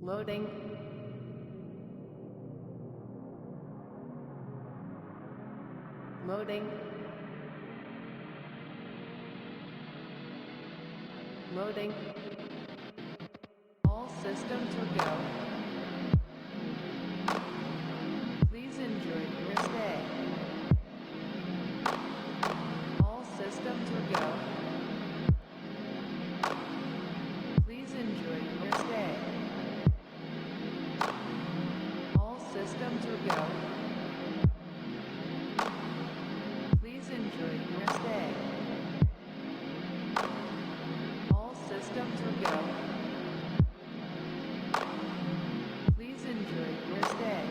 Loading. Loading. Loading. All systems are go. Please enjoy your stay. All systems are go. Please enjoy your stay. All systems are go. Please enjoy your stay. All systems are go. Please enjoy your stay.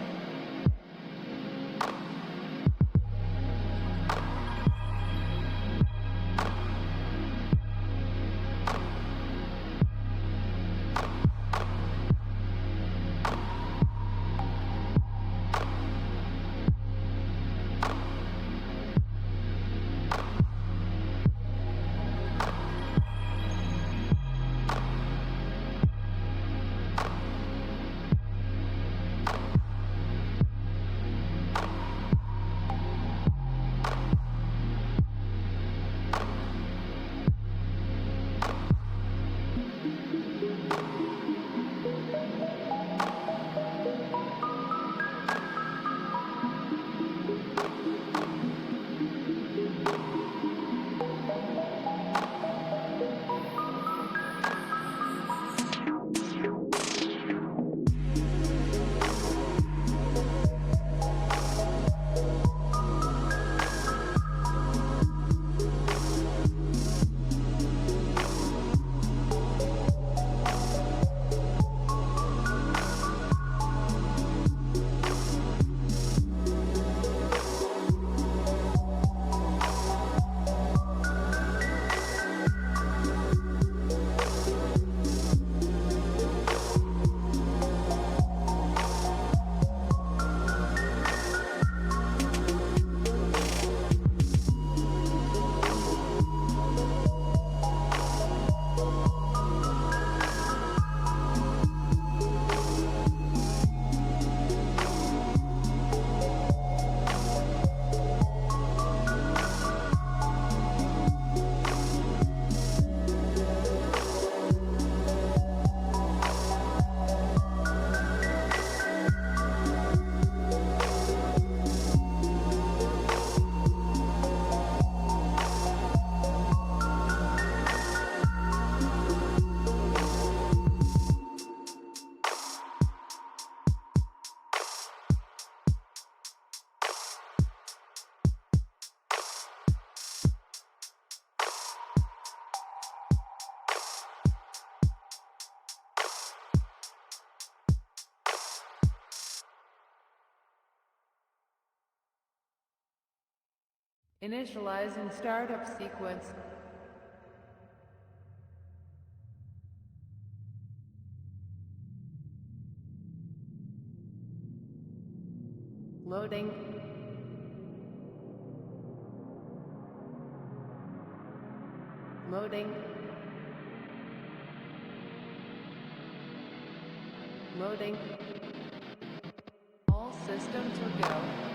Initializing startup sequence. Loading. Loading. Loading. All systems are go.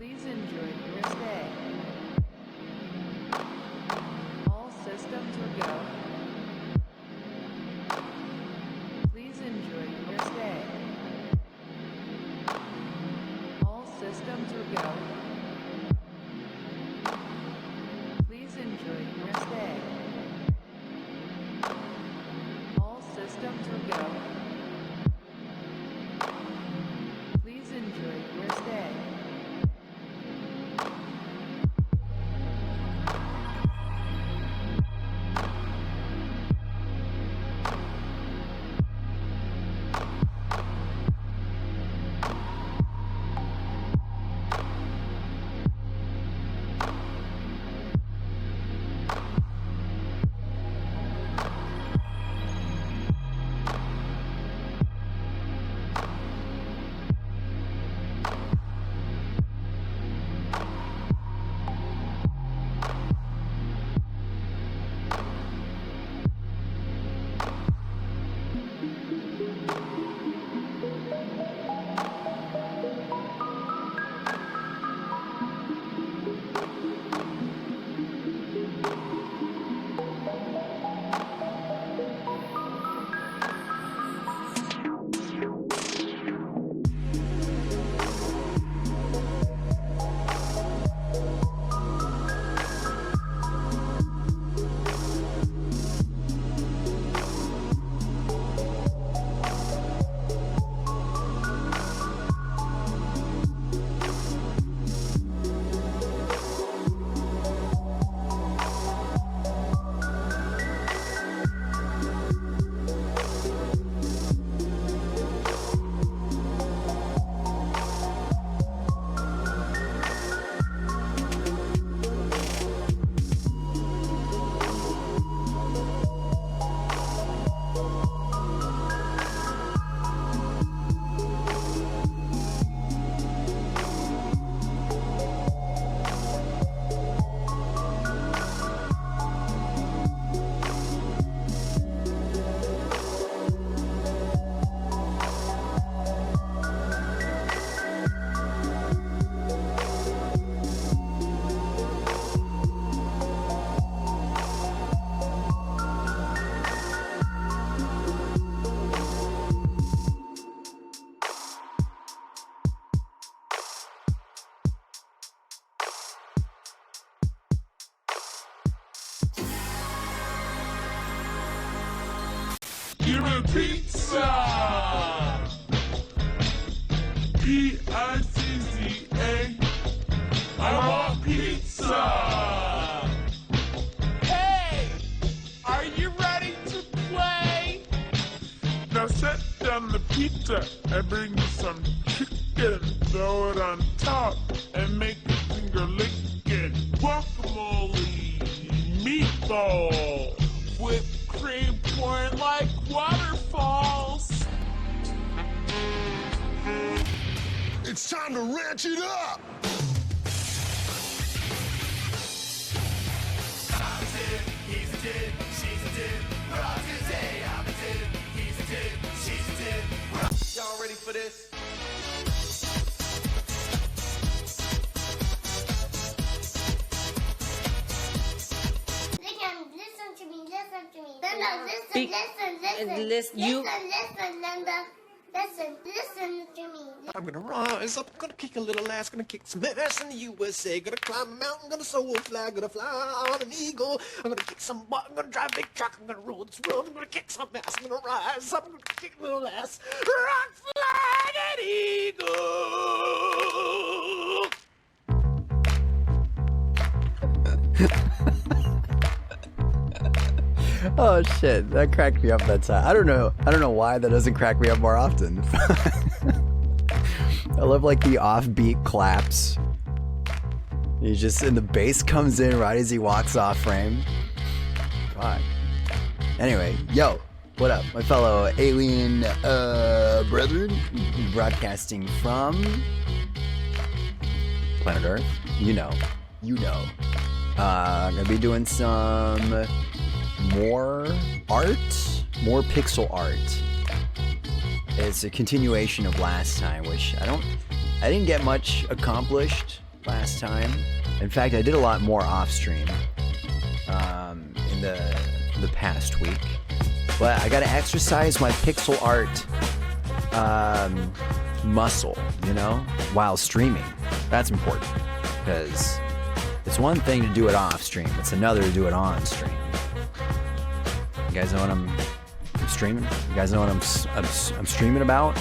Please enjoy your stay. All systems are go. Please enjoy your stay. All systems are go. Please enjoy your stay. All systems are go. the pizza. Pizza. I want pizza. Hey, are you ready to play? Now set down the pizza and bring me some chicken. Throw it on top and make your finger lick it. Guacamole, meatball, whipped cream pouring like waterfalls. It's time to ranch it up! I'm a tip, he's a tip, she's a tip. We're all today. I'm a tip, he's a tip, she's a tip. Y'all ready for this? Listen to me. Linda, listen, Linda. Listen to me. I'm gonna rise up, gonna kick a little ass, gonna kick some ass in the USA. Gonna climb a mountain, gonna soar fly, gonna fly on an eagle. I'm gonna kick some butt, I'm gonna drive a big truck, I'm gonna rule this world. I'm gonna kick some ass, I'm gonna rise up, I'm gonna kick a little ass. Rock, fly, an eagle. Oh shit, that cracked me up that time. I don't know why that doesn't crack me up more often. I love like the offbeat claps. He just, and the bass comes in right as he walks off frame. Fuck. Anyway, yo, what up, my fellow alien brethren, broadcasting from planet Earth. You know. I'm gonna be doing some more pixel art. It's a continuation of last time, which I didn't get much accomplished last time. In fact, I did a lot more off stream in the past week. But I gotta exercise my pixel art muscle, while streaming. That's important, because it's one thing to do it off stream, it's another to do it on stream. You guys know what I'm streaming? You guys know what I'm streaming about?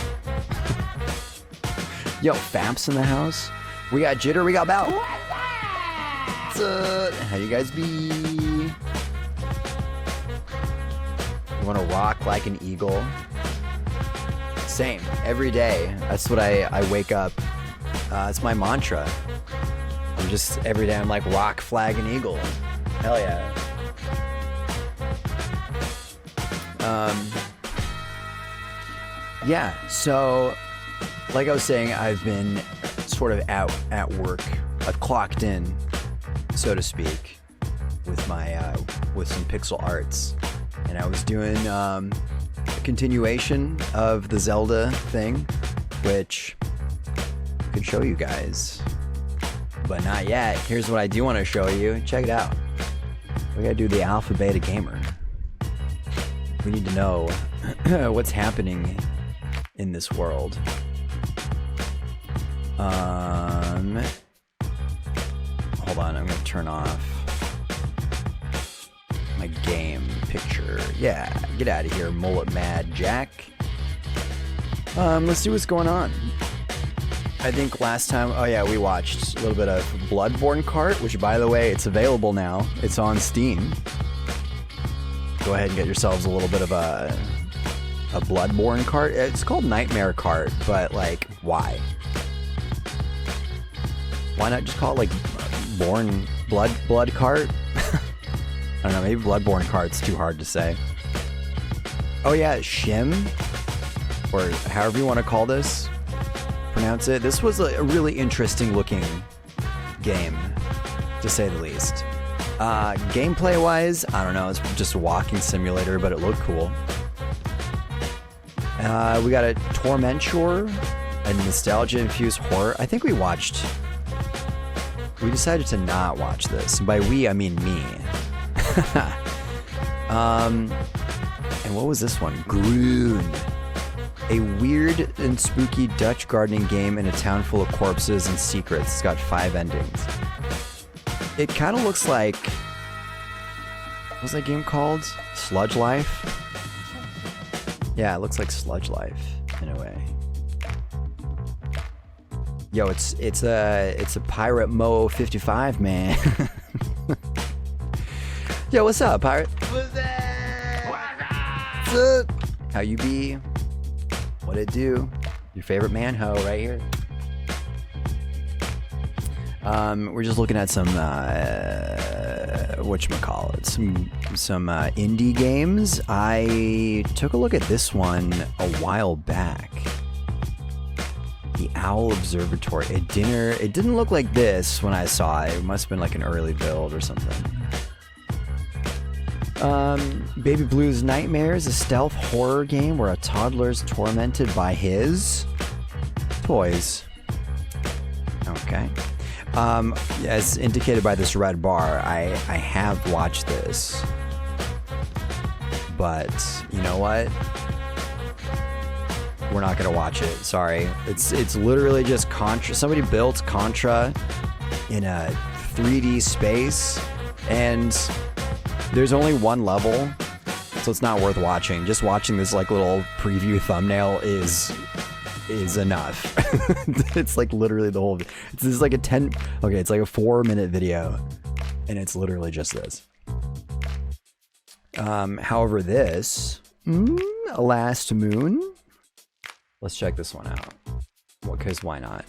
Yo, Famps in the house. We got Jitter, we got Bow. What's up? How you guys be? You wanna rock like an eagle? Same, every day. That's what I wake up. It's my mantra. I'm just, every day I'm like, rock, flag, and eagle. Hell yeah. Yeah, so like I was saying, I've been sort of out at work. I've clocked in, so to speak, with my with some pixel arts, and I was doing a continuation of the Zelda thing, which I could show you guys, but not yet. Here's what I do want to show you. Check it out. We gotta do the Alpha Beta Gamer. We need to know what's happening in this world. Hold on, I'm gonna turn off my game picture. Yeah, get out of here, Mullet Mad Jack. Let's see what's going on. I think last time, oh yeah, we watched a little bit of Bloodborne Kart, which by the way, it's available now. It's on Steam. Go ahead and get yourselves a little bit of a Bloodborne Kart. It's called Nightmare Kart, but like, why? Why not just call it like Blood Kart? I don't know, maybe Bloodborne Kart's too hard to say. Oh yeah, Shim, or however you want to call this, pronounce it. This was a really interesting looking game, to say the least. Gameplay wise, I don't know, it's just a walking simulator, but it looked cool. We got a Tormentor, a nostalgia-infused horror. I think we decided to not watch this. By we, I mean me. And what was this one? Groon. A weird and spooky Dutch gardening game in a town full of corpses and secrets. It's got 5 endings. It kind of looks like... What was that game called? Sludge Life? Yeah, it looks like Sludge Life in a way. Yo, it's a Pirate Mo 55, man. Yo, what's up, Pirate? What's up? How you be? What it do? Your favorite man ho right here. We're just looking at some whatchamacallit, some indie games. I took a look at this one a while back. The Owl Observatory. It didn't look like this when I saw it. It must have been like an early build or something. Baby Blue's Nightmare is a stealth horror game where a toddler is tormented by his toys. Okay. As indicated by this red bar, I have watched this. But, you know what? We're not gonna watch it, sorry. It's literally just Contra. Somebody built Contra in a 3D space, and there's only one level, so it's not worth watching. Just watching this like little preview thumbnail is enough. It's like literally the whole. It's like a 10. Okay, it's like a 4-minute video, and it's literally just this. However, this Last Moon. Let's check this one out. Well, because why not?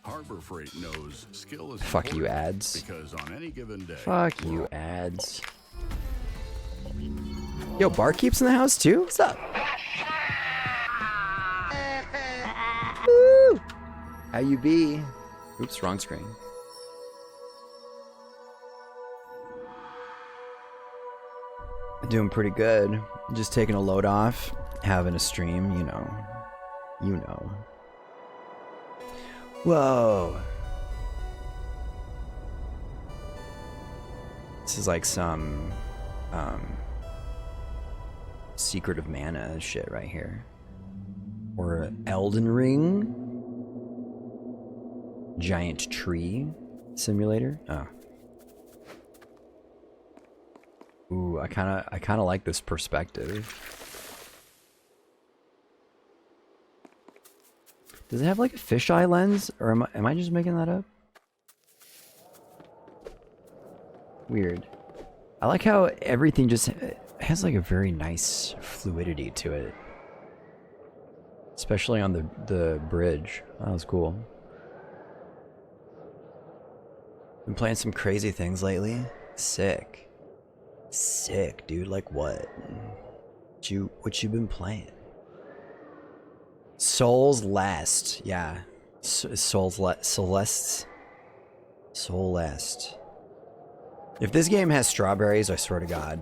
Harbor Freight knows skill is Fuck you, important ads. because on any given day. Fuck you, ads. Yo, Barkeep's in the house too? What's up? Woo! How you be? Oops, wrong screen. Doing pretty good. Just taking a load off, having a stream, you know. You know. Whoa. This is like some Secret of Mana shit right here. Or Elden Ring. Giant Tree Simulator. Oh. Ooh, I kinda like this perspective. Does it have like a fisheye lens, or am I just making that up? Weird. I like how everything just has like a very nice fluidity to it, especially on the bridge. That was cool. Been playing some crazy things lately. Sick, dude. Like what? What you been playing? Soul's Last, yeah. Celeste. If this game has strawberries, I swear to God.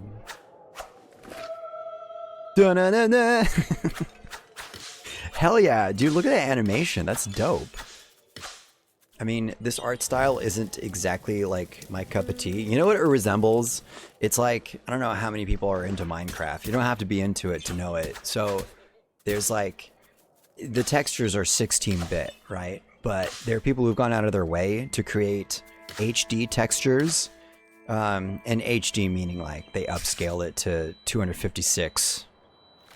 Dun-na-na-na. Hell yeah, dude, look at that animation. That's dope. I mean, this art style isn't exactly like my cup of tea. You know what it resembles? It's like, I don't know how many people are into Minecraft. You don't have to be into it to know it. So there's like, the textures are 16-bit, right? But there are people who've gone out of their way to create HD textures. And HD meaning like they upscale it to 256.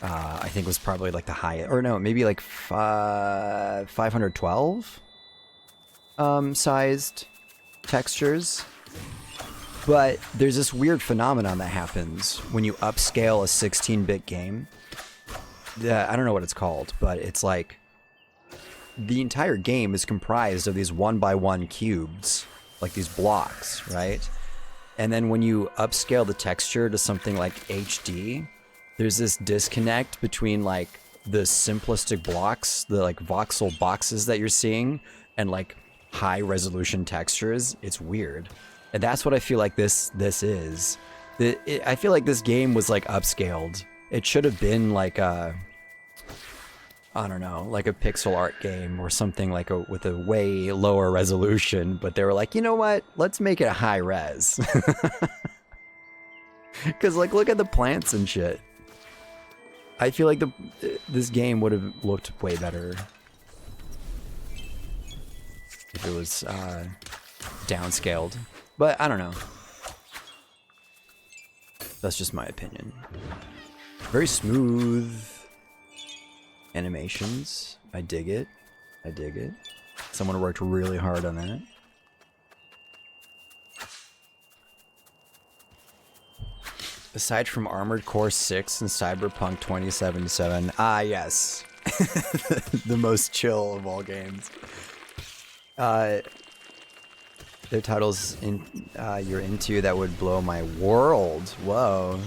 I think was probably like the highest, or no, maybe like 512 sized textures. But there's this weird phenomenon that happens when you upscale a 16-bit game. I don't know what it's called, but it's like the entire game is comprised of these 1x1 cubes, like these blocks, right? And then when you upscale the texture to something like HD, there's this disconnect between like the simplistic blocks, the like voxel boxes that you're seeing, and like high resolution textures. It's weird. And that's what I feel like this is. I feel like this game was like upscaled. It should have been like a, I don't know, like a pixel art game or something like with a way lower resolution, but they were like, you know what? Let's make it a high res. Cause like, look at the plants and shit. I feel like this game would have looked way better if it was downscaled, but I don't know. That's just my opinion. Very smooth. animations. I dig it. I dig it. Someone worked really hard on that. Aside from Armored Core 6 and Cyberpunk 2077, yes. The most chill of all games. Their titles you're into that would blow my world. Whoa.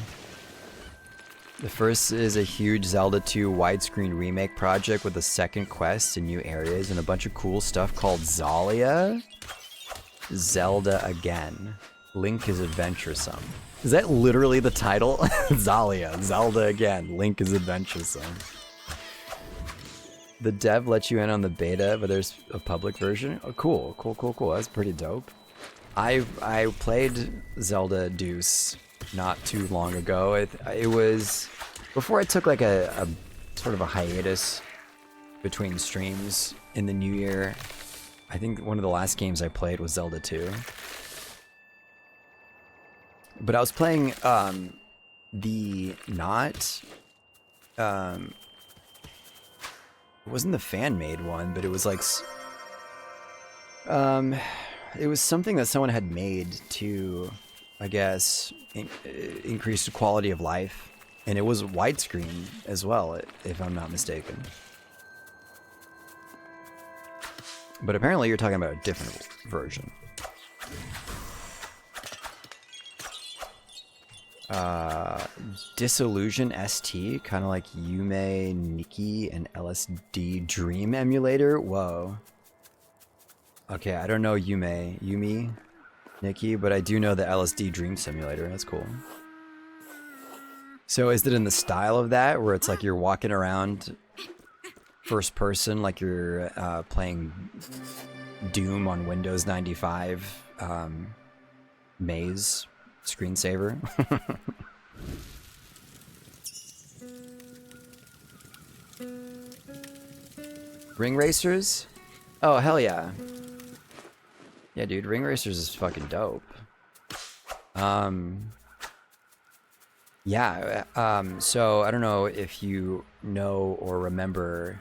The first is a huge Zelda 2 widescreen remake project with a second quest and new areas and a bunch of cool stuff called Zalia. Zelda again. Link is adventuresome. Is that literally the title? Zalia, Zelda again. Link is adventuresome. The dev lets you in on the beta, but there's a public version. Oh, cool, cool, cool, cool. That's pretty dope. I played Zelda Deuce not too long ago. It was before I took like a sort of a hiatus between streams in the new year. I think one of the last games I played was Zelda 2. But I was playing it wasn't the fan-made one, but it was like it was something that someone had made to, I guess, increase the quality of life, and it was widescreen as well, if I'm not mistaken. But apparently you're talking about a different version. Disillusion ST, kind of like Yume Nikki and LSD Dream emulator. Whoa. Okay, I don't know Yumi Nikki, but I do know the LSD Dream Simulator. That's cool. So is it in the style of that, where it's like you're walking around first person, like you're playing Doom on Windows 95 maze screensaver? Ring Racers? Oh, hell yeah. Yeah, dude, Ring Racers is fucking dope. So I don't know if you know or remember,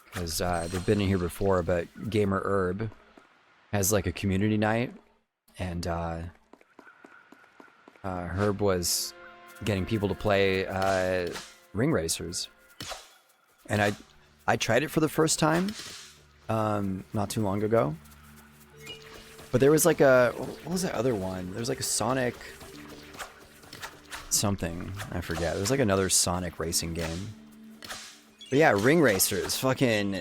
because they've been in here before, but Gamer Herb has like a community night, and Herb was getting people to play Ring Racers, and I tried it for the first time not too long ago. But there was like what was that other one? There was like a Sonic something, I forget. There was like another Sonic racing game. But yeah, Ring Racers, fucking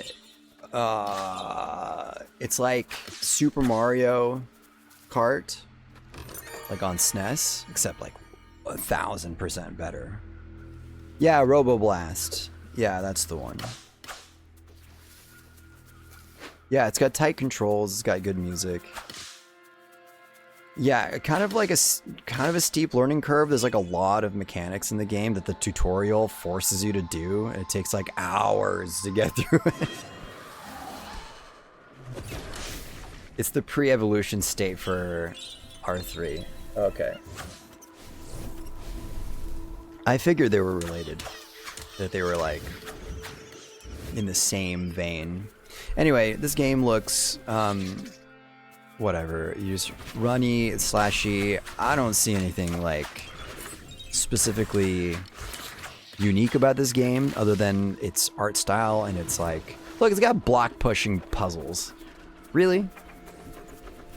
it's like Super Mario Kart, like on SNES, except like 1000% better. Yeah, Robo Blast. Yeah, that's the one. Yeah, it's got tight controls, it's got good music. Yeah, kind of a steep learning curve. There's like a lot of mechanics in the game that the tutorial forces you to do. It takes like hours to get through it. It's the pre-evolution state for R3. Okay. I figured they were related. That they were like in the same vein. Anyway, this game looks whatever. You just runny, slashy. I don't see anything like specifically unique about this game other than its art style, and it's like, look, it's got block pushing puzzles. Really?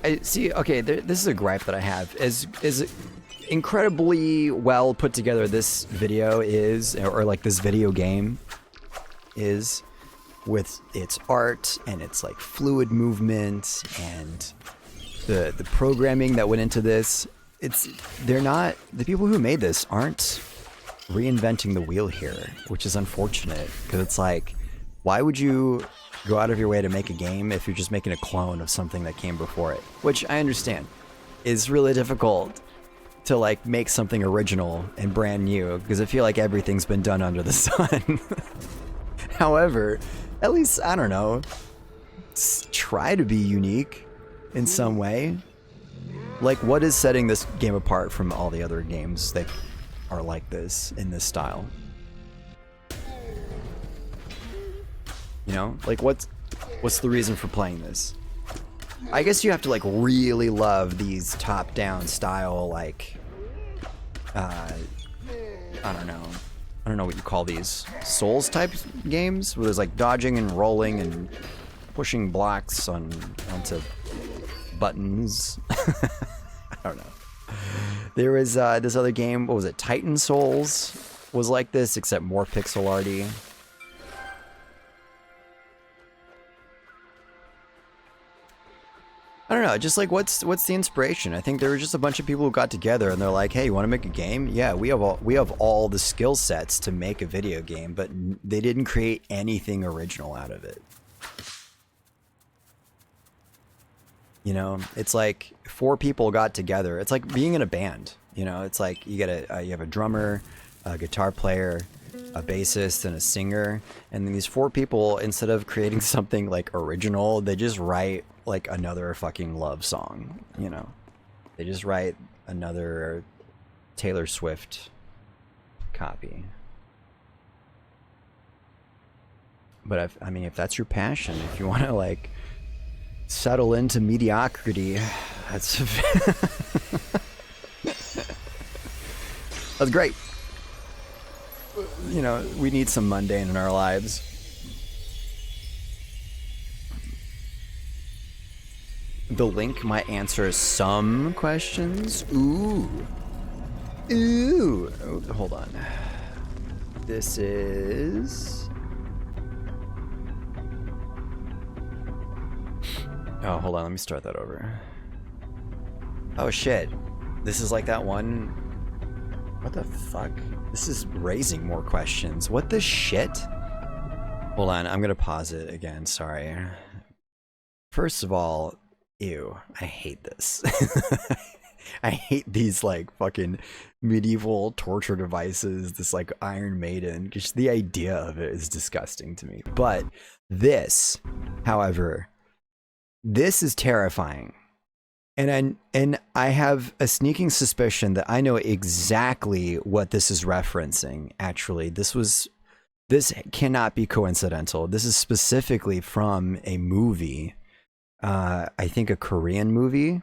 I see. Okay, this is a gripe that I have. Is incredibly well put together this video is, or like this video game is, with its art and its like fluid movement and the programming that went into this. They're not, the people who made this aren't reinventing the wheel here, which is unfortunate, because it's like, why would you go out of your way to make a game if you're just making a clone of something that came before it? Which I understand is really difficult to like make something original and brand new, because I feel like everything's been done under the sun. However, at least, I don't know, try to be unique in some way. Like, what is setting this game apart from all the other games that are like this, in this style? You know, like what's the reason for playing this? I guess you have to like really love these top-down style, like I don't know what you call these, Souls type games where there's like dodging and rolling and pushing blocks onto buttons. I don't know. There was this other game, what was it? Titan Souls was like this, except more pixel arty. I don't know, just like what's the inspiration? I think there were just a bunch of people who got together and they're like, "Hey, you want to make a game? Yeah, we have all the skill sets to make a video game," but they didn't create anything original out of it. You know, it's like 4 people got together. It's like being in a band. You know, it's like you have a drummer, a guitar player, a bassist, and a singer, and then these 4 people, instead of creating something like original, they just write like another fucking love song. You know, they just write another Taylor Swift copy. But I mean, if that's your passion, if you want to like settle into mediocrity, that's that's great. You know, we need some mundane in our lives. The link might answer some questions. Ooh. Oh, hold on. This is... Oh, hold on. Let me start that over. Oh, shit. This is like that one... What the fuck? This is raising more questions. What the shit? Hold on. I'm gonna pause it again. Sorry. First of all... Ew, I hate this. I hate these like fucking medieval torture devices, this like Iron Maiden. Just the idea of it is disgusting to me. But this, however, this is terrifying. And I have a sneaking suspicion that I know exactly what this is referencing, actually. This cannot be coincidental. This is specifically from a movie. I think a Korean movie,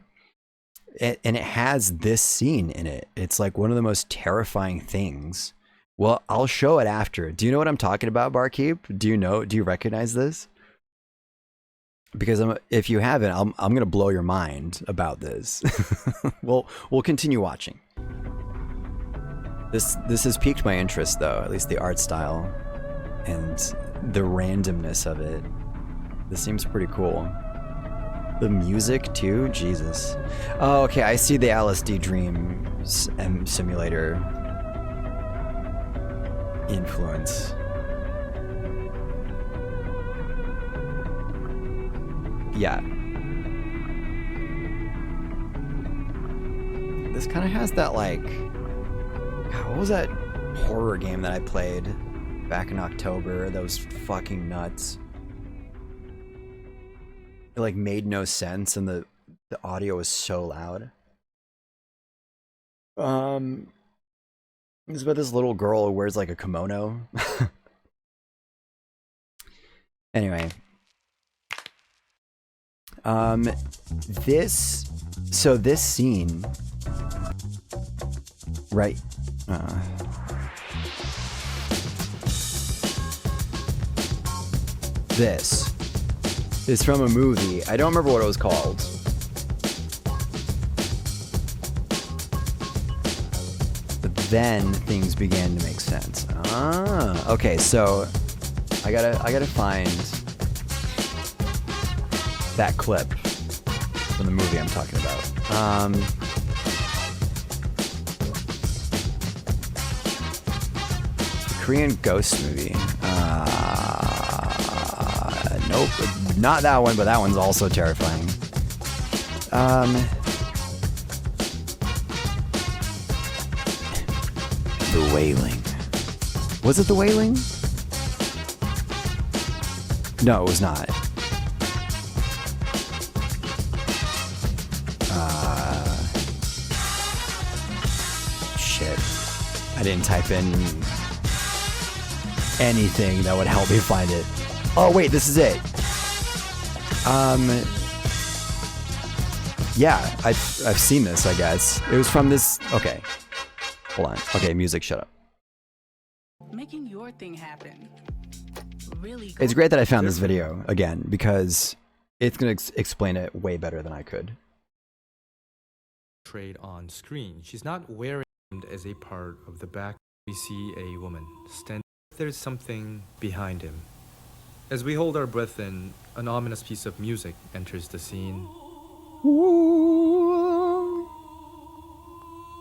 and it has this scene in it. It's like one of the most terrifying things. Well, I'll show it after. Do you know what I'm talking about, Barkeep? Do you recognize this? Because if you haven't, I'm gonna blow your mind about this. We'll continue watching. This has piqued my interest, though, at least the art style and the randomness of it. This seems pretty cool. The music too, Jesus. Oh, okay, I see the LSD Dream simulator influence. Yeah. This kind of has that like, God, what was that horror game that I played back in October that was fucking nuts? It like made no sense and the audio was so loud. It's about this little girl who wears like a kimono. Anyway. This scene, right? This is from a movie. I don't remember what it was called. But then things began to make sense. Ah, okay. So I gotta find that clip from the movie I'm talking about. The Korean ghost movie. Nope, not that one, but that one's also terrifying. The Wailing. Was it The Wailing? No, it was not. Shit. I didn't type in anything that would help me find it. Oh wait, this is it. Yeah, I've seen this, I guess. It was from this. Okay, hold on. Okay, music, shut up. Making your thing happen. Really. It's great that I found this video again because it's gonna explain it way better than I could. Trade on screen. She's not wearing it as a part of the back. We see a woman stand. There's something behind him. As we hold our breath in, an ominous piece of music enters the scene.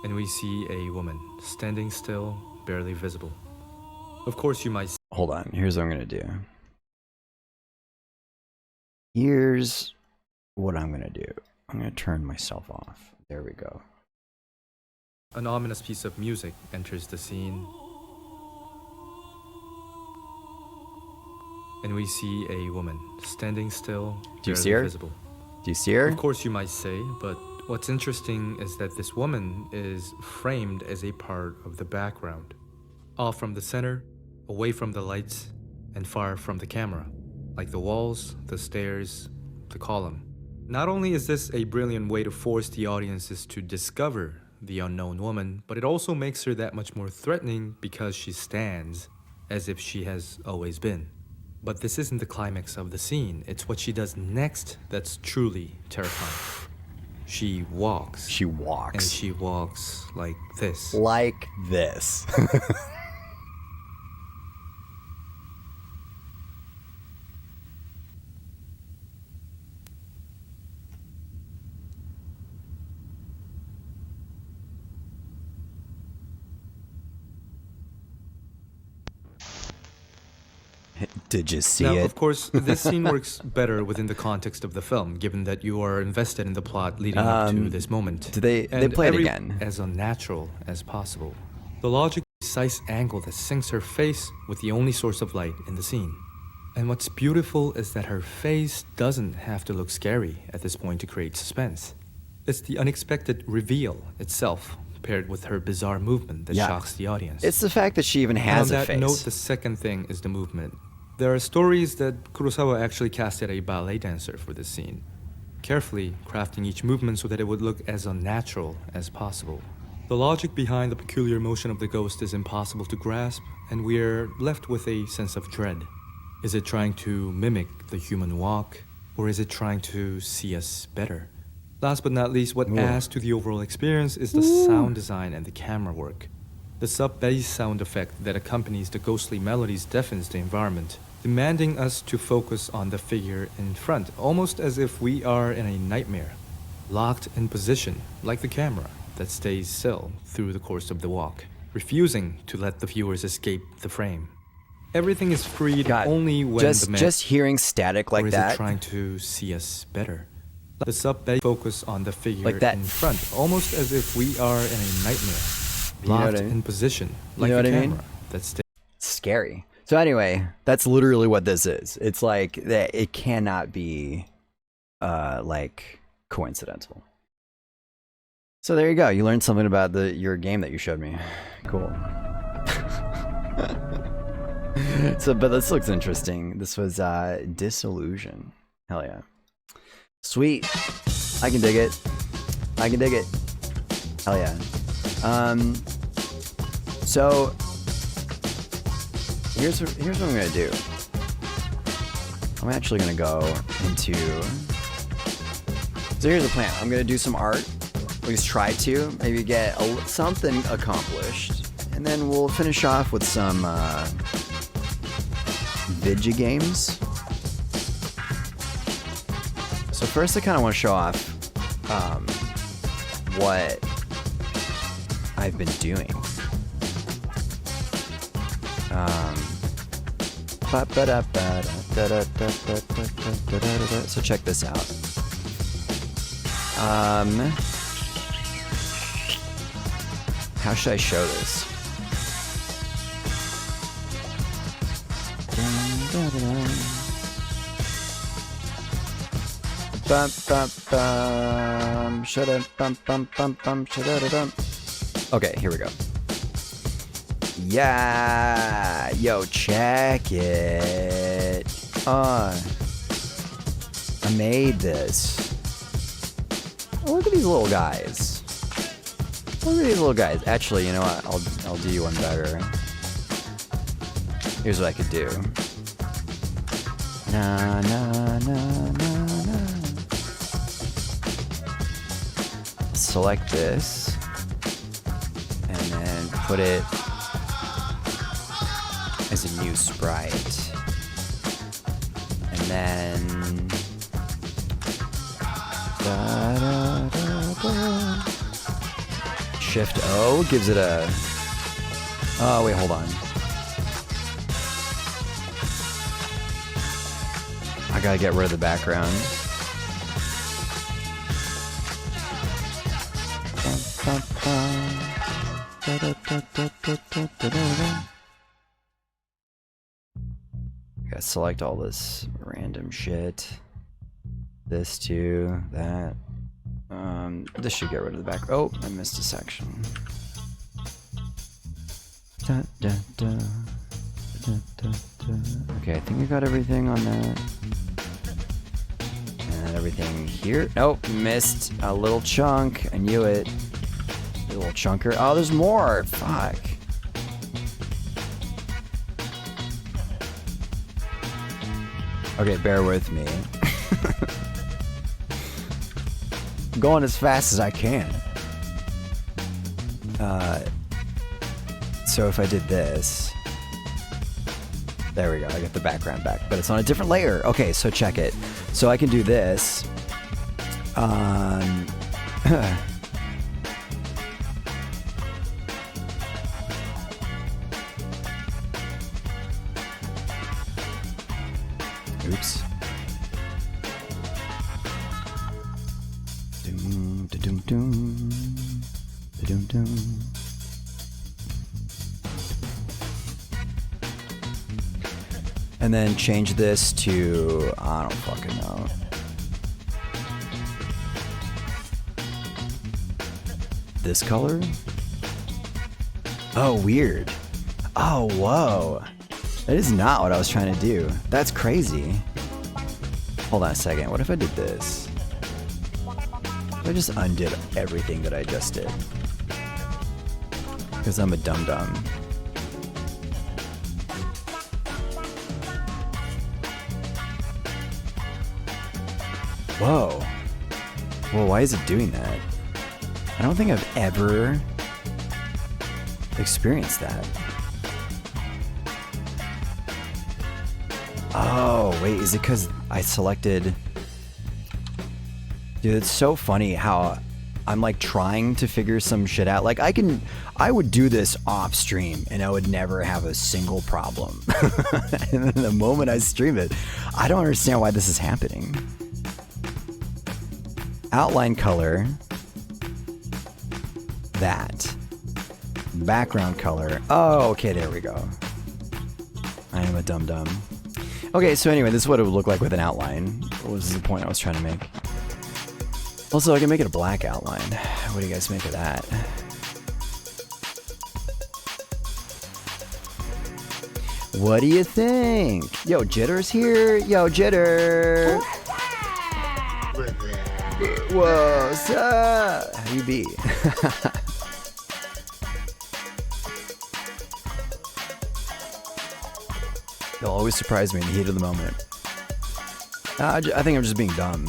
And we see a woman standing still, barely visible. Of course, you might. Hold on. Here's what I'm gonna do. Here's what I'm gonna do. I'm gonna turn myself off. There we go. An ominous piece of music enters the scene. And we see a woman standing still, Do you barely see her? visible. Do you see her? Of course, you might say, but what's interesting is that this woman is framed as a part of the background. Off from the center, away from the lights, and far from the camera, like the walls, the stairs, the column. Not only is this a brilliant way to force the audiences to discover the unknown woman, but it also makes her that much more threatening because she stands as if she has always been. But this isn't the climax of the scene, it's what she does next that's truly terrifying. She walks. She walks. And she walks like this. Like this. Did you see now, it? of course, this scene works better within the context of the film, given that you are invested in the plot leading up to this moment. Do they play it again? As unnatural as possible. The logic, precise angle that sinks her face with the only source of light in the scene. And what's beautiful is that her face doesn't have to look scary at this point to create suspense. It's the unexpected reveal itself, paired with her bizarre movement that shocks the audience. It's the fact that she even has a face. On that note, the second thing is the movement. There are stories that Kurosawa actually casted a ballet dancer for this scene, carefully crafting each movement so that it would look as unnatural as possible. The logic behind the peculiar motion of the ghost is impossible to grasp, and we're left with a sense of dread. Is it trying to mimic the human walk, or is it trying to see us better? Last but not least, what adds to the overall experience is the sound design and the camera work. The sub-bass sound effect that accompanies the ghostly melodies deafens the environment, demanding us to focus on the figure in front, almost as if we are in a nightmare, locked in position, like the camera that stays still through the course of the walk, refusing to let the viewers escape the frame. Everything is freed only when the man... Just hearing static like or is that. it trying to see us better? The sub-bass focus on the figure like that. in front, almost as if we are in a nightmare, locked in position, like the camera that stays... Scary. So anyway, that's literally what this is. It's like that. It cannot be, like coincidental. So there you go. You learned something about your game that you showed me. Cool. So, but this looks interesting. This was Disillusion. Hell yeah. Sweet. I can dig it. I can dig it. Hell yeah. So here's what I'm gonna do. I'm actually gonna go into. So here's the plan. I'm gonna do some art. At least try to maybe get something accomplished, and then we'll finish off with some video games. So first, I kind of want to show off what I've been doing. So check this out. How should I show this? Okay, here we go. Yeah, yo, check it. I made this. Oh, look at these little guys. Look at these little guys. Actually, you know what? I'll do you one better. Here's what I could do. Na na na na na. Select this and then put it as a new sprite. And then Shift O gives it a. Oh, wait, hold on. I gotta get rid of the background. Gotta select all this random shit. This too, that. This should get rid of the back. Oh, I missed a section. Da, da, da, da, da, da. Okay, I think I got everything on that. And everything here. Nope, missed a little chunk. I knew it. A little chunker. Oh, there's more. Fuck. Okay, bear with me. I'm going as fast as I can. So if I did this, there we go. I got the background back, but it's on a different layer. Okay, so check it. So I can do this. Oops. Doom, doom, doom, doom, doom. And then change this to, I don't fucking know. This color? Oh, weird. Oh, whoa. That is not what I was trying to do. That's crazy. Hold on a second. What if I did this? I just undid everything that I just did. Because I'm a dum-dum. Whoa. Whoa, why is it doing that? I don't think I've ever experienced that. Oh, wait, is it because I selected... Dude, it's so funny how I'm like trying to figure some shit out. Like I would do this off stream and I would never have a single problem. And then the moment I stream it, I don't understand why this is happening. Outline color. That. Background color. Oh, okay, there we go. I am a dum-dum. Okay, so anyway, this is what it would look like with an outline. What was the point I was trying to make? Also, I can make it a black outline. What do you guys make of that? What do you think? Yo, Jitter's here. Yo, Jitter. What's up? How you be? They'll always surprise me in the heat of the moment. I think I'm just being dumb.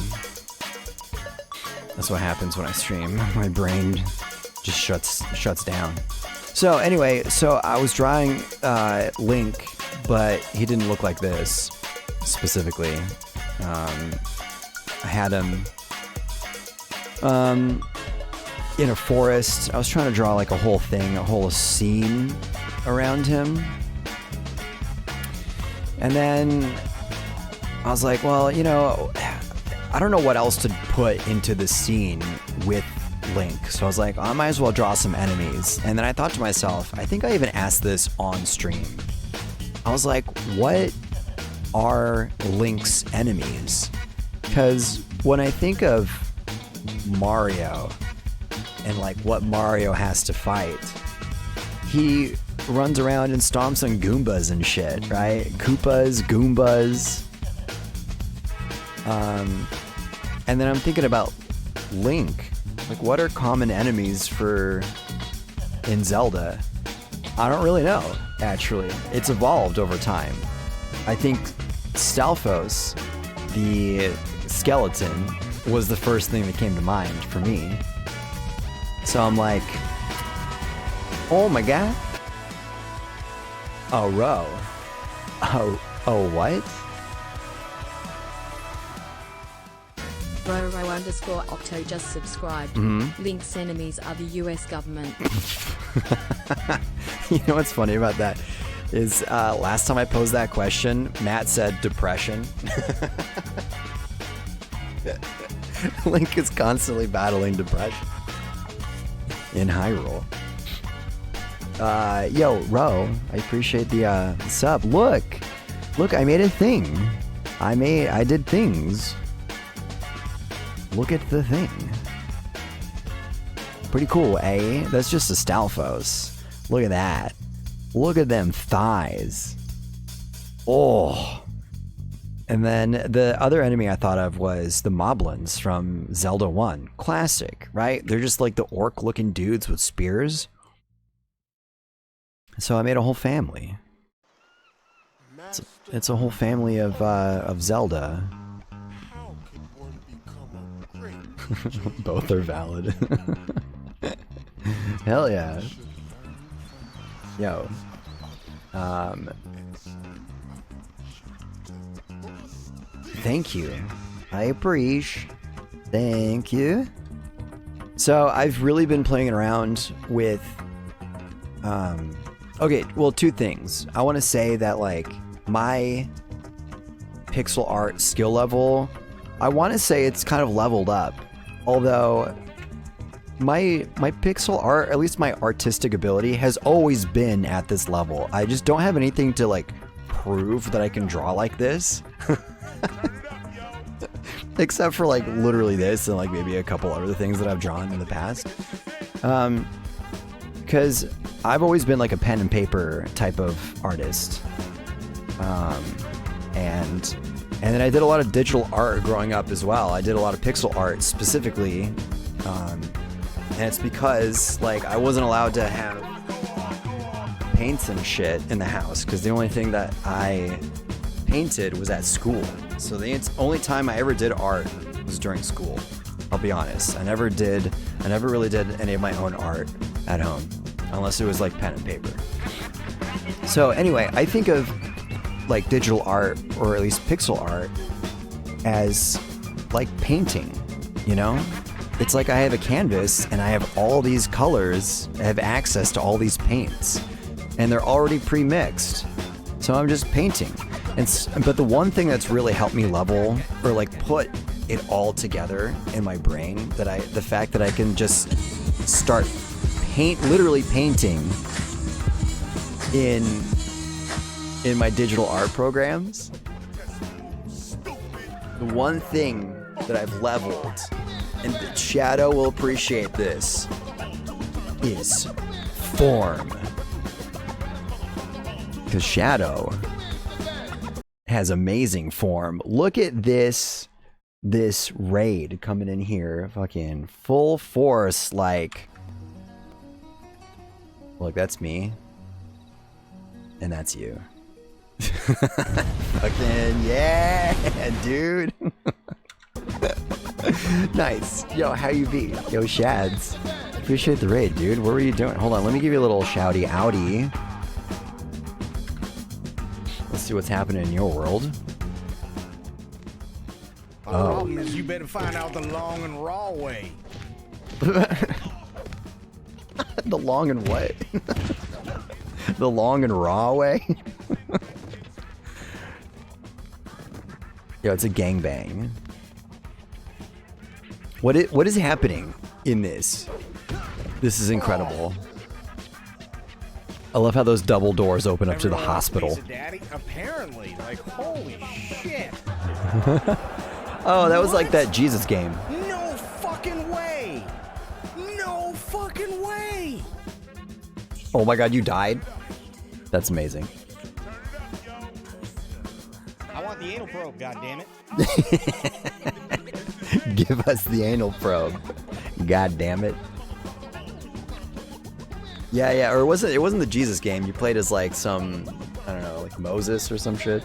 That's what happens when I stream. My brain just shuts down. So anyway, so I was drawing Link, but he didn't look like this specifically. I had him in a forest. I was trying to draw like a whole thing, a whole scene around him. And then I was like, well, you know, I don't know what else to put into the scene with Link. So I was like, I might as well draw some enemies. And then I thought to myself, I think I even asked this on stream. I was like, what are Link's enemies? Because when I think of Mario and like what Mario has to fight, he runs around and stomps on Goombas and shit, right? Koopas, Goombas, And then I'm thinking about Link. Like, what are common enemies for in Zelda? I don't really know, actually. It's evolved over time. I think Stalfos, the skeleton, was the first thing that came to mind for me. So I'm like, oh my god. Oh, Ro. Oh, what? Roro_Octo just subscribed. Link's enemies are the US government. You know what's funny about that is last time I posed that question, Matt said depression. Link is constantly battling depression in Hyrule. Yo, Ro, I appreciate the sub. Look, I made a thing. I did things. Look at the thing. Pretty cool, eh? That's just a Stalfos. Look at that. Look at them thighs. Oh. And then the other enemy I thought of was the Moblins from Zelda 1. Classic, right? They're just like the orc-looking dudes with spears. So I made a whole family. It's a whole family of Zelda. Both are valid. Hell yeah. Yo. Thank you. I appreciate. Thank you. So I've really been playing around with okay, well, two things. I want to say that like my pixel art skill level, I want to say it's kind of leveled up. Although my pixel art, at least my artistic ability, has always been at this level. I just don't have anything to like prove that I can draw like this. Except for like literally this and like maybe a couple other things that I've drawn in the past. Because I've always been like a pen and paper type of artist. And then I did a lot of digital art growing up as well. I did a lot of pixel art specifically. And it's because like I wasn't allowed to have paints and shit in the house because the only thing that I painted was at school. So the only time I ever did art was during school. I'll be honest. I never really did any of my own art at home unless it was like pen and paper. So anyway, I think of like digital art or at least pixel art as like painting, you know? It's like I have a canvas and I have all these colors, I have access to all these paints and they're already pre-mixed. So I'm just painting. But the one thing that's really helped me level or like put it all together in my brain, the fact that I can just start literally painting in my digital art programs. The one thing that I've leveled, and Shadow will appreciate this, is form. Because Shadow has amazing form. Look at this raid coming in here, fucking full force, like. Look, that's me. And that's you. Fucking yeah, dude. Nice. Yo, how you be? Yo, Shads. Appreciate the raid, dude. What were you doing? Hold on, let me give you a little shouty outie. Let's see what's happening in your world. Oh, you better find out the long and raw way. The long and what? The long and raw way? Yo, it's a gangbang. What is happening in this? This is incredible. I love how those double doors open up to the hospital. Daddy, apparently, like holy shit. Oh, that was like that Jesus game. No fucking way. No fucking way. Oh my god, you died? That's amazing. I want the the anal probe, goddammit. Give us the anal probe. God damn it. Yeah, or it wasn't the Jesus game. You played as like some, I don't know, like Moses or some shit.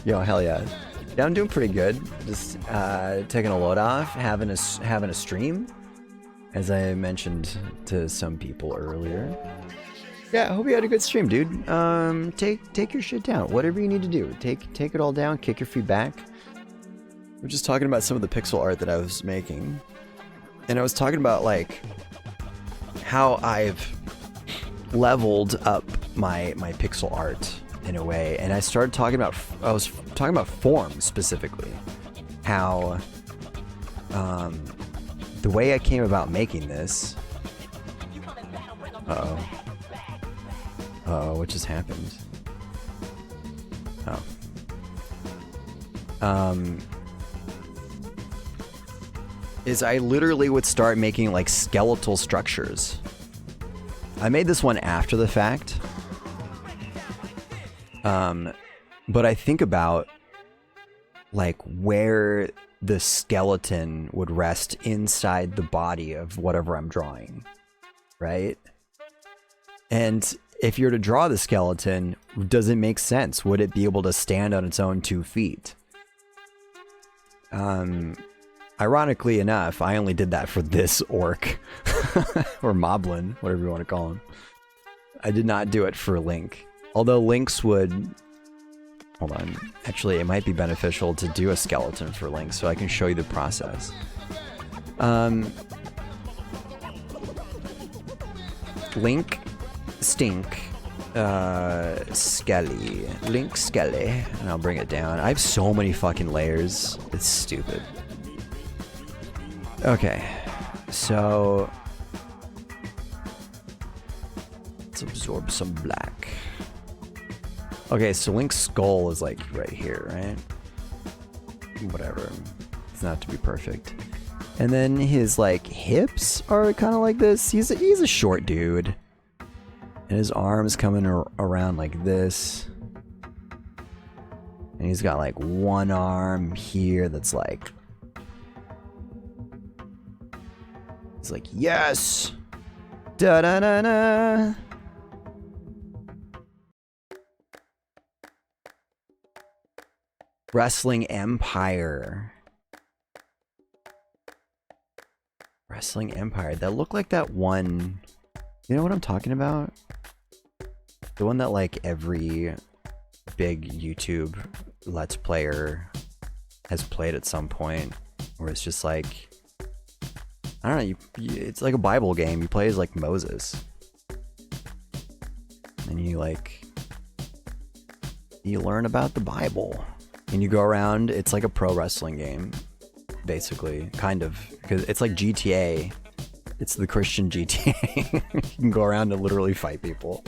Yo, hell yeah. Yeah, I'm doing pretty good. Just taking a load off, having a stream, as I mentioned to some people earlier. Yeah, I hope you had a good stream, dude. Take your shit down. Whatever you need to do. Take it all down, kick your feet back. We're just talking about some of the pixel art that I was making. And I was talking about like how I've leveled up my pixel art in a way, and I was talking about form specifically. How the way I came about making this. What just happened? Is I literally would start making like skeletal structures. I made this one after the fact. But I think about like where the skeleton would rest inside the body of whatever I'm drawing, right? And if you're to draw the skeleton, does it make sense? Would it be able to stand on its own 2 feet? Ironically enough, I only did that for this orc. Or moblin, whatever you want to call him. I did not do it for Link. Although Link's would... Hold on. Actually, it might be beneficial to do a skeleton for Link, so I can show you the process. Link, Stink, Skelly. Link, Skelly. And I'll bring it down. I have so many fucking layers. It's stupid. Okay. So... let's absorb some black. Okay, so Link's skull is like right here, right? Whatever. It's not to be perfect. And then his like hips are kind of like this. He's a short dude. And his arms coming around like this. And he's got like one arm here that's like... He's like, yes! Da-da-da-da! Wrestling Empire. Wrestling Empire. That looked like that one... You know what I'm talking about? The one that like every big YouTube Let's Player has played at some point. Where it's just like... I don't know, it's like a Bible game. You play as like Moses. And you like... You learn about the Bible. And you go around, it's like a pro wrestling game, basically, kind of, because it's like GTA. It's the Christian GTA. You can go around and literally fight people.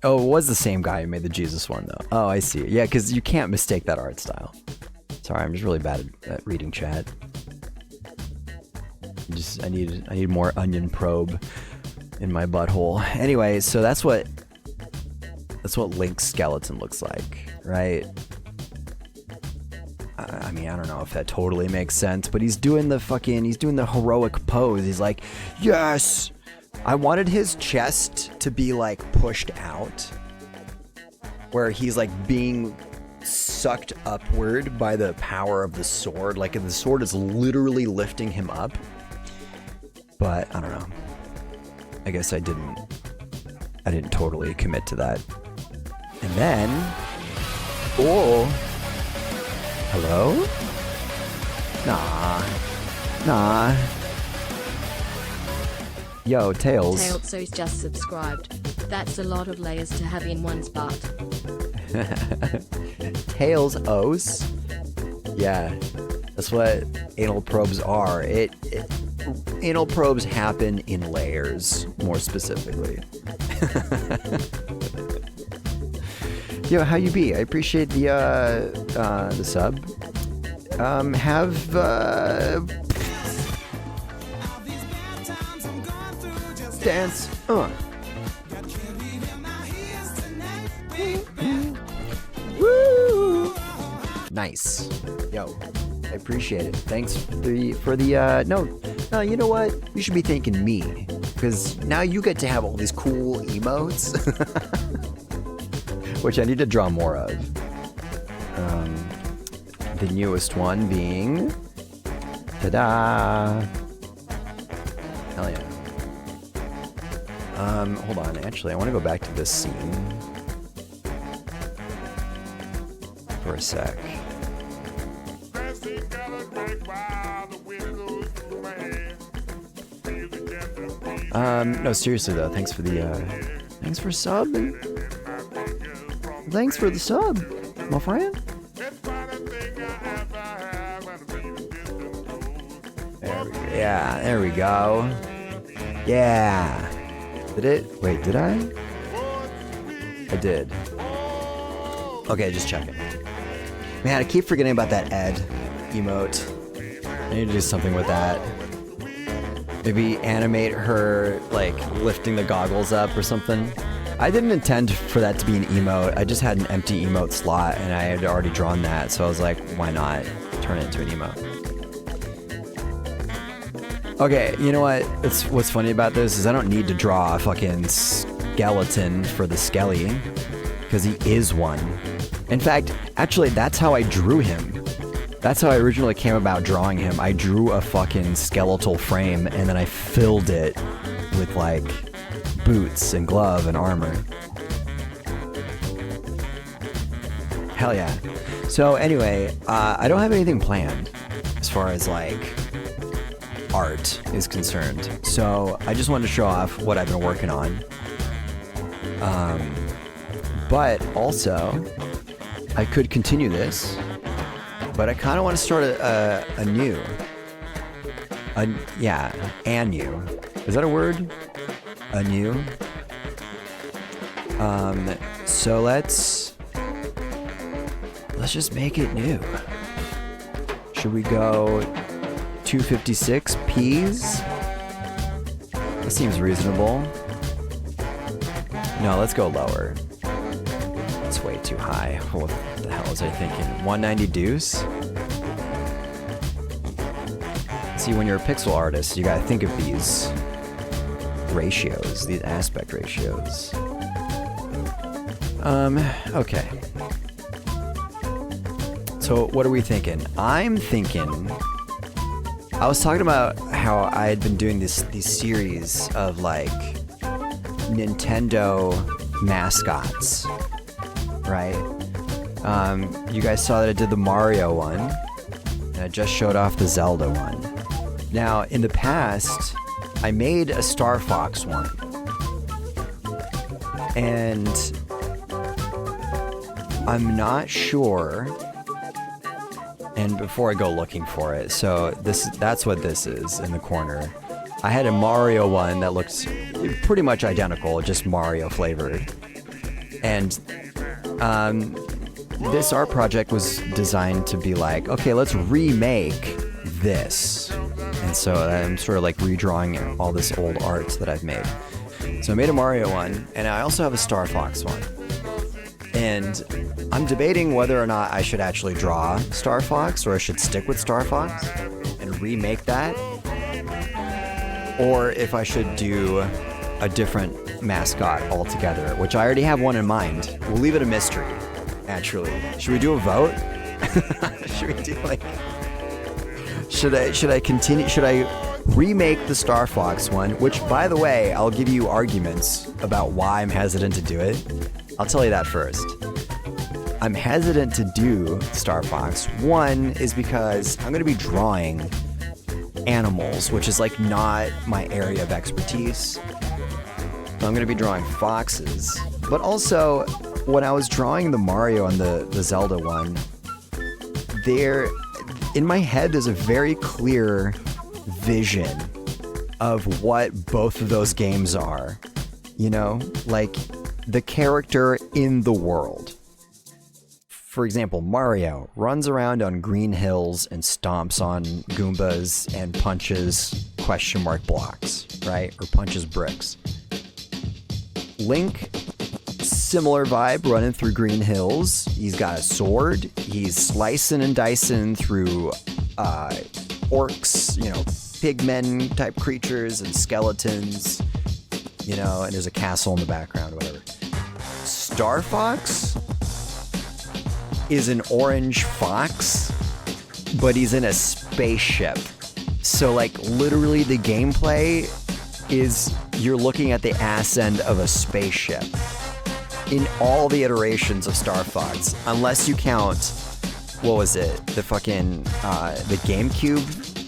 Oh, it was the same guy who made the Jesus one, though. Oh, I see. Yeah, because you can't mistake that art style. Sorry, I'm just really bad at reading chat. I need more onion probe in my butthole. Anyway, so that's what Link's skeleton looks like, right? I mean, I don't know if that totally makes sense, but he's doing the heroic pose. He's like, yes! I wanted his chest to be like pushed out, where he's like being sucked upward by the power of the sword. Like the sword is literally lifting him up. But I don't know. I guess I didn't totally commit to that. And then, oh, hello? Nah. Yo, Tails. Tails just subscribed. That's a lot of layers to have in one's butt. Tails O's? Yeah, that's what anal probes are. Anal probes happen in layers, more specifically. Yo, how you be? I appreciate the sub. Dance. Nice. Yo, I appreciate it. Thanks for the no, you know what? You should be thanking me, because now you get to have all these cool emotes, which I need to draw more of. The newest one being, ta-da! Hell yeah. Hold on. Actually, I want to go back to this scene for a sec. No, seriously though, thanks for subbing. Thanks for the sub, my friend. Yeah, there we go. Yeah. Did it? Wait, did I? I did. Okay, just checking. Man, I keep forgetting about that Ed emote. I need to do something with that. Maybe animate her, like, lifting the goggles up or something. I didn't intend for that to be an emote. I just had an empty emote slot, and I had already drawn that, so I was like, why not turn it into an emote? Okay, you know what? What's funny about this is I don't need to draw a fucking skeleton for the Skelly, because he is one. In fact, actually, that's how I drew him. That's how I originally came about drawing him. I drew a fucking skeletal frame, and then I filled it with, like, boots and glove and armor. Hell yeah. So anyway, I don't have anything planned as far as, like, art is concerned. So I just wanted to show off what I've been working on. But also, I could continue this, but I kind of want to start anew. Anew. Is that a word? Anew. So let's just make it new. Should we go 256 P's? That seems reasonable. No, let's go lower. That's way too high. What the hell was I thinking? 190 deuce? See, when you're a pixel artist, you gotta think of these ratios, these aspect ratios. Okay. So what are we thinking? I'm thinking, I was talking about how I had been doing these series of, like, Nintendo mascots, right? You guys saw that I did the Mario one, and I just showed off the Zelda one. Now, in the past, I made a Star Fox one, and I'm not sure. And before I go looking for it, so that's what this is in the corner. I had a Mario one that looks pretty much identical, just Mario flavored. And this art project was designed to be like, okay, let's remake this. And so I'm sort of like redrawing all this old art that I've made. So I made a Mario one, and I also have a Star Fox one. And I'm debating whether or not I should actually draw Star Fox, or I should stick with Star Fox and remake that, or if I should do a different mascot altogether, which I already have one in mind. We'll leave it a mystery, actually. Should we do a vote? Should we do, like... Should I continue? Should I remake the Star Fox one? Which, by the way, I'll give you arguments about why I'm hesitant to do it. I'll tell you that first. I'm hesitant to do Star Fox. One is because I'm going to be drawing animals, which is, like, not my area of expertise. I'm going to be drawing foxes. But also, when I was drawing the Mario and the Zelda one, in my head, there's a very clear vision of what both of those games are. You know? Like, the character in the world. For example, Mario runs around on green hills and stomps on Goombas and punches question mark blocks, right? Or punches bricks. Link similar vibe, running through green hills. He's got a sword. He's slicing and dicing through orcs, you know, pigmen type creatures and skeletons, you know, and there's a castle in the background, whatever. Star Fox is an orange fox, but he's in a spaceship. So, like, literally the gameplay is you're looking at the ass end of a spaceship in all the iterations of Star Fox, unless you count, what was it, the fucking, the GameCube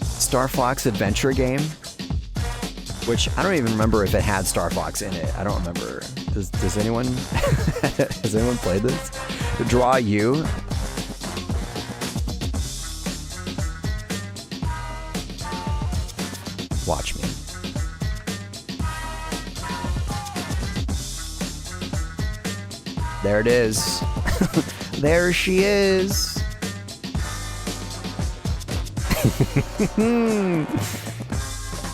Star Fox adventure game, which I don't even remember if it had Star Fox in it. I don't remember. Does anyone, has anyone played this? Draw You. Watch me. There it is. There she is.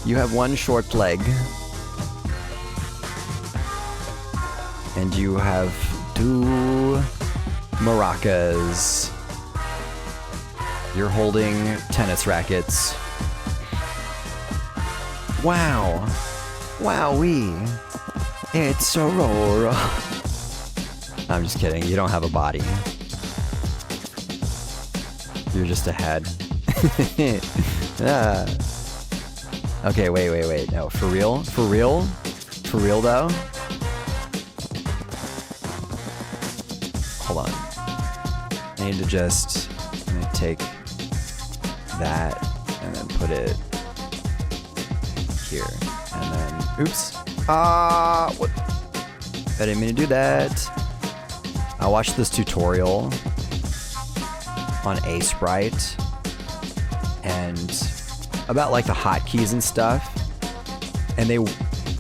You have one short leg. And you have two maracas. You're holding tennis rackets. Wow. Wowee. It's Aurora. I'm just kidding. You don't have a body. You're just a head. Ah. Okay, wait. No, for real? For real? For real, though? Hold on. I need to just... I'm gonna take that and then put it here. And then... Oops. What? I didn't mean to do that. I watched this tutorial on Aseprite and about like the hotkeys and stuff, and they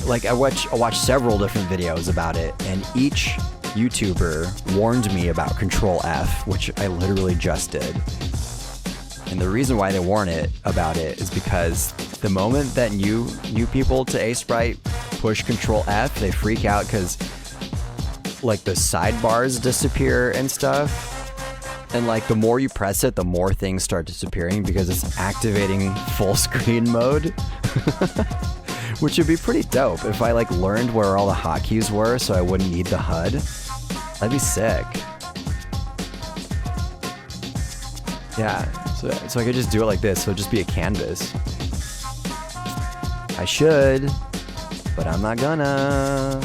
like I watched several different videos about it, and each YouTuber warned me about Control F, which I literally just did. And the reason why they warn it about it is because the moment that new people to Aseprite push Control F, they freak out because like the sidebars disappear and stuff. And like the more you press it, the more things start disappearing because it's activating full screen mode. Which would be pretty dope if I like learned where all the hotkeys were so I wouldn't need the HUD. That'd be sick. Yeah, so I could just do it like this, so it'd just be a canvas. I should, but I'm not gonna.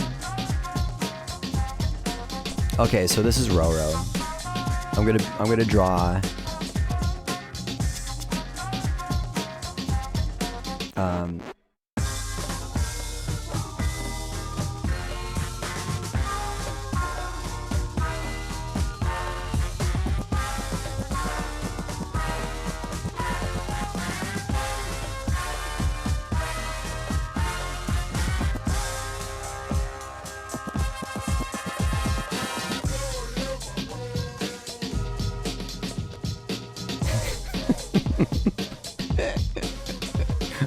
Okay, so this is Roro. I'm gonna draw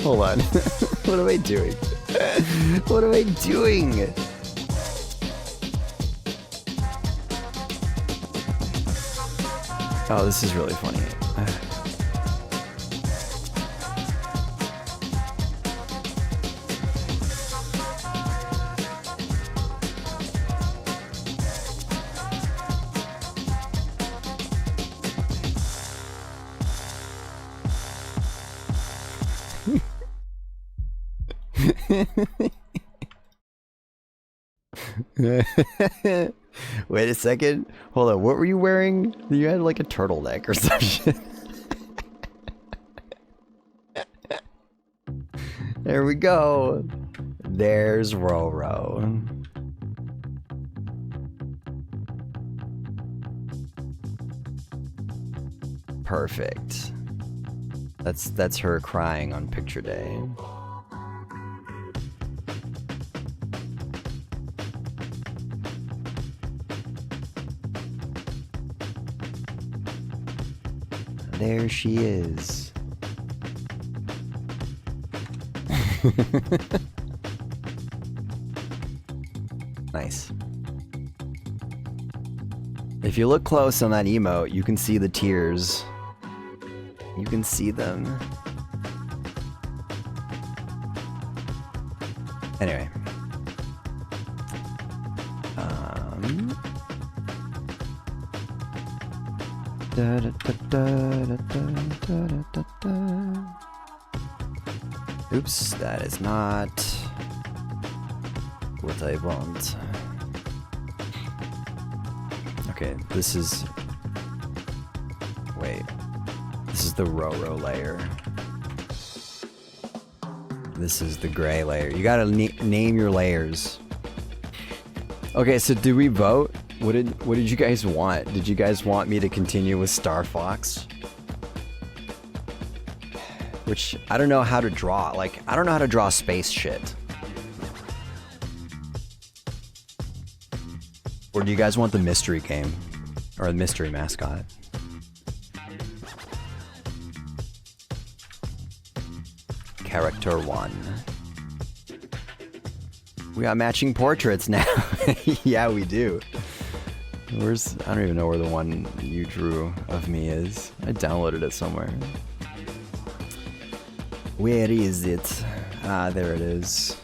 hold on. What am I doing? What am I doing? Oh, this is really funny. Wait a second. Hold on. What were you wearing? You had like a turtleneck or some shit. There we go. There's Roro. Perfect. That's her crying on picture day. There she is. Nice. If you look close on that emote, you can see the tears. You can see them. Anyway. Oops, that is not what I want. Okay, this is... Wait. This is the Roro layer. This is the gray layer. You gotta name your layers. Okay, so did we vote? What did you guys want? Did you guys want me to continue with Star Fox? Which, I don't know how to draw. Like, I don't know how to draw space shit. Or do you guys want the mystery game? Or the mystery mascot? Character 1. We got matching portraits now. Yeah, we do. I don't even know where the one you drew of me is. I downloaded it somewhere. Where is it? Ah, there it is.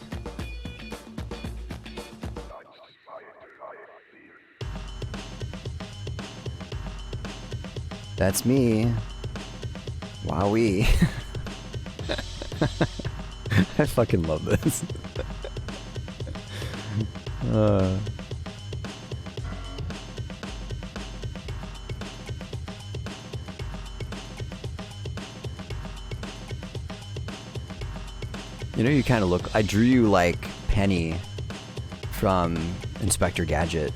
That's me. Wowee. I fucking love this. You know, you kind of look... I drew you like Penny from Inspector Gadget.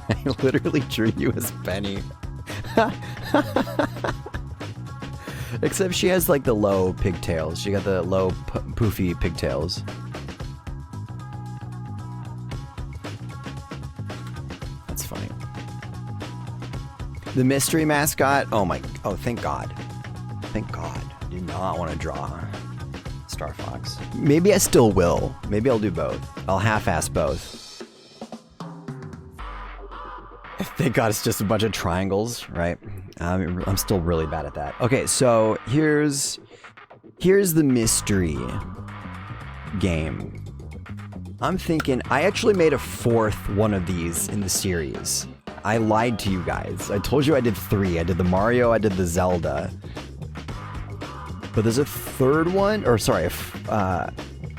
I literally drew you as Penny. Except she has like the low pigtails. She got the low poofy pigtails. That's funny. The mystery mascot. Oh, thank God. Thank God. I do not want to draw Star Fox. Maybe I still will. Maybe I'll do both. I'll half-ass both. Thank God it's just a bunch of triangles, right? I'm still really bad at that. Okay, so here's the mystery game. I'm thinking I actually made a 4th one of these in the series. I lied to you guys. I told you I did 3. I did the Mario, I did the Zelda. But there's a 3rd one, or sorry, I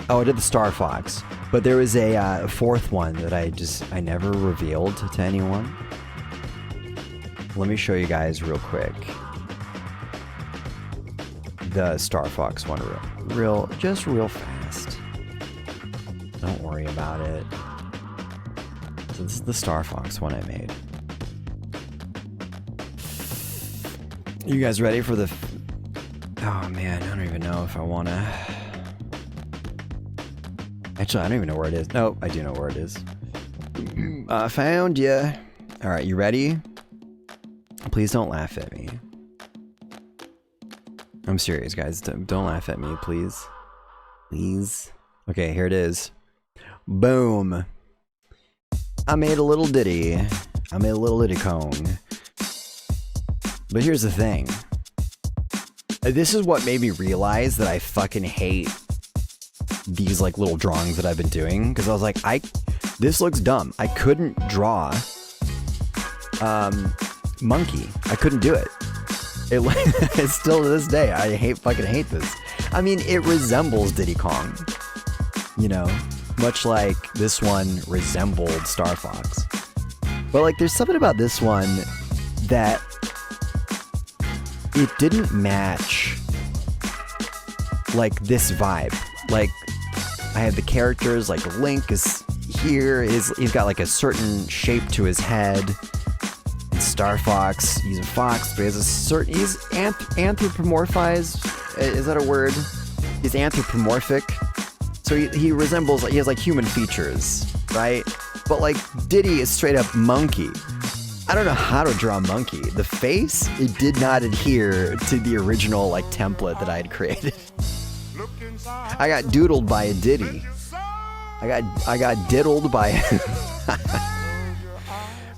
did the Star Fox. But there was a 4th one that I never revealed to anyone. Let me show you guys real quick. The Star Fox one just real fast. Don't worry about it. So this is the Star Fox one I made. You guys ready for the... Oh man, I don't even know if I wanna... Actually, I don't even know where it is. Nope, I do know where it is. I found ya. Alright, you ready? Please don't laugh at me. I'm serious, guys. Don't laugh at me, please. Please. Okay, here it is. Boom. I made a little ditty. I made a little ditty Kong. But here's the thing. This is what made me realize that I fucking hate these like little drawings that I've been doing. Because I was like, this looks dumb. I couldn't draw monkey. I couldn't do it. It's still to this day. I fucking hate this. I mean, it resembles Diddy Kong. You know, much like this one resembled Star Fox. But like, there's something about this one that it didn't match like this vibe. Like, I have the characters, like Link is here, he's got like a certain shape to his head. Star Fox, he's a fox, but he has a certain, he's anthropomorphized, is that a word? He's anthropomorphic, so he resembles, he has like human features, right? But like Diddy is straight up monkey. I don't know how to draw a monkey. The face, it did not adhere to the original like template that I had created. I got doodled by a ditty. I got diddled by.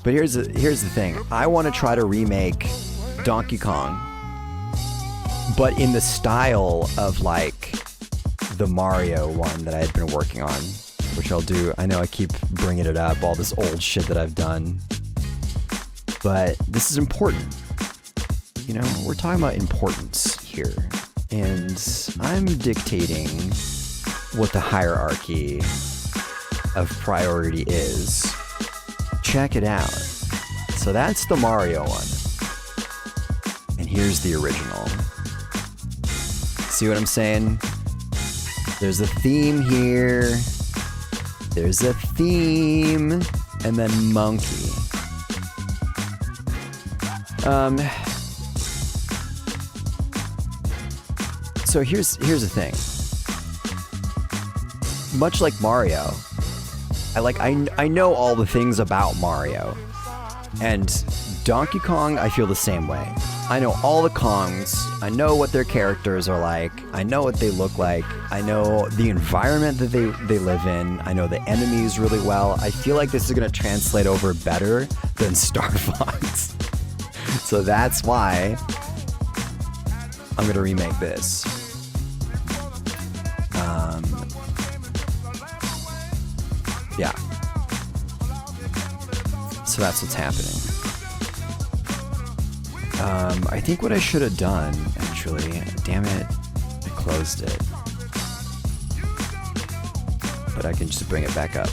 But here's the thing. I want to try to remake Donkey Kong, but in the style of like the Mario one that I had been working on, which I'll do. I know I keep bringing it up, all this old shit that I've done, but this is important. You know, we're talking about importance here, and I'm dictating what the hierarchy of priority is. Check it out. So that's the Mario one. And here's the original. See what I'm saying? There's a theme here. There's a theme. And then monkey. So here's the thing. Much like Mario, I know all the things about Mario, and Donkey Kong I feel the same way. I know all the Kongs, I know what their characters are like, I know what they look like, I know the environment that they live in, I know the enemies really well. I feel like this is going to translate over better than Star Fox. So that's why I'm going to remake this. Yeah. So that's what's happening. I think what I should have done, actually, damn it, I closed it. But I can just bring it back up.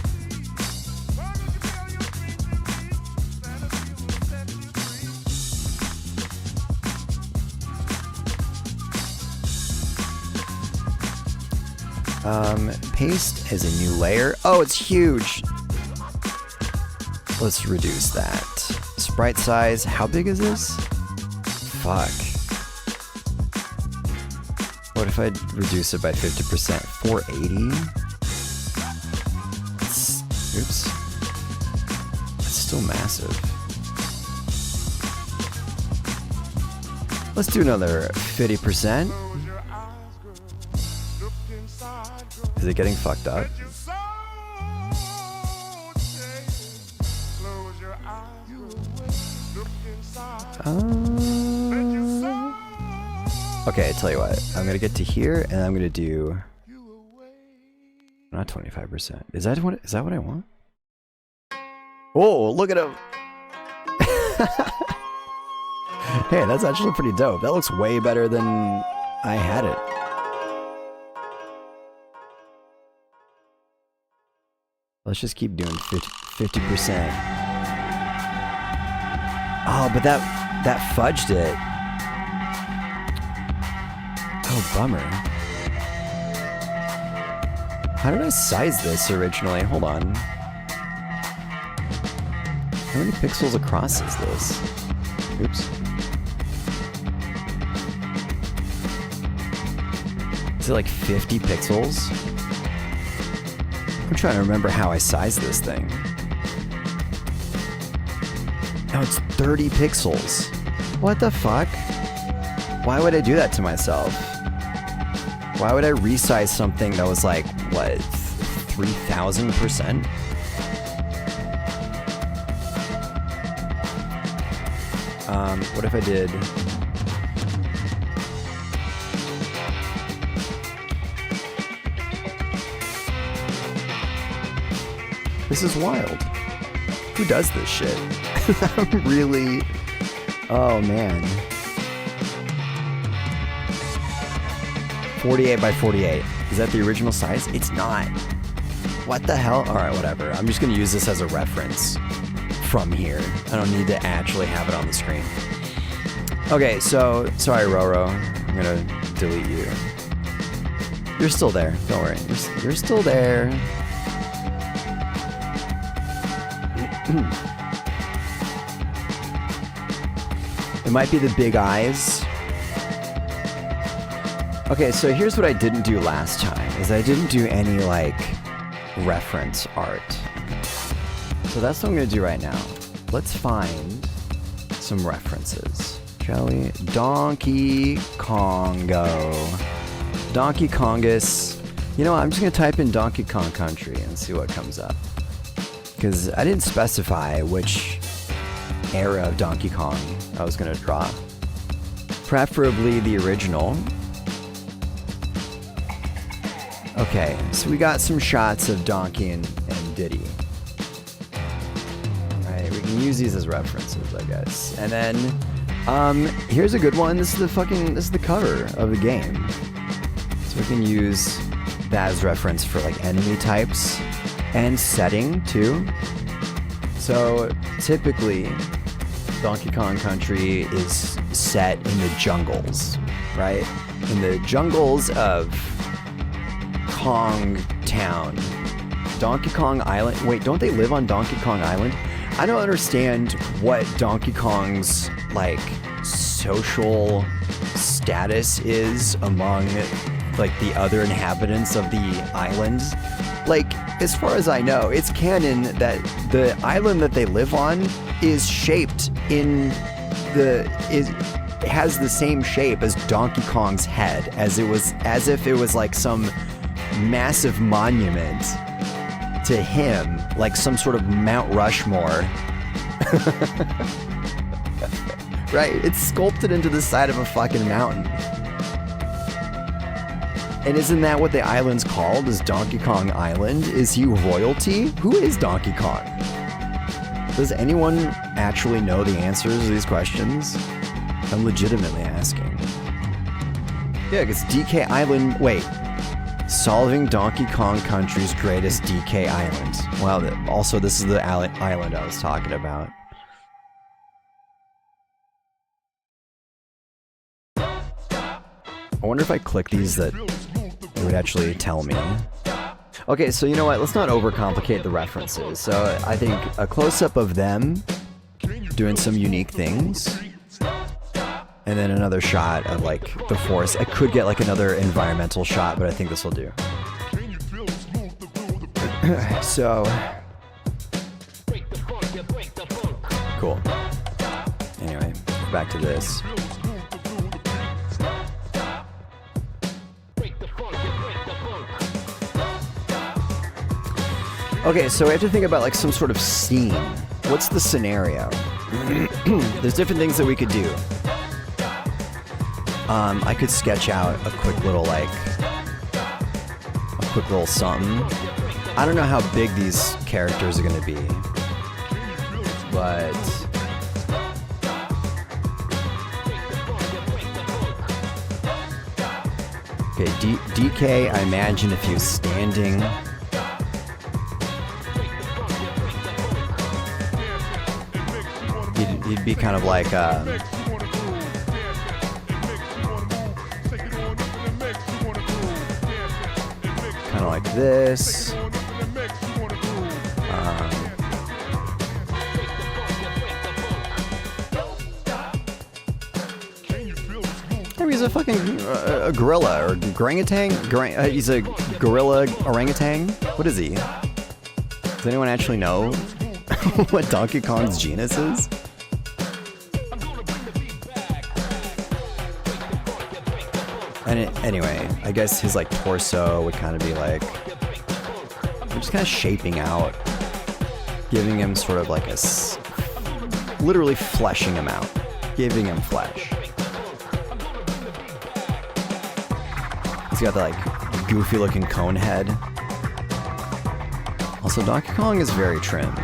Paste as a new layer. Oh, it's huge. Let's reduce that. Sprite size. How big is this? Fuck. What if I reduce it by 50%? 480? Oops. It's still massive. Let's do another 50%. Is it getting fucked up? Okay, I tell you what. I'm gonna get to here, and I'm gonna do not 25%. Is that what I want? Oh, look at him! Hey, that's actually pretty dope. That looks way better than I had it. Let's just keep doing 50%. Oh, but that fudged it. Oh, bummer. How did I size this originally? Hold on. How many pixels across is this? Oops. Is it like 50 pixels? I'm trying to remember how I sized this thing. Now it's 30 pixels. What the fuck? Why would I do that to myself? Why would I resize something that was like, what, 3,000%? What if I did... This is wild. Who does this shit? I'm really... Oh, man. 48 by 48. Is that the original size? It's not. What the hell? Alright, whatever. I'm just going to use this as a reference from here. I don't need to actually have it on the screen. Okay, so... Sorry, Roro. I'm going to delete you. You're still there. Don't worry. You're still there. It might be the big eyes. Okay, so here's what I didn't do last time, is I didn't do any, like, reference art. So that's what I'm gonna do right now. Let's find some references, shall we? Donkey Kongo. Donkey Kongus. You know what, I'm just gonna type in Donkey Kong Country and see what comes up. Because I didn't specify which era of Donkey Kong I was gonna draw. Preferably the original. Okay, so we got some shots of Donkey and Diddy. Alright, we can use these as references, I guess. And then, here's a good one. This is the cover of the game. So we can use that as reference for like enemy types and setting too. So typically, Donkey Kong Country is set in the jungles, right? In the jungles of Kong Town. Donkey Kong Island. Wait, don't they live on Donkey Kong Island? I don't understand what Donkey Kong's like social status is among like the other inhabitants of the island. Like, as far as I know, it's canon that the island that they live on is shaped in has the same shape as Donkey Kong's head, as if it was like some massive monument to him, like some sort of Mount Rushmore. Right, it's sculpted into the side of a fucking mountain. And isn't that what the island's called? Is Donkey Kong Island? Is he royalty? Who is Donkey Kong? Does anyone actually know the answers to these questions? I'm legitimately asking. Yeah, because DK Island... Wait. Solving Donkey Kong Country's greatest DK Island. Wow, also this is the island I was talking about. I wonder if I click these that it would actually tell me. Okay, so you know what? Let's not overcomplicate the references. So I think a close-up of them doing some unique things. And then another shot of like the forest. I could get like another environmental shot, but I think this will do. So cool. Anyway, back to this. Okay, so we have to think about like some sort of scene. What's the scenario? There's different things that we could do. I could sketch out a quick little something. I don't know how big these characters are gonna be, but okay, DK. I imagine if he was standing. He'd be kind of like kind of like this. He's a fucking a gorilla or orangutan. He's a gorilla orangutan. What is he? Does anyone actually know what Donkey Kong's genus is? And anyway, I guess his like torso would kind of be like, I'm just kind of shaping out, giving him sort of like literally fleshing him out, giving him flesh. He's got the like goofy looking cone head. Also, Donkey Kong is very trim.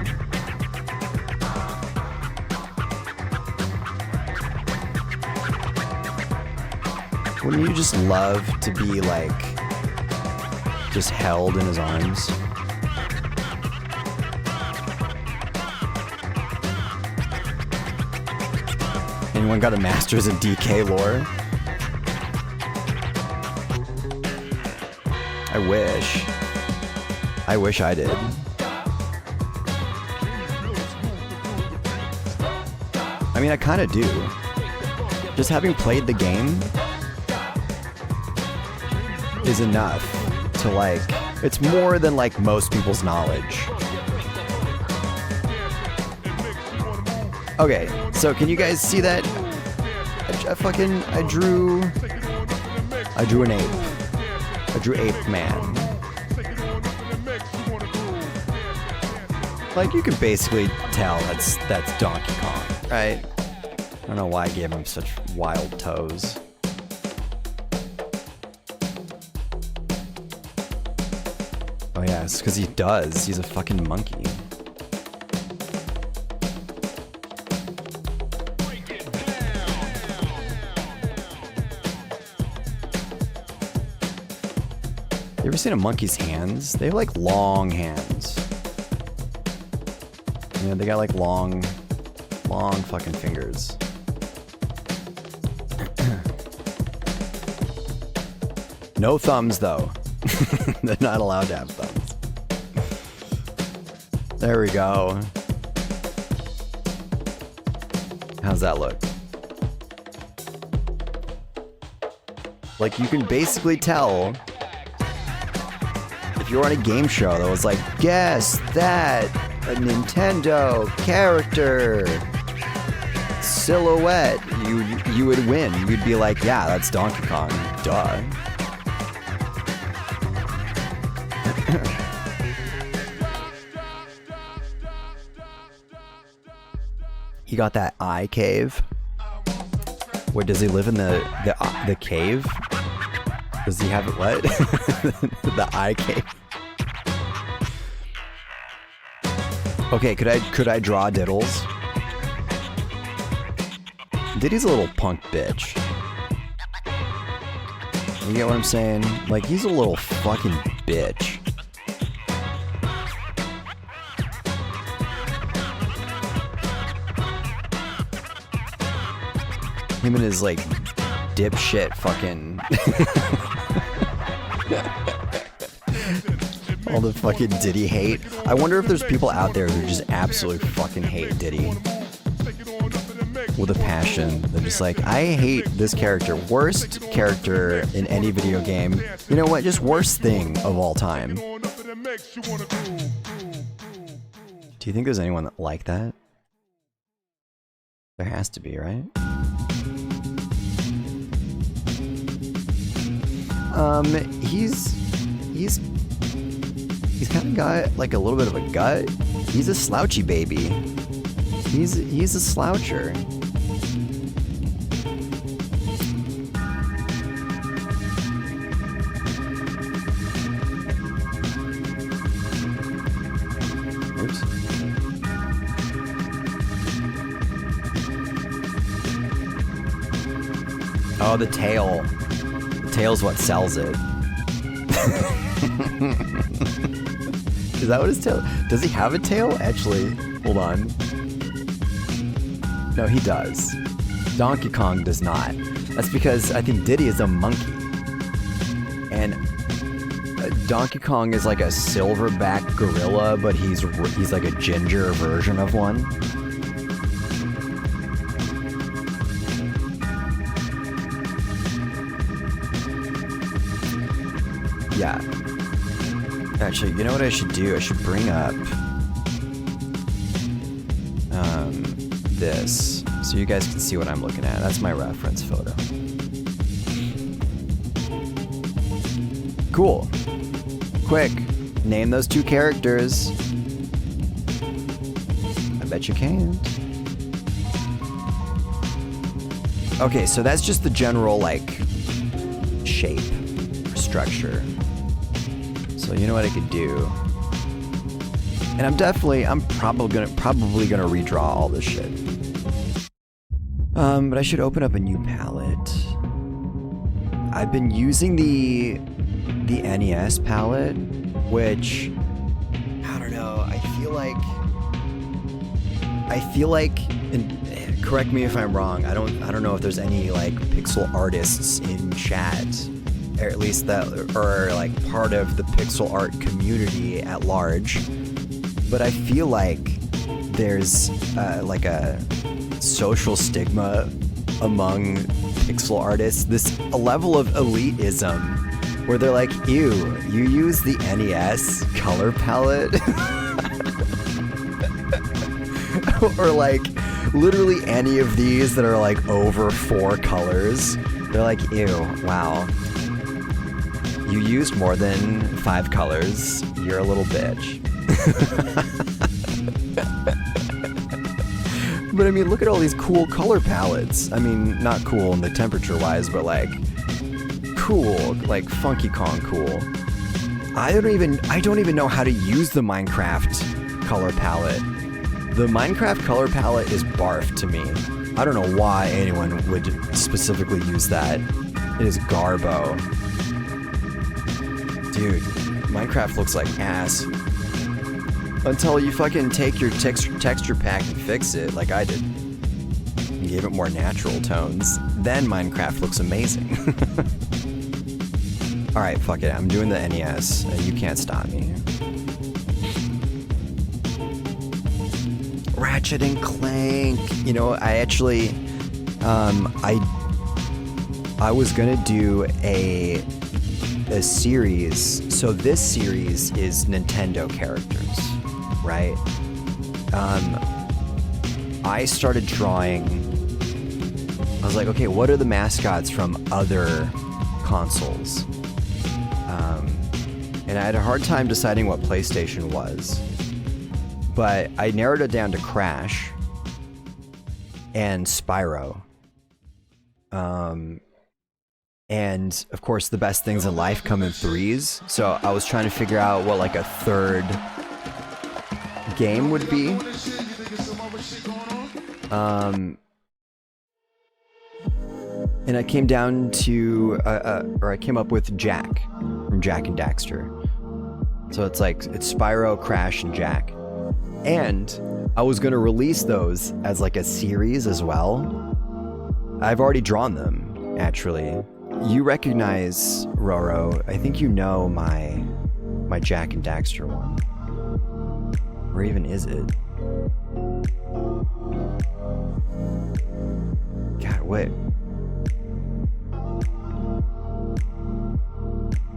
Wouldn't you just love to be like just held in his arms? Anyone got a master's in DK lore? I wish I did. I mean, I kind of do. Just having played the game is enough to like, it's more than like most people's knowledge. Okay, so can you guys see that? I drew an ape. I drew Ape Man. Like, you can basically tell that's Donkey Kong, right? I don't know why I gave him such wild toes. Oh yeah, it's because he does. He's a fucking monkey. You ever seen a monkey's hands? They have like long hands. Yeah, they got like long fucking fingers. No thumbs though. They're not allowed to have thumbs. There we go. How's that look? Like, you can basically tell if you're on a game show that was like, guess that a Nintendo character silhouette, you would win. You'd be like, yeah, that's Donkey Kong. Duh. He got that eye cave. Where does he live in the cave? Does he have it what? The eye cave. Okay, could I draw Diddles? Diddy's a little punk bitch. You get what I'm saying? Like, he's a little fucking bitch. Him and his, like, dipshit fucking... all the fucking Diddy hate. I wonder if there's people out there who just absolutely fucking hate Diddy. With a passion. They're just like, I hate this character. Worst character in any video game. You know what? Just worst thing of all time. Do you think there's anyone like that? There has to be, right? He's kind of got like a little bit of a gut. He's a slouchy baby. He's a sloucher. Oops. Oh, the tail. The tail's what sells it. Is that what his tail? Does he have a tail? Actually, hold on. No, he does. Donkey Kong does not. That's because I think Diddy is a monkey. And Donkey Kong is like a silverback gorilla, but he's like a ginger version of one. Yeah. Actually, you know what I should do? I should bring up this so you guys can see what I'm looking at. That's my reference photo. Cool. Quick, name those two characters. I bet you can't. Okay, so that's just the general, like, shape or structure. So you know what I could do? And I'm probably gonna redraw all this shit. But I should open up a new palette. I've been using the NES palette, which I don't know. I feel like, and correct me if I'm wrong. I don't know if there's any like pixel artists in chat, or at least that are like part of the pixel art community at large. But I feel like there's like a social stigma among pixel artists, a level of elitism where they're like, ew, you use the NES color palette? Or like literally any of these that are like over 4 colors. They're like, ew, wow. You used more than 5 colors. You're a little bitch. But I mean, look at all these cool color palettes. I mean, not cool in the temperature-wise, but like cool, like Funky Kong cool. I don't even know how to use the Minecraft color palette. The Minecraft color palette is barf to me. I don't know why anyone would specifically use that. It is garbo. Dude, Minecraft looks like ass. Until you fucking take your texture pack and fix it, like I did. And gave it more natural tones. Then Minecraft looks amazing. Alright, fuck it. I'm doing the NES, and you can't stop me. Ratchet and Clank. You know, I actually, I was gonna do a series. So this series is Nintendo characters, right? I started drawing. I was like, okay, what are the mascots from other consoles? And I had a hard time deciding what PlayStation was. But I narrowed it down to Crash and Spyro. And of course, the best things in life come in threes. So I was trying to figure out what like a third game would be. And I came down to, or I came up with Jack from Jak and Daxter. So it's like, it's Spyro, Crash, and Jack. And I was gonna release those as like a series as well. I've already drawn them, actually. You recognize Roro. I think you know my Jak and Daxter one. Where even is it? God, wait.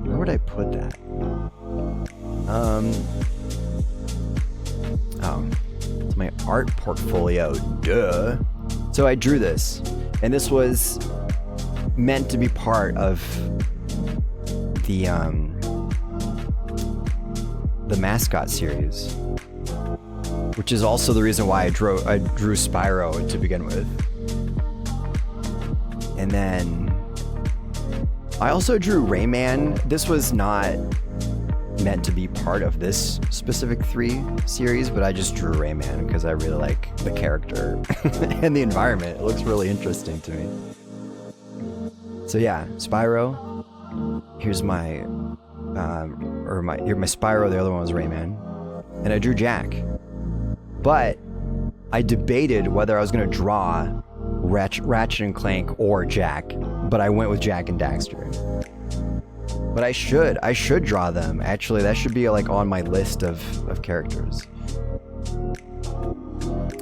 Where would I put that? Oh, it's my art portfolio, duh. So I drew this, and this was meant to be part of the mascot series, which is also the reason why I drew Spyro to begin with. And then I also drew Rayman. This was not meant to be part of this specific 3 series, but I just drew Rayman because I really like the character and the environment. It looks really interesting to me. So yeah, Spyro. Here's my Spyro. The other one was Rayman, and I drew Jack. But I debated whether I was gonna draw Ratchet and Clank or Jack, but I went with Jak and Daxter. But I should draw them. Actually, that should be like on my list of characters.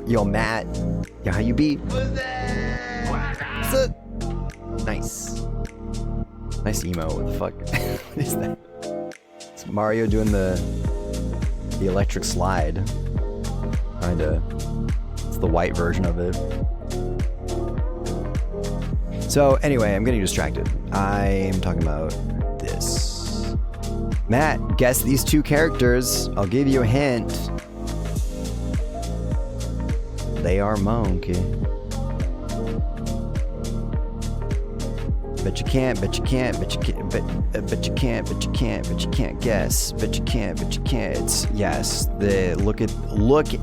Yo, Matt. Yeah, how you be? What's up? Nice. Nice emo. What the fuck? What is that? It's Mario doing the electric slide. Kinda. It's the white version of it. So anyway, I'm getting distracted. I'm talking about this. Matt, guess these 2 characters. I'll give you a hint. They are monkey. Bet you can't, bet you can't, bet you can't, bet you can't, bet you can't, bet you can't guess. Bet you can't, bet you can't. It's, yes, the look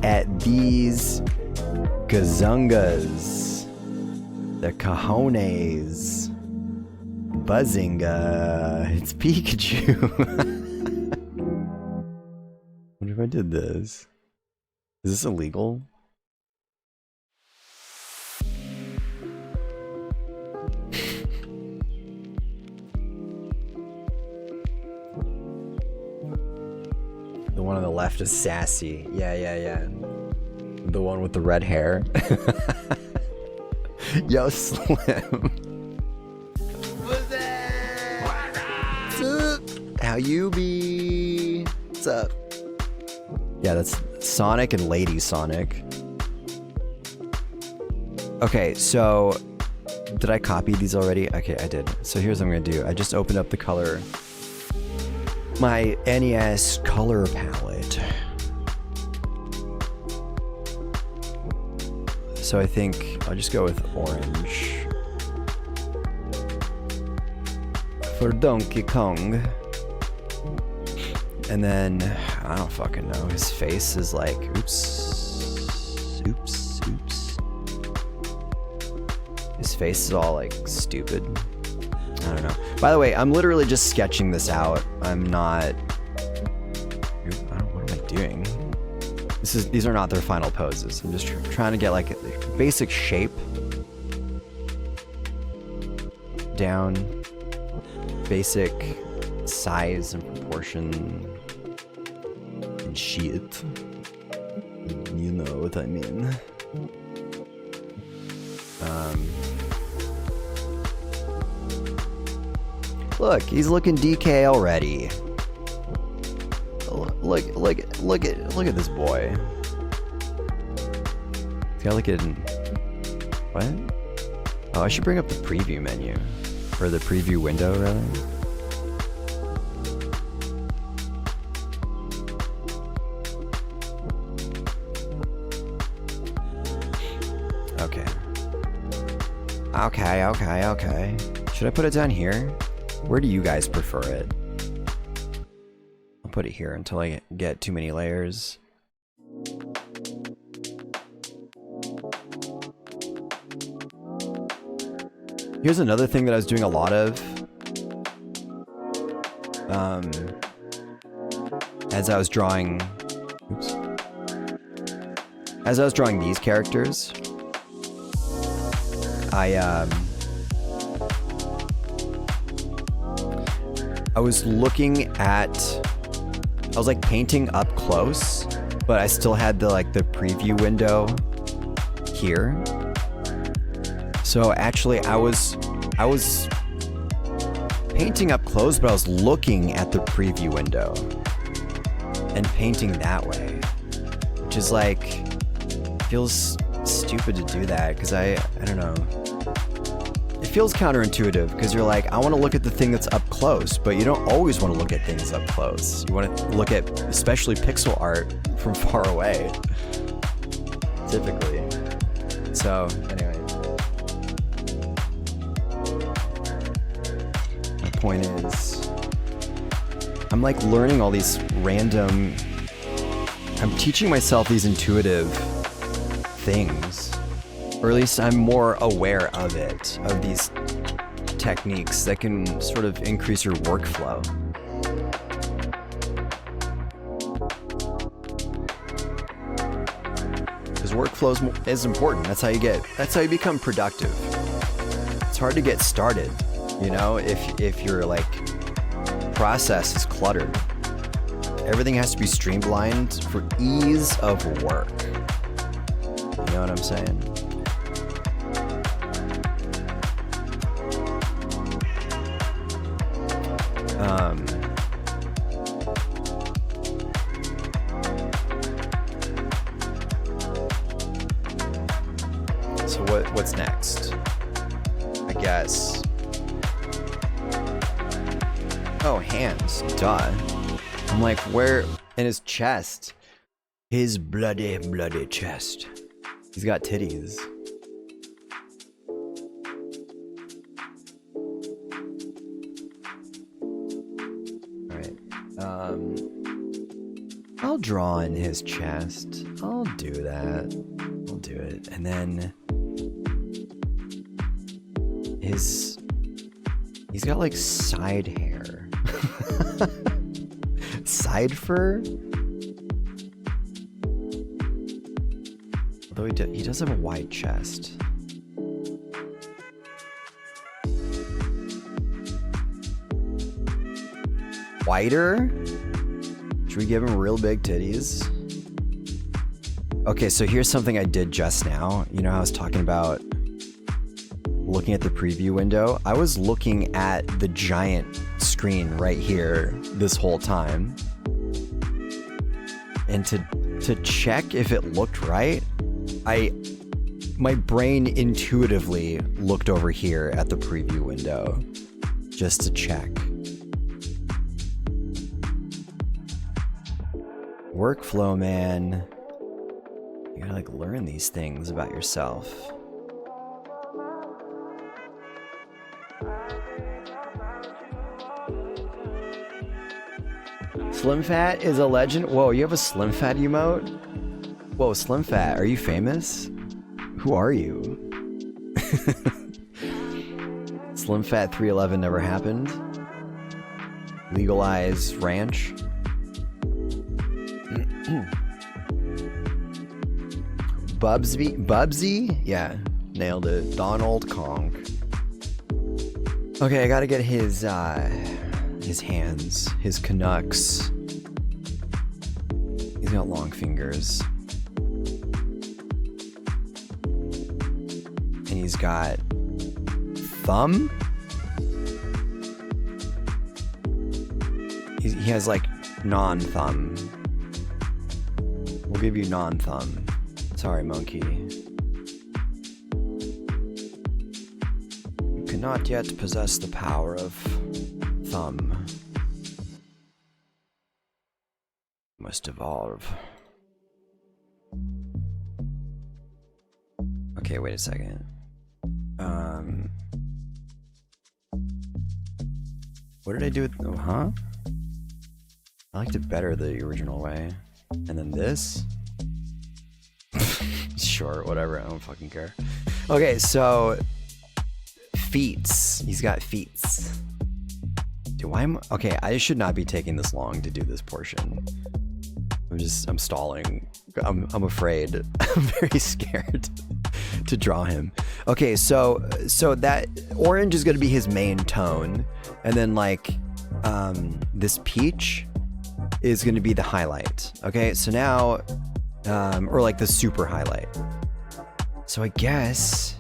at these gazungas. The cojones. Buzzinga. It's Pikachu. What if I did this? Is this illegal? The one on the left is Sassy. Yeah. The one with the red hair. Yo, Slim. What's up? How you be? What's up? Yeah, that's Sonic and Lady Sonic. Okay, so did I copy these already? Okay, I did. So here's what I'm gonna do. I just opened up the color my NES color palette. So I think I'll just go with orange for Donkey Kong. And then, I don't fucking know, his face is like, oops. His face is all like stupid. I don't know. By the way, I'm literally just sketching this out. I'm not, what am I doing? These are not their final poses. I'm just trying to get like a basic shape down, basic size and proportion and shit. You know what I mean. Look, he's looking DK already. Look at this boy. He's got like a what? Oh, I should bring up the preview menu or the preview window rather. Okay. Should I put it down here? Where do you guys prefer it? I'll put it here until I get too many layers. Here's another thing that I was doing a lot of. As I was drawing these characters, I was looking at, I was like painting up close, but I still had the preview window here. So actually I was painting up close, but I was looking at the preview window and painting that way, which is like, feels stupid to do that because I don't know. It feels counterintuitive because you're like, I want to look at the thing that's up close, but you don't always want to look at things up close. You want to look at especially pixel art from far away, typically. So anyway, my point is, I'm like learning all these random, I'm teaching myself these intuitive things, or at least I'm more aware of it, of these techniques that can sort of increase your workflow. Because workflow is important. That's how you become productive. It's hard to get started, you know, if your like process is cluttered. Everything has to be streamlined for ease of work. You know what I'm saying? So what's next? I guess. Oh, hands. Duh. I'm like, where in his chest? His bloody chest. He's got titties. Alright. I'll draw in his chest. I'll do that. I'll do it. And then he's got like side hair. Side fur? Although he does have a wide chest. Wider? Should we give him real big titties? Okay, so here's something I did just now. You know how I was talking about looking at the preview window? I was looking at the giant screen right here this whole time. And to check if it looked right, my brain intuitively looked over here at the preview window just to check. Workflow, man. You gotta like learn these things about yourself. Slim Fat is a legend. Whoa, you have a Slim Fat emote? Whoa, Slim Fat, are you famous? Who are you? Slim Fat 311 never happened. Legalize Ranch. Bubsy? Yeah, nailed it. Donald Conk. Okay, I gotta get his hands, his Canucks. He's got long fingers. And he's got thumb? He has like non-thumb. We'll give you non-thumb. Sorry, monkey. You cannot yet possess the power of thumb. Must evolve. Okay, wait a second. What did I do with... Oh, huh? I liked it better the original way. And then this? Sure, whatever, I don't fucking care. Okay, so... Feats. He's got feats. Okay, I should not be taking this long to do this portion. I'm stalling. I'm afraid. I'm very scared to draw him. Okay, so that orange is gonna be his main tone. And then like, this peach is gonna be the highlight. Okay, so now, or like the super highlight. So I guess,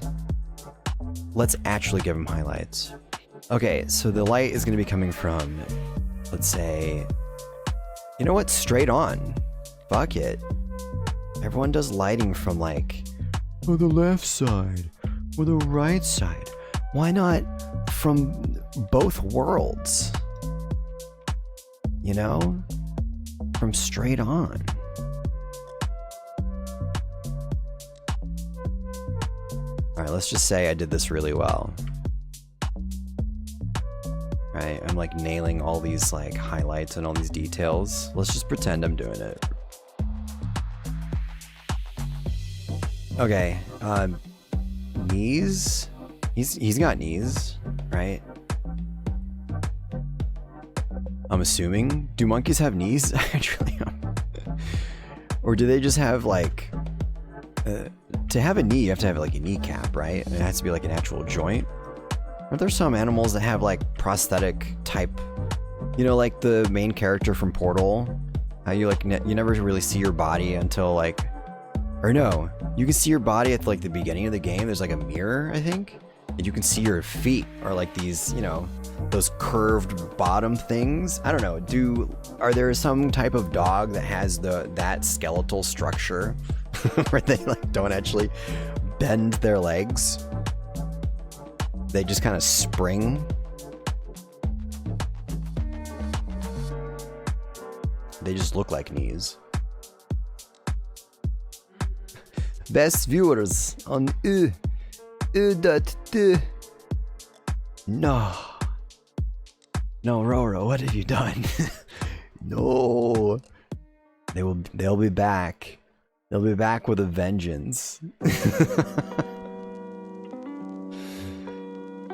let's actually give him highlights. Okay, so the light is gonna be coming from, let's say, you know what, straight on. Fuck it. Everyone does lighting from like, or the left side, or the right side. Why not from both worlds? You know? From straight on. Alright, let's just say I did this really well. Right, I'm like nailing all these like highlights and all these details. Let's just pretend I'm doing it. Okay, knees? He's got knees, right? I'm assuming. Do monkeys have knees? Actually, or do they just have like, to have a knee, you have to have like a kneecap, right? And it has to be like an actual joint. Aren't there some animals that have like prosthetic type, you know, like the main character from Portal? How you like, you never really see your body until like, or no, you can see your body at like the beginning of the game. There's like a mirror, I think. And you can see your feet are like these, you know, those curved bottom things. I don't know. Are there some type of dog that has that skeletal structure where they like don't actually bend their legs? They just kind of spring. They just look like knees. Best viewers on U.T. No, Roro, what have you done? No, they'll be back. They'll be back with a vengeance.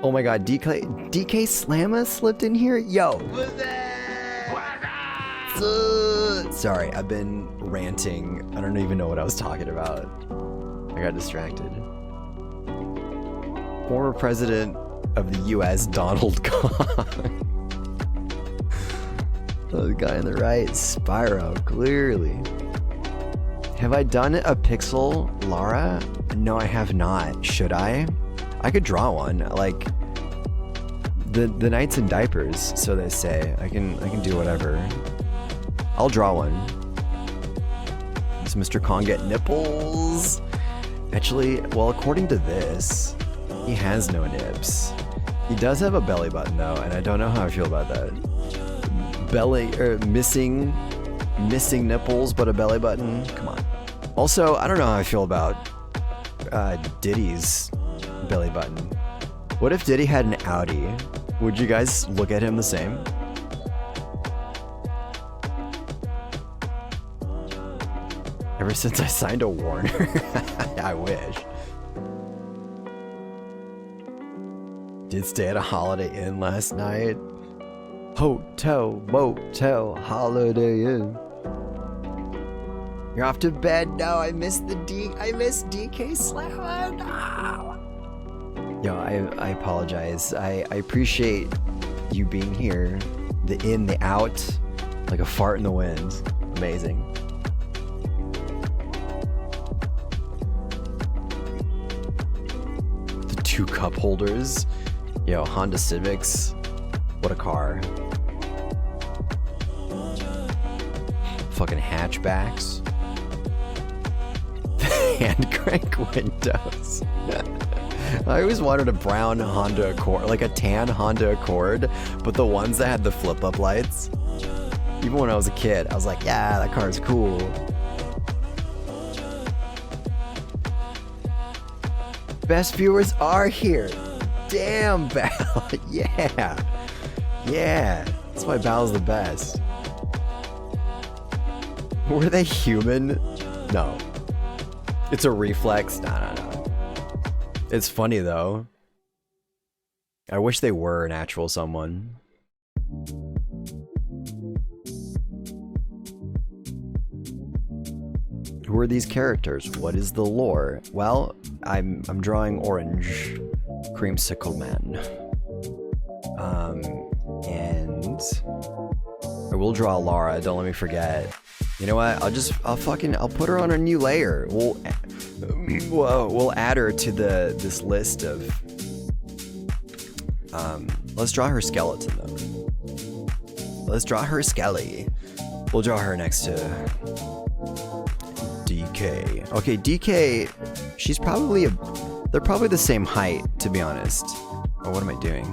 Oh my god, DK Slamma slipped in here? Yo. Sorry, I've been ranting. I don't even know what I was talking about. I got distracted. Former president of the US, Donald Kong. Oh, the guy on the right, Spyro, clearly. Have I done a pixel Lara? No, I have not. Should I? I could draw one. Like the Knights in Diapers, so they say. I can do whatever. I'll draw one. Does Mr. Kong get nipples? Actually, well, according to this, he has no nips. He does have a belly button though, and I don't know how I feel about that. Belly, or missing missing nipples but a belly button. Come on. Also, I don't know how I feel about Diddy's belly button. What if Diddy had an Audi? Would you guys look at him the same? Ever since I signed a Warner, I wish. Did stay at a Holiday Inn last night. Hotel, motel, Holiday Inn. You're off to bed? No, I missed DK Slam. No. Yo, I apologize. I appreciate you being here. The in, the out, like a fart in the wind. Amazing. The 2 cup holders. Yo, Honda Civics. What a car. Fucking hatchbacks. Hand crank windows. I always wanted a brown Honda Accord, like a tan Honda Accord, but the ones that had the flip up lights. Even when I was a kid, I was like, yeah, that car is cool. Best viewers are here. Damn, Bal. Yeah. Yeah. That's why Bal's the best. Were they human? No. It's a reflex? No. It's funny though. I wish they were an actual someone. Who are these characters? What is the lore? Well, I'm drawing Orange, Creamsicle Man. And I will draw Lara, don't let me forget. You know what? I'll put her on a new layer. We'll add her to this list of let's draw her skeleton though. Let's draw her skelly. We'll draw her next to DK. Okay, DK, they're probably the same height, to be honest. Oh, what am I doing?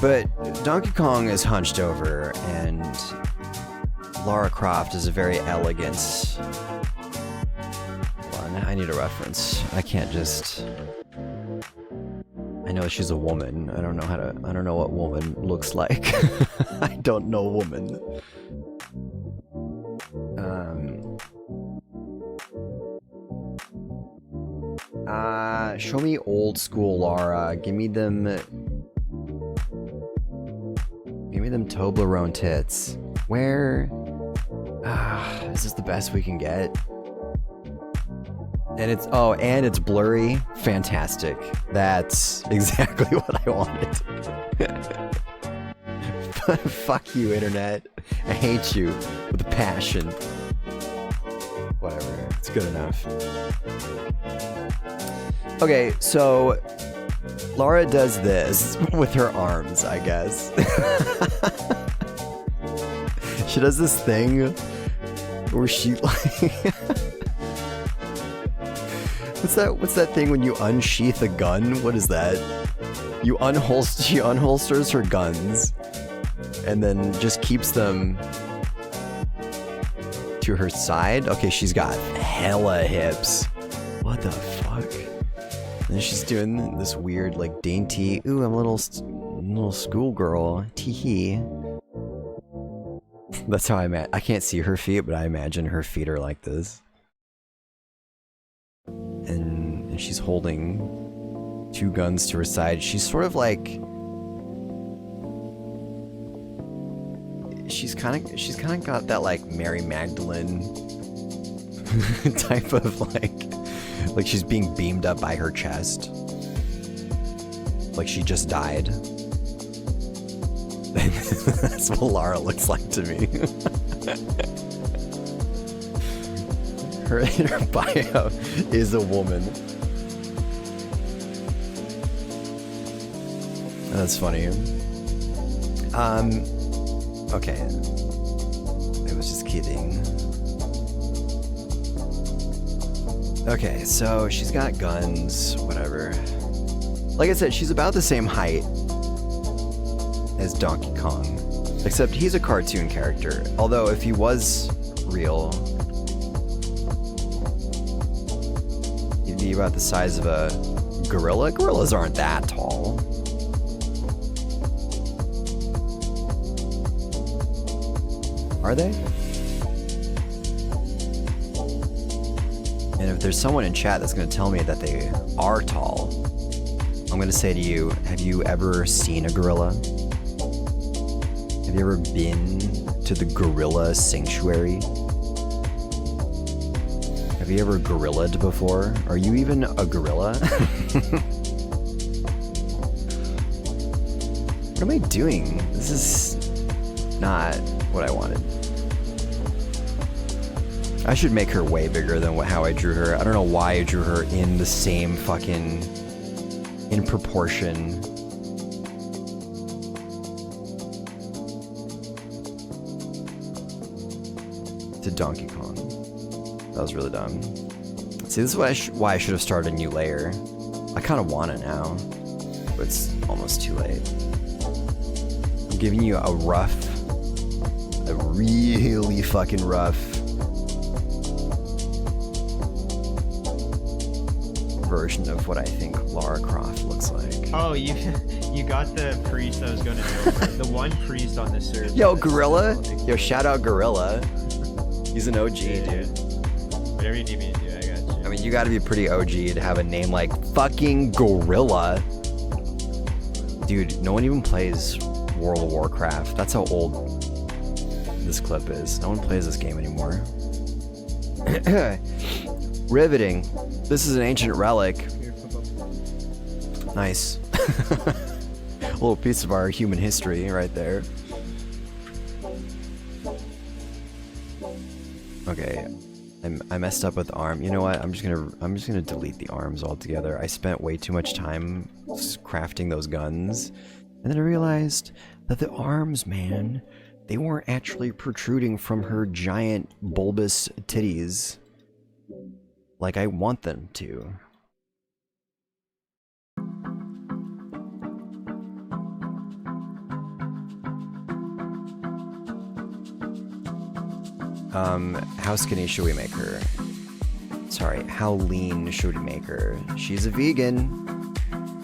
But Donkey Kong is hunched over, and Lara Croft is a very elegant one. I need a reference. I can't just... I know she's a woman. I don't know what woman looks like. I don't know woman. Show me old school Lara. Give me them Toblerone tits. Where? Is this the best we can get? And it's blurry. Fantastic. That's exactly what I wanted. Fuck you, internet. I hate you with a passion. Whatever. It's good enough. Okay, so Lara does this with her arms, I guess. She does this thing where she like What's that thing when you unsheath a gun? What is that? She unholsters her guns and then just keeps them to her side. Okay, she's got hella hips. What the fuck? And she's doing this weird, like, dainty, ooh, I'm a little schoolgirl, tee-hee. That's how I can't see her feet, but I imagine her feet are like this. And she's holding 2 guns to her side. She's sort of like... She's kind of got that, like, Mary Magdalene type of, like she's being beamed up by her chest. Like she just died. That's what Lara looks like to me. Her bio is a woman. That's funny. Okay. I was just kidding. Okay, so she's got guns, whatever. Like I said, she's about the same height as Donkey Kong. Except he's a cartoon character. Although if he was real, he'd be about the size of a gorilla. Gorillas aren't that tall. Are they? And if there's someone in chat that's going to tell me that they are tall, I'm going to say to you, have you ever seen a gorilla? Have you ever been to the gorilla sanctuary? Have you ever gorillaed before? Are you even a gorilla? What am I doing? This is not what I wanted. I should make her way bigger than how I drew her. I don't know why I drew her in the same fucking... in proportion. To Donkey Kong. That was really dumb. See, this is why I should have started a new layer. I kind of want it now, but it's almost too late. I'm giving you a really fucking rough version of what I think Lara Croft looks like. Oh, you got the priest I was going to go for. The one priest on the server. Yo, Gorilla. Yo, shout out Gorilla. He's an OG, dude. Whatever you need me to do, I got you. I mean, you gotta be pretty OG to have a name like fucking Gorilla. Dude, no one even plays World of Warcraft. That's how old this clip is. No one plays this game anymore. Riveting. This is an ancient relic. Nice. A little piece of our human history right there. Okay, I messed up with the arm. You know what? I'm just gonna delete the arms altogether. I spent way too much time crafting those guns, and then I realized that the arms, man, they weren't actually protruding from her giant bulbous titties like I want them to. How skinny should we make her? Sorry, how lean should we make her? She's a vegan.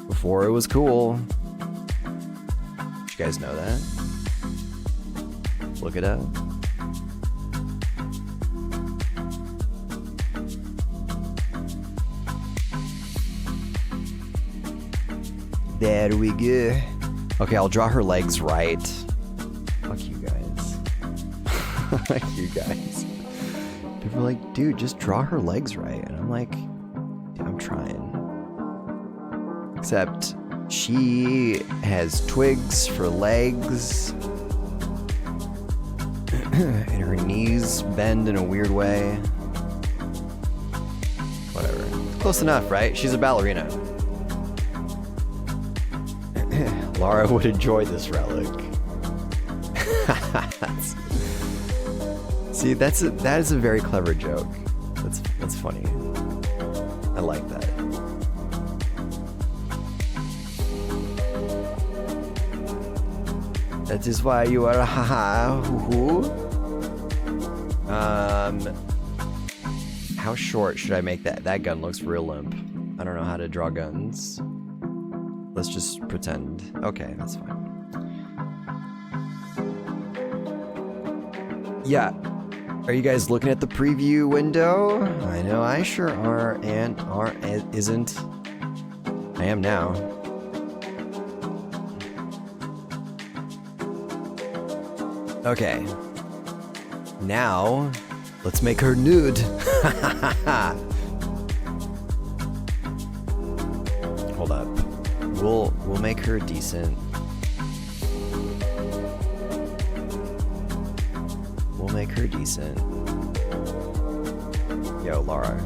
Before it was cool. Did you guys know that? Look it up. There we go. Okay, I'll draw her legs right. Fuck you guys. Fuck you guys. People are like, dude, just draw her legs right. And I'm like, I'm trying. Except she has twigs for legs. And her knees bend in a weird way. Whatever. Close enough, right? She's a ballerina. Lara would enjoy this relic. See, that is a very clever joke. That's funny. I like that. That is why you are a ha hoo hoo. How short should I make that? That gun looks real limp. I don't know how to draw guns. Let's just pretend. Okay, that's fine. Yeah. Are you guys looking at the preview window? I know I sure are, and isn't. I am now. Okay. Now, let's make her nude. Hold up. We'll make her decent. We'll make her decent. Yo, Lara.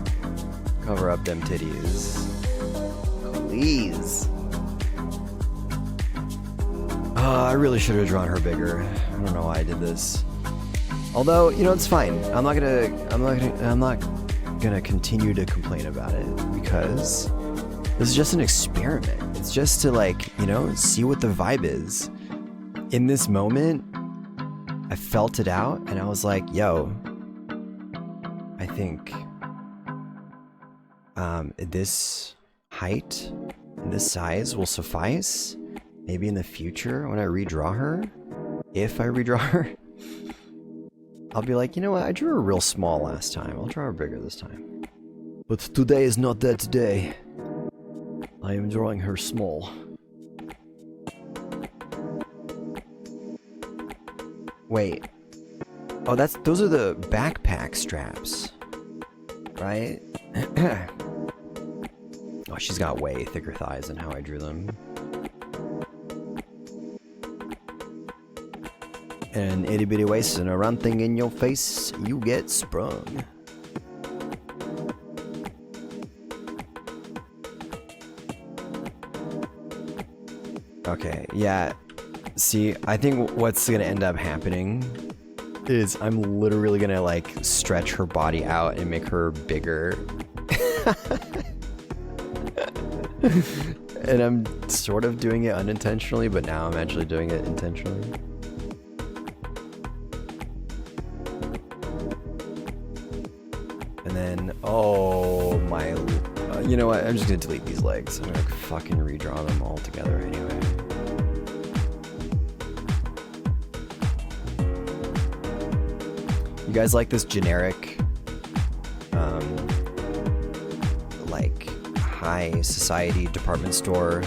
Cover up them titties. Please. I really should have drawn her bigger. I don't know why I did this. Although, you know, it's fine. I'm not gonna continue to complain about it because this is just an experiment. It's just to, like, you know, see what the vibe is. in this moment, I felt it out and I was like, yo, I think this height and this size will suffice. Maybe in the future when I redraw her, if I redraw her, I'll be like, you know what, I drew her real small last time. I'll draw her bigger this time. But today is not that day. I am drawing her small. Wait. Oh, those are the backpack straps. Right? Oh, she's got way thicker thighs than how I drew them. An itty bitty waist and a round thing in your face, you get sprung. Okay, yeah. See, I think what's gonna end up happening is I'm literally gonna like stretch her body out and make her bigger. And I'm sort of doing it unintentionally, but now I'm actually doing it intentionally. And then, oh my, you know what? I'm just gonna delete these legs. I'm gonna fucking redraw them all together anyway. You guys like this generic, like high society department store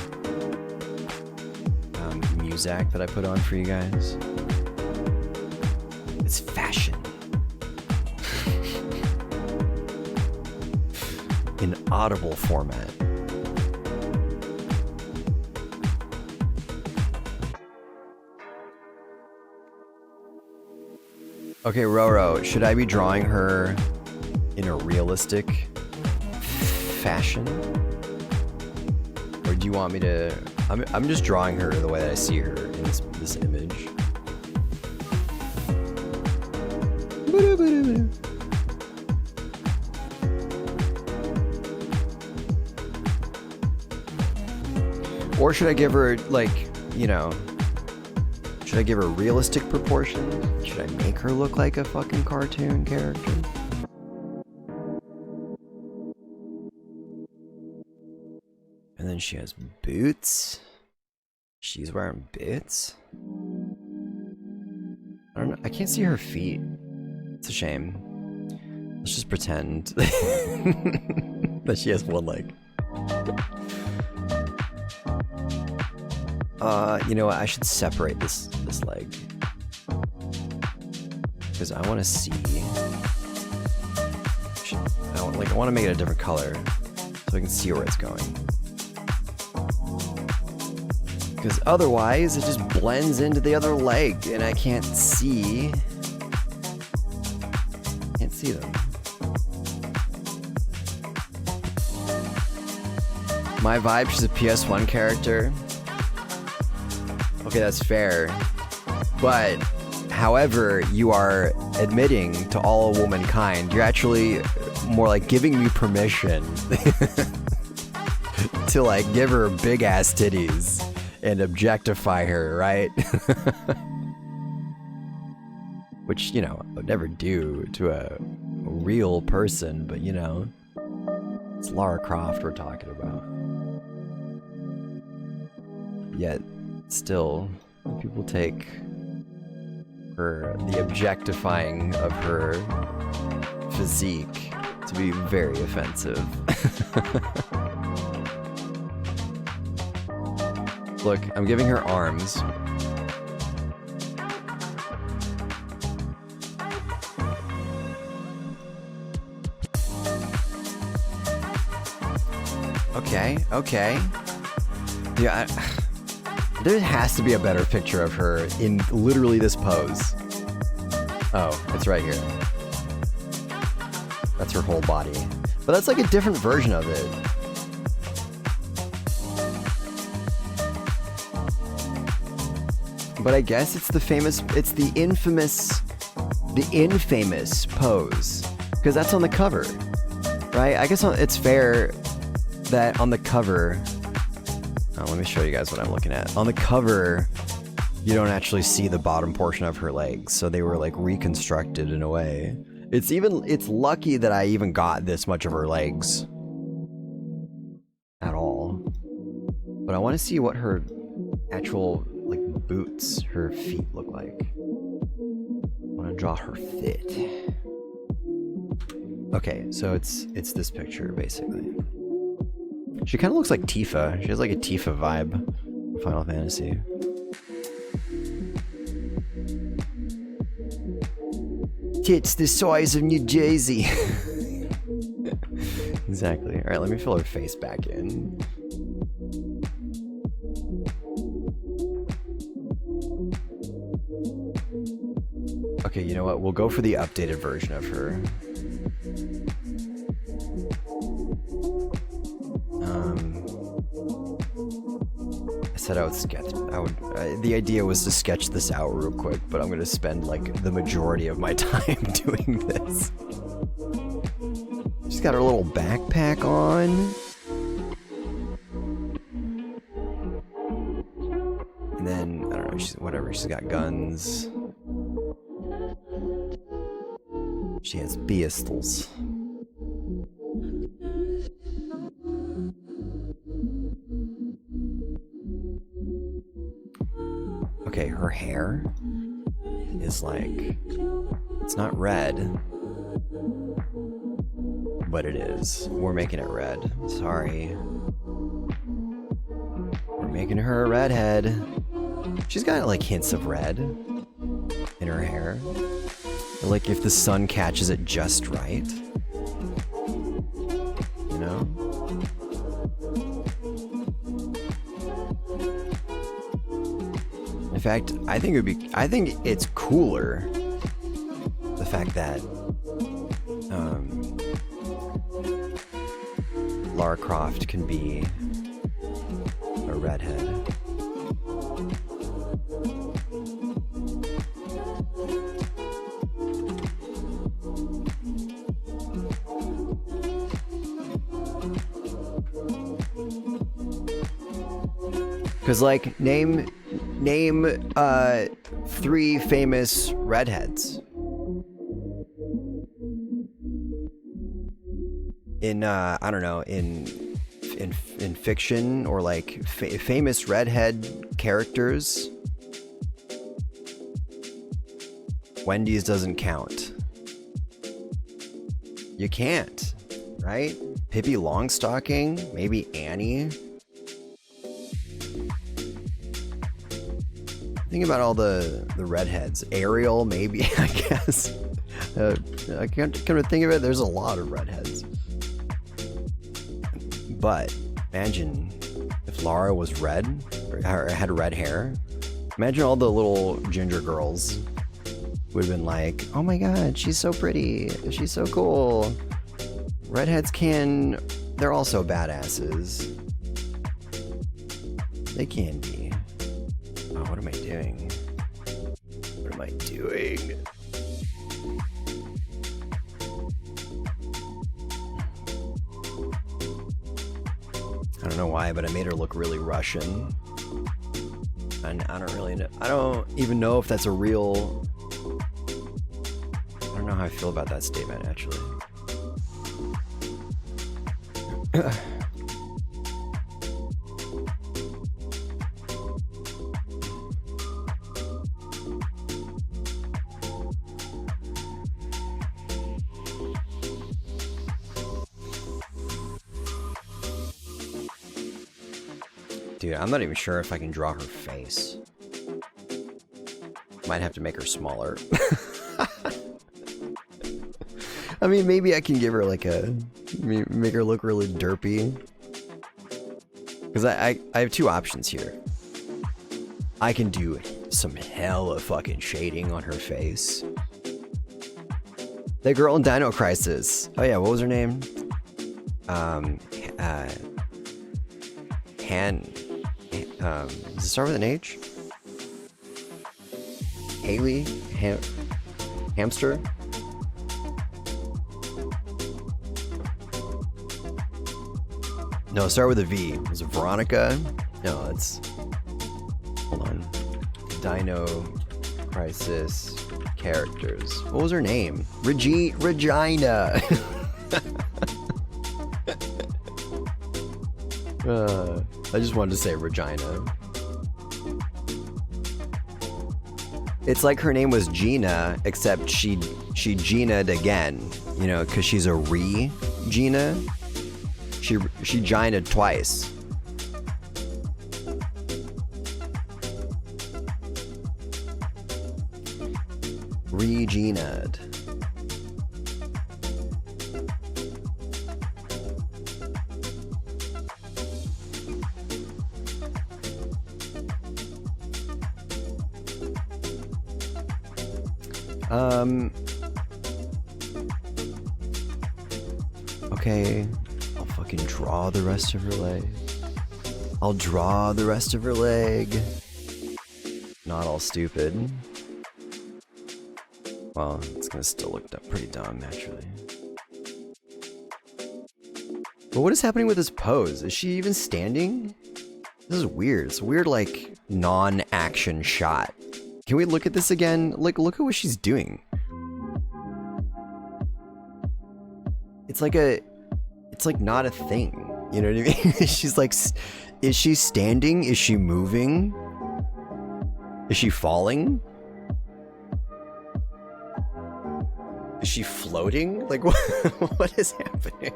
Muzak that I put on for you guys? It's fashion. In audible format. Okay, Roro, should I be drawing her in a realistic fashion? Or do you want me to... I'm just drawing her the way that I see her in this image. Or should I give her, like, you know... Should I give her realistic proportions? Should I make her look like a fucking cartoon character? And then she has boots. She's wearing boots. I don't know. I can't see her feet. It's a shame. Let's just pretend that she has one leg. You know what? I should separate this leg. Because I want to see... I want to make it a different color. So I can see where it's going. Because otherwise, it just blends into the other leg. And I can't see... Can't see them. My vibe, she's a PS1 character. Okay, that's fair. But, however, you are admitting to all womankind, you're actually more like giving me permission to like give her big ass titties and objectify her, right? Which, you know, I would never do to a real person, but you know, it's Lara Croft we're talking about. Yet, still, people take the objectifying of her physique to be very offensive. Look, I'm giving her arms. Okay. Yeah, there has to be a better picture of her in literally this pose. Oh, it's right here. That's her whole body. But that's like a different version of it. But I guess it's the infamous pose. Because that's on the cover, right? I guess it's fair that on the cover... Oh, let me show you guys what I'm looking at. On the cover, you don't actually see the bottom portion of her legs, so they were like reconstructed in a way. It's lucky that I even got this much of her legs at all. But I want to see what her actual like boots, her feet look like. I want to draw her fit. Okay, so it's this picture basically. She kind of looks like Tifa. She has like a Tifa vibe in Final Fantasy. Tits the size of New Jersey. Exactly. All right, let me fill her face back in. Okay, you know what? We'll go for the updated version of her. I said I would sketch. The idea was to sketch this out real quick, but I'm gonna spend like the majority of my time doing this. She's got her little backpack on. And then, I don't know, she's got guns. She has pistols. Okay, her hair is like, it's not red, but it is. We're making it red. Sorry. We're making her a redhead. She's got like hints of red in her hair. Like if the sun catches it just right. You know? In fact, I think it's cooler the fact that Lara Croft can be a redhead. Cause like name 3 famous redheads in I don't know, in fiction, or like famous redhead characters. Wendy's doesn't count. You can't, right? Pippi Longstocking, maybe Annie. Think about all the redheads. Ariel, maybe, I guess. I can't come to think of it, there's a lot of redheads. But imagine if Lara was red, or had red hair. Imagine all the little ginger girls would have been like, oh my god, she's so pretty, she's so cool. Redheads they're also badasses. They can be. Oh, what am I doing? What am I doing? I don't know why, but I made her look really Russian. And I don't even know if that's a real... I don't know how I feel about that statement, actually. Dude, I'm not even sure if I can draw her face. Might have to make her smaller. I mean, maybe I can give her like make her look really derpy. Because I have 2 options here. I can do some hella fucking shading on her face. That girl in Dino Crisis. Oh yeah, what was her name? Does it start with an H? Haley? Hamster? No, start with a V. Was it Veronica? No, it's... Hold on. Dino Crisis characters. What was her name? Regina. I just wanted to say Regina. It's like her name was Gina, except she Gina'd again, you know, because she's a Gina. She Gina'd twice. Regina'd. Okay, I'll fucking draw the rest of her leg. I'll draw the rest of her leg. Not all stupid. Well, it's gonna still look pretty dumb, naturally. But what is happening with this pose? Is she even standing? This is weird. It's a weird, like, non-action shot. Can we look at this again? Like, look at what she's doing. It's like not a thing. You know what I mean? She's like, is she standing? Is she moving? Is she falling? Is she floating? Like, what is happening?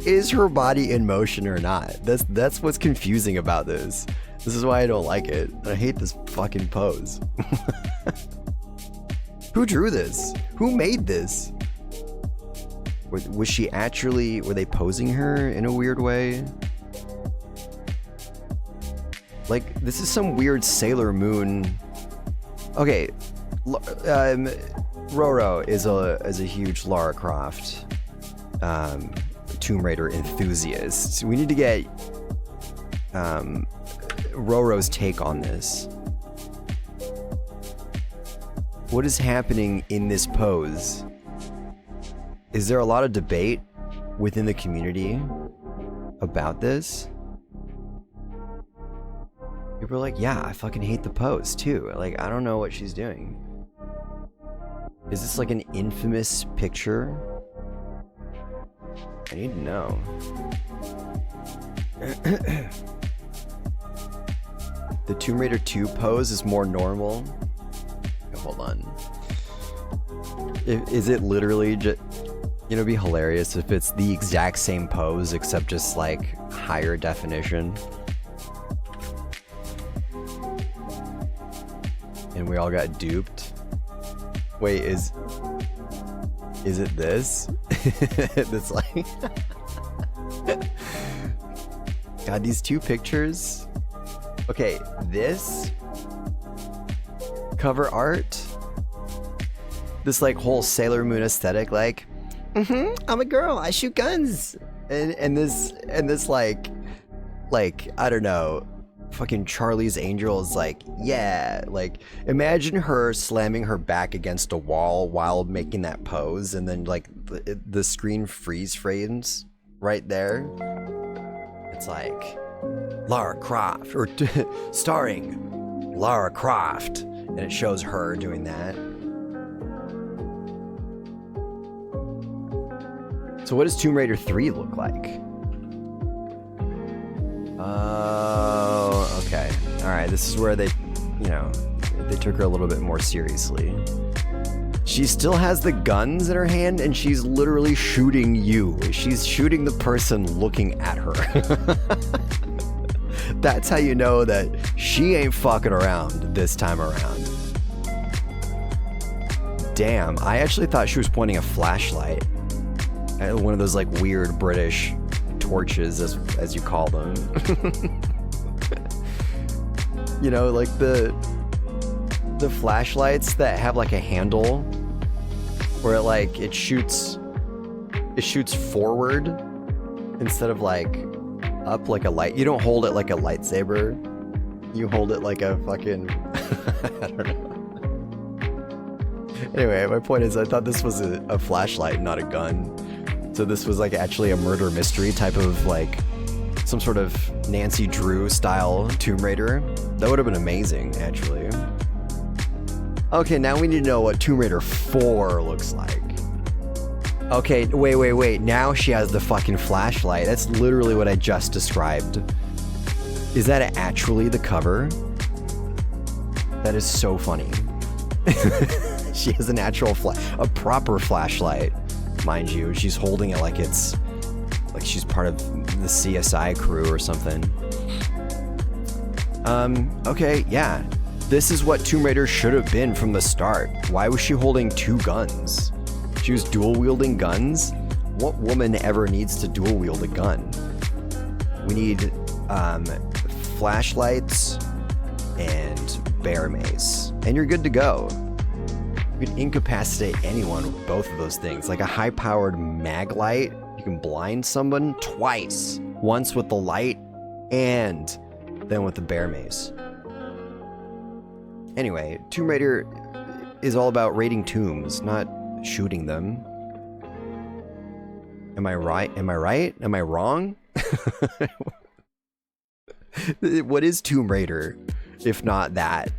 Is her body in motion or not? That's what's confusing about this. This is why I don't like it. I hate this fucking pose. Who drew this? Who made this? Was she actually... Were they posing her in a weird way? Like, this is some weird Sailor Moon... Okay. Roro is a huge Lara Croft Tomb Raider enthusiast. So we need to get Roro's take on this. What is happening in this pose? Is there a lot of debate within the community about this? People are like, yeah, I fucking hate the pose too. Like, I don't know what she's doing. Is this like an infamous picture? I need to know. The Tomb Raider 2 pose is more normal. Oh, hold on. Is it literally just... You know, it'd be hilarious if it's the exact same pose, except just like higher definition. And we all got duped. Wait, is it this? That's like... God, these two pictures. Okay, this cover art. This like whole Sailor Moon aesthetic, like, I'm a girl, I shoot guns. And this like I don't know, fucking Charlie's Angels, like, yeah, like imagine her slamming her back against a wall while making that pose, and then like the screen freeze frames right there. It's like Lara Croft, or starring Lara Croft, and it shows her doing that. So what does Tomb Raider 3 look like? Oh, okay. Alright, this is where they, you know, they took her a little bit more seriously. She still has the guns in her hand, and she's literally shooting you. She's shooting the person looking at her. That's how you know that she ain't fucking around this time around. Damn, I actually thought she was pointing a flashlight. One of those like weird British torches, as you call them. You know, like the flashlights that have like a handle where it shoots forward instead of like up like a light. You don't hold it like a lightsaber. You hold it like a fucking I don't know. Anyway, my point is I thought this was a flashlight, not a gun. So this was like actually a murder mystery type of like some sort of Nancy Drew style Tomb Raider. That would have been amazing, actually. Okay, now we need to know what Tomb Raider 4 looks like. Okay, wait. Now she has the fucking flashlight. That's literally what I just described. Is that actually the cover? That is so funny. She has an actual a proper flashlight, mind you. She's holding it like it's like she's part of the CSI crew or something. Okay, yeah. This is what Tomb Raider should have been from the start. Why was she holding 2 guns? She was dual-wielding guns? What woman ever needs to dual-wield a gun? We need flashlights and bear mace, and you're good to go. You can incapacitate anyone with both of those things. Like a high-powered mag light, you can blind someone twice. Once with the light, and then with the bear mace. Anyway, Tomb Raider is all about raiding tombs, not shooting them. Am I right? Am I right? Am I wrong? What is Tomb Raider, if not that?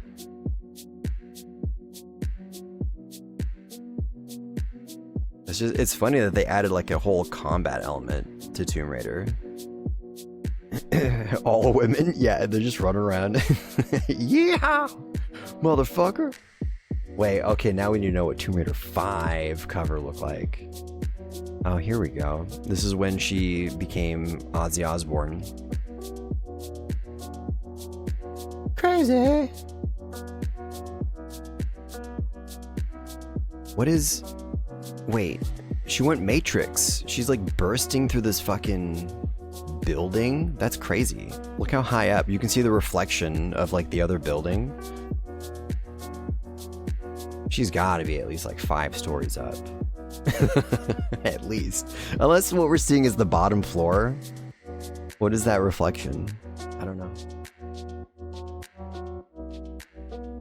It's funny that they added like a whole combat element to Tomb Raider. All women? Yeah, they're just running around. Yeah! Motherfucker! Wait, okay, now we need to know what Tomb Raider 5 cover looked like. Oh, here we go. This is when she became Ozzy Osbourne. Crazy! What is... Wait, she went Matrix. She's like bursting through this fucking building? That's crazy. Look how high up. You can see the reflection of like the other building. She's gotta be at least like 5 stories up. At least. Unless what we're seeing is the bottom floor. What is that reflection? I don't know.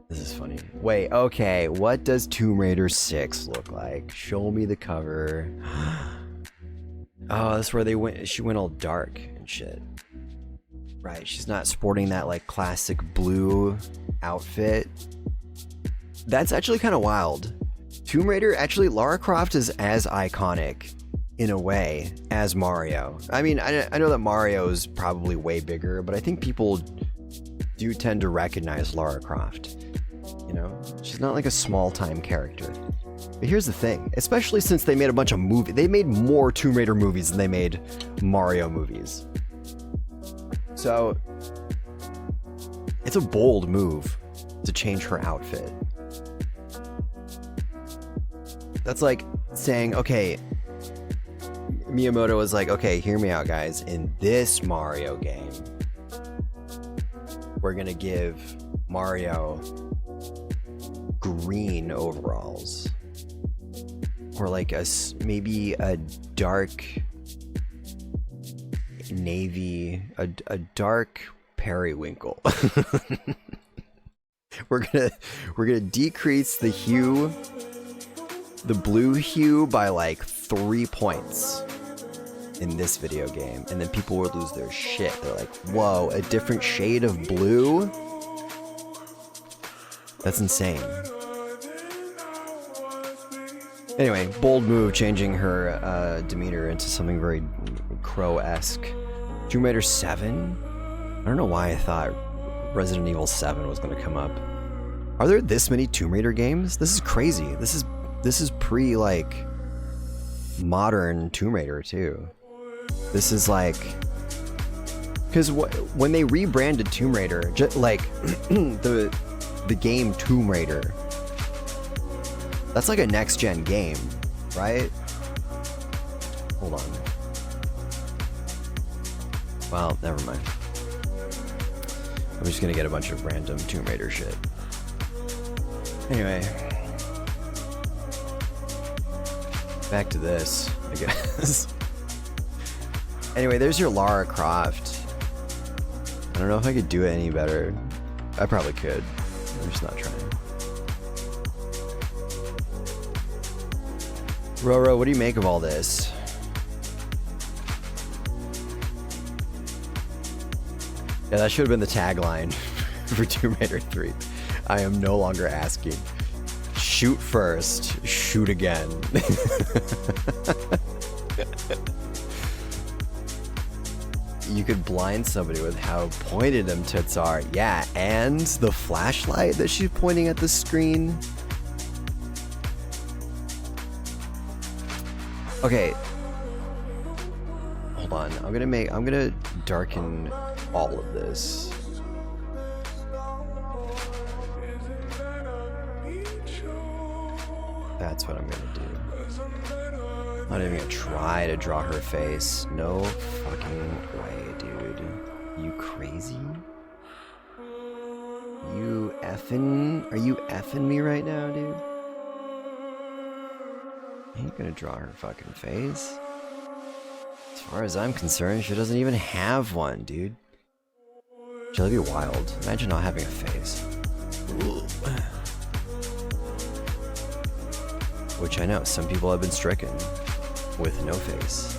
This is funny. Wait, okay. What does Tomb Raider 6 look like? Show me the cover. Oh, that's where they went. She went all dark and shit. Right, she's not sporting that like classic blue outfit. That's actually kind of wild. Tomb Raider, actually, Lara Croft is as iconic in a way as Mario. I mean, I know that Mario is probably way bigger, but I think people do tend to recognize Lara Croft. You know, she's not like a small-time character. But here's the thing, especially since they made a bunch of movies, they made more Tomb Raider movies than they made Mario movies. So, it's a bold move to change her outfit. That's like saying, okay, Miyamoto was like, okay, hear me out, guys. In this Mario game, we're gonna give Mario green overalls. Or like maybe a dark navy, a dark periwinkle. We're gonna decrease the hue, the blue hue, by like 3 points in this video game, and then people would lose their shit. They're like, whoa, a different shade of blue? That's insane. Anyway, bold move, changing her demeanor into something very Crow-esque. Tomb Raider 7? I don't know why I thought Resident Evil 7 was going to come up. Are there this many Tomb Raider games? This is crazy. This is pre, like, modern Tomb Raider, too. This is, like... Because when they rebranded Tomb Raider, like, the game Tomb Raider... That's like a next-gen game, right? Hold on. Well, never mind. I'm just gonna get a bunch of random Tomb Raider shit. Anyway. Back to this, I guess. Anyway, there's your Lara Croft. I don't know if I could do it any better. I probably could. I'm just not trying. Roro, what do you make of all this? Yeah, that should have been the tagline for Tomb Raider 3. I am no longer asking. Shoot first, shoot again. You could blind somebody with how pointed them tits are. Yeah, and the flashlight that she's pointing at the screen. Okay. Hold on. I'm gonna darken all of this. That's what I'm gonna do. I'm not even gonna try to draw her face. No fucking way, dude. You crazy? You effing? Are you effing me right now, dude? I ain't gonna draw her fucking face. As far as I'm concerned, she doesn't even have one, dude. That'd be wild. Imagine not having a face. Which I know, some people have been stricken with no face.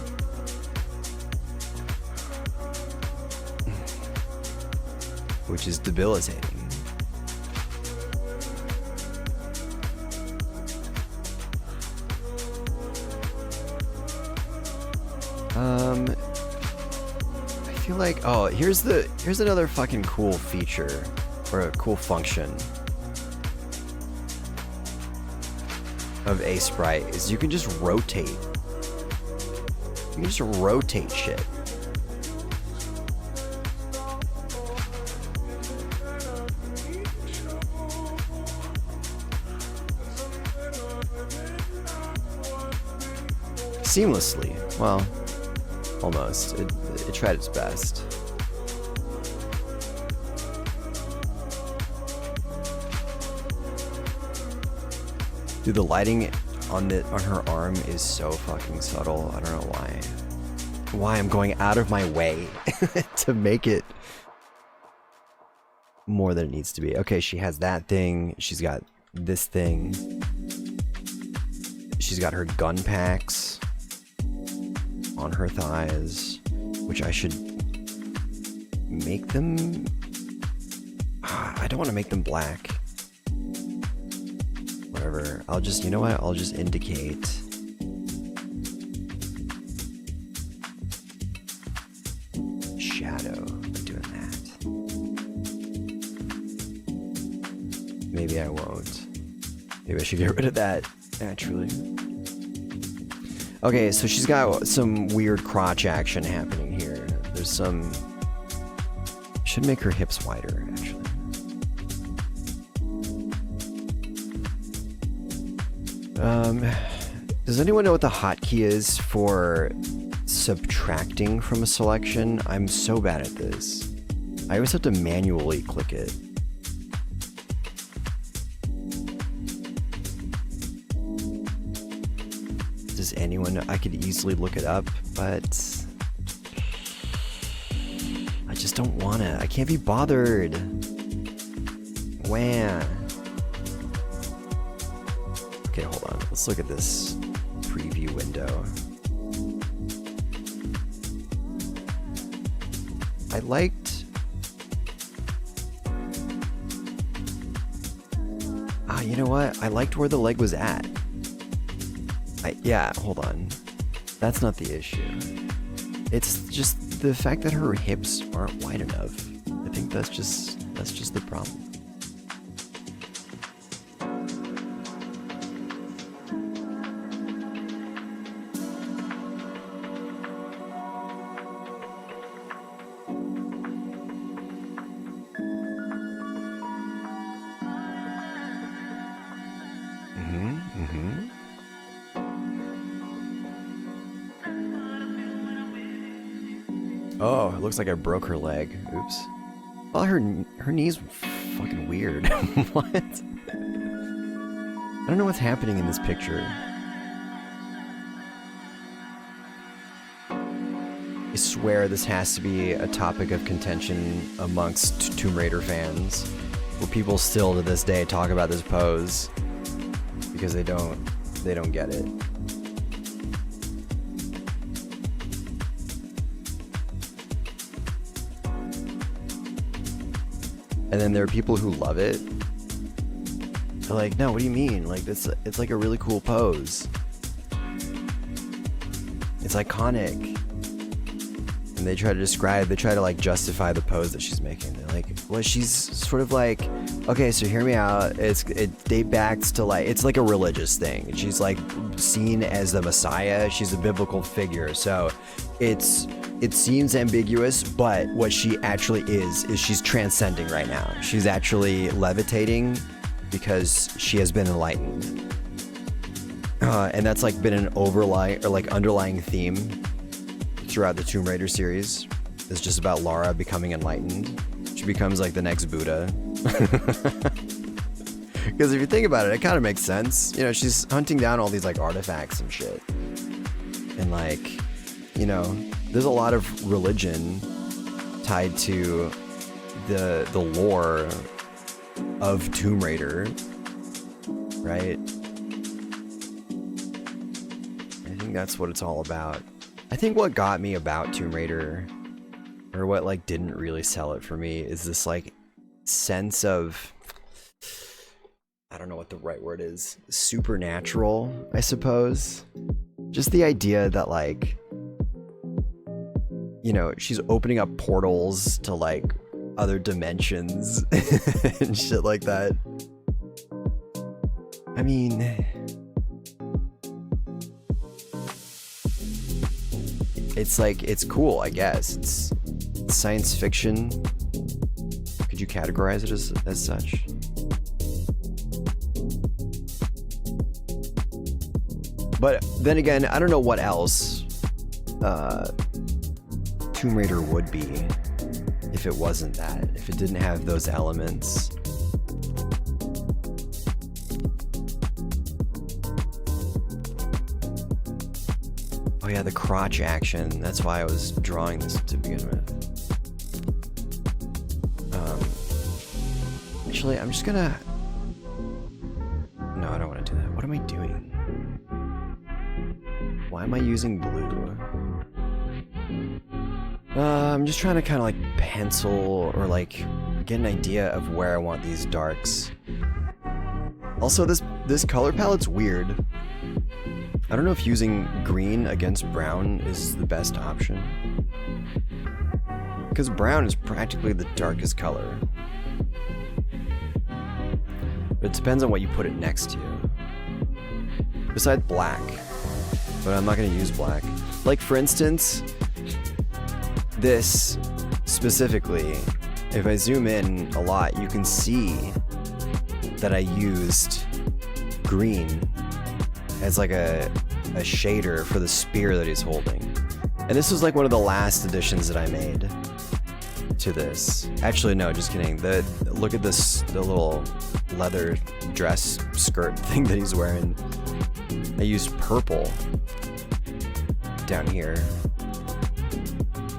Which is debilitating. I feel like, oh, here's another fucking cool feature, or a cool function of Aseprite, is you can just rotate. You can just rotate shit. Seamlessly. Well, almost. It tried its best. Dude, the lighting on her arm is so fucking subtle. I don't know why I'm going out of my way to make it more than it needs to be. Okay, she has that thing. She's got this thing. She's got her gun packs on her thighs, which I should make them... I don't want to make them black. Whatever. I'll just, you know what? I'll just indicate. Shadow. I'm doing that. Maybe I won't. Maybe I should get rid of that, actually. Okay, so she's got some weird crotch action happening here. There's some... Should make her hips wider, actually. Does anyone know what the hotkey is for subtracting from a selection? I'm so bad at this. I always have to manually click it. Does anyone know? I could easily look it up, but I just don't want to. I can't be bothered. Wah. Okay, hold on. Let's look at this preview window. I liked... you know what? I liked where the leg was at. Yeah, hold on. That's not the issue. It's just the fact that her hips aren't wide enough. I think that's just the problem. Oh, it looks like I broke her leg. Oops. Well, her knee's fucking weird. What? I don't know what's happening in this picture. I swear this has to be a topic of contention amongst Tomb Raider fans, where people still to this day talk about this pose because they don't get it. And then there are people who love it. They're like, no, what do you mean? Like, it's like a really cool pose. It's iconic. And they try to like justify the pose that she's making. They're like, well, she's sort of like, okay, so hear me out. It dates back to like, it's like a religious thing. She's like seen as the Messiah. She's a biblical figure. So it seems ambiguous, but what she actually is she's transcending right now. She's actually levitating because she has been enlightened. And that's like been an underlying theme throughout the Tomb Raider series. It's just about Lara becoming enlightened. She becomes like the next Buddha. Because if you think about it, it kind of makes sense. You know, she's hunting down all these like artifacts and shit. And like, you know, there's a lot of religion tied to the lore of Tomb Raider, right? I think that's what it's all about. I think what got me about Tomb Raider, or what like didn't really sell it for me, is this like sense of, I don't know what the right word is, supernatural, I suppose. Just the idea that like, you know, she's opening up portals to like other dimensions and shit like that. I mean, it's like, it's cool, I guess. It's science fiction. Could you categorize it as such? But then again, I don't know what else Tomb Raider would be if it wasn't that, if it didn't have those elements. Oh yeah, the crotch action. That's why I was drawing this to begin with. Actually, I'm just gonna... No, I don't want to do that. What am I doing? Why am I using blue? I'm just trying to kind of like pencil or like get an idea of where I want these darks. Also, this color palette's weird. I don't know if using green against brown is the best option. Because brown is practically the darkest color. But it depends on what you put it next to. Besides black. But I'm not going to use black. Like, for instance, this specifically, if I zoom in a lot, you can see that I used green as like a shader for the spear that he's holding. And this was like one of the last additions that I made to this. Actually, no, just kidding. Look at this, the little leather dress skirt thing that he's wearing. I used purple down here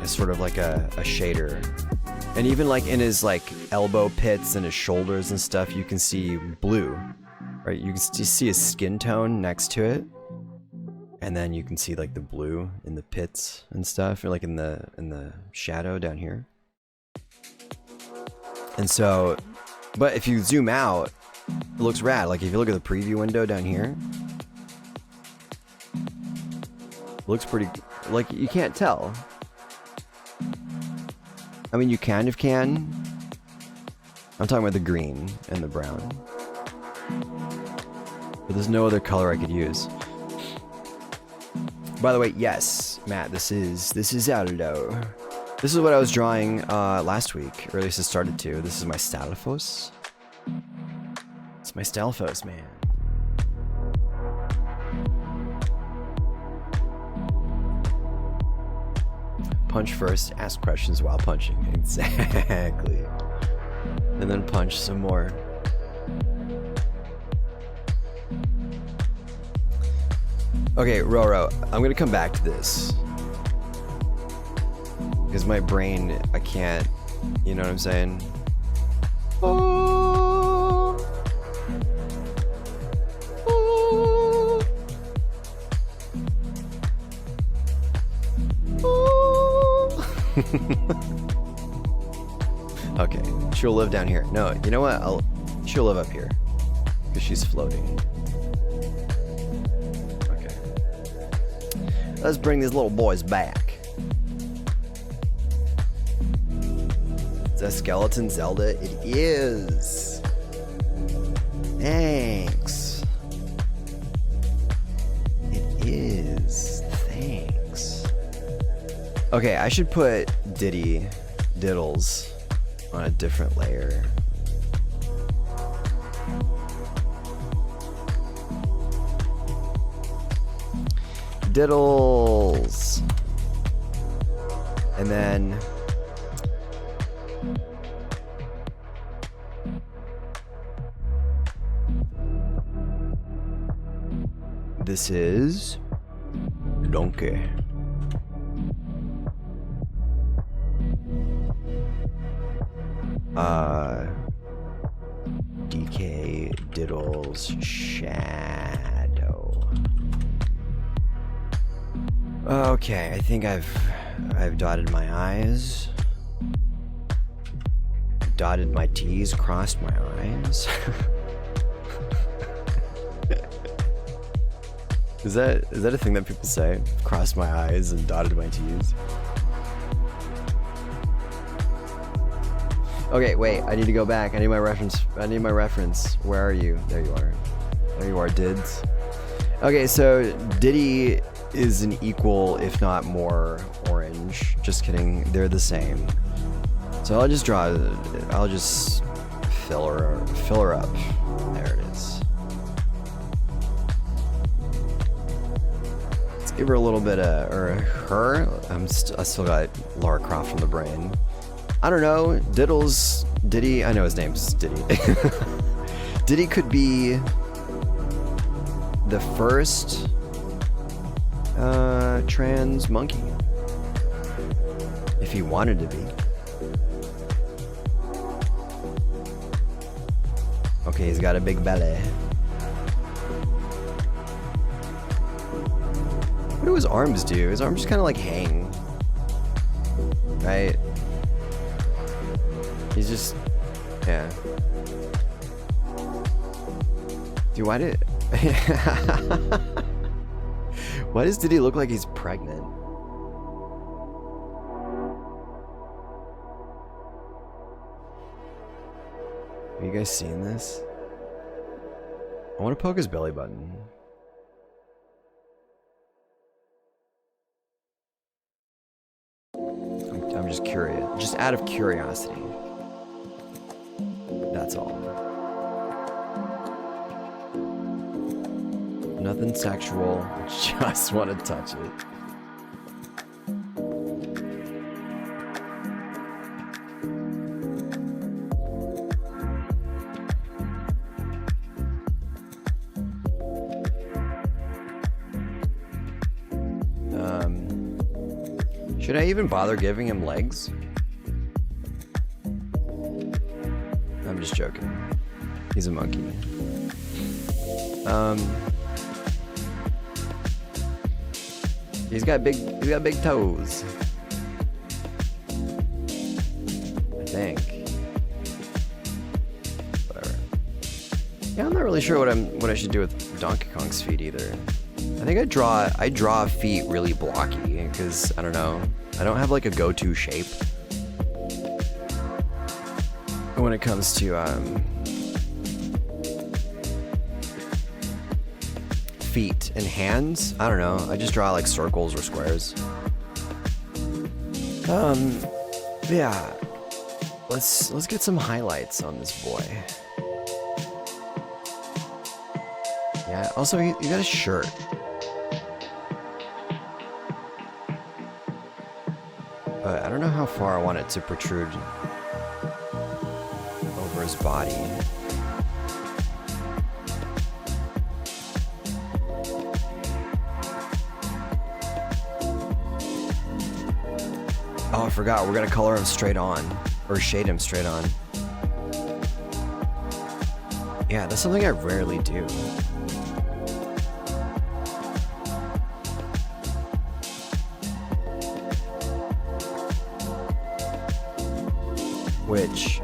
as sort of like a shader. And even like in his like elbow pits and his shoulders and stuff, you can see blue, right? You can see his skin tone next to it. And then you can see like the blue in the pits and stuff, or like in the shadow down here. And so, but if you zoom out, it looks rad. Like if you look at the preview window down here, it looks pretty, like you can't tell. I mean, you kind of can. I'm talking about the green and the brown. But there's no other color I could use. By the way, yes, Matt, this is Aldo. This is what I was drawing last week, or at least it started to. This is my Stalfos. It's my Stalfos, man. Punch first, ask questions while punching. Exactly. And then punch some more. Okay, Roro, I'm gonna come back to this. Because my brain, I can't, you know what I'm saying? Oh. Oh. Oh. Okay, she'll live down here. No, you know what? She'll live up here. Because she's floating. Okay. Let's bring these little boys back. Is that Skeleton Zelda? It is. Thanks. It is. Thanks. Okay, I should put Diddles on a different layer. Diddles. And then this is Donkey. DK Diddles Shadow. Okay, I think I've dotted my I's, dotted my T's, crossed my I's. Is that a thing that people say? Crossed my I's and dotted my T's. Okay, wait, I need to go back. I need my reference. Where are you? There you are. There you are, Dids. Okay, so Diddy is an equal, if not more, orange. Just kidding. They're the same. So I'll just fill her up. There it is. Let's give her a little bit of, or her. I still got Lara Croft on the brain. I don't know, Diddy, I know his name's Diddy. Diddy could be the first trans monkey. If he wanted to be. Okay, he's got a big belly. What do his arms do? His arms just kind of like hang. Right? He's just, yeah. Dude, why does Diddy look like he's pregnant? Have you guys seen this? I want to poke his belly button. I'm just curious, just out of curiosity. That's all. Nothing sexual, just want to touch it. Should I even bother giving him legs? I'm just joking. He's a monkey. He's got big toes. I think. Whatever. Yeah, I'm not really sure what I should do with Donkey Kong's feet either. I think I draw feet really blocky because I don't know. I don't have like a go-to shape when it comes to feet and hands. I don't know. I just draw like circles or squares. Yeah. Let's get some highlights on this boy. Yeah. Also, you got a shirt. But I don't know how far I want it to protrude over his body. Oh, I forgot. We're gonna color him straight on. Or shade him straight on. Yeah, that's something I rarely do. which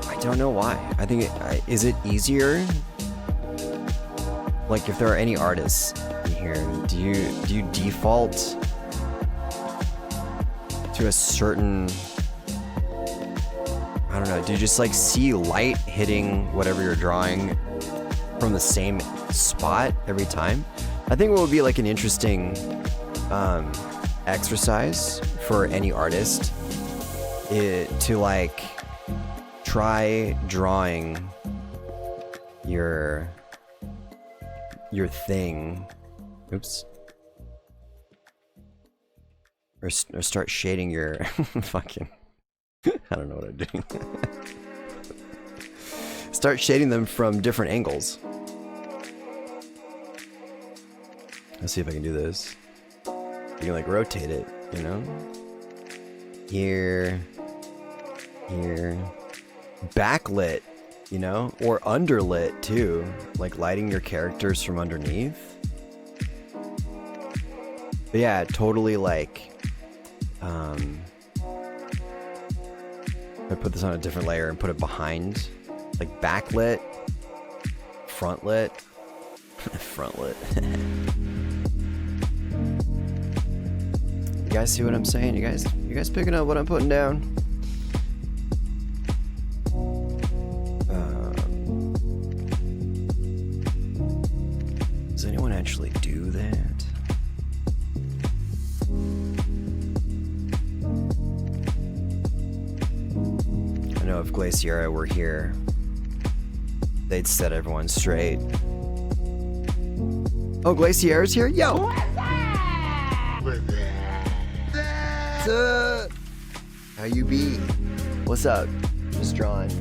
I don't know why. I think is it easier? Like, if there are any artists in here, do you default to a certain, I don't know, do you just like see light hitting whatever you're drawing from the same spot every time? I think what would be like an interesting exercise for any artist to like try drawing your thing, oops, or start shading your fucking, I don't know what I'm doing. Start shading them from different angles. Let's see if I can do this. You can like rotate it, you know? Here, backlit, you know, or underlit too, like lighting your characters from underneath. But yeah, totally like, I put this on a different layer and put it behind, like backlit, frontlit, frontlit. You guys see what I'm saying? You guys picking up what I'm putting down? Does anyone actually do that? I know if Glaciera were here, they'd set everyone straight. Oh, Glaciera's here? Yo! How you be? What's up? Just drawing.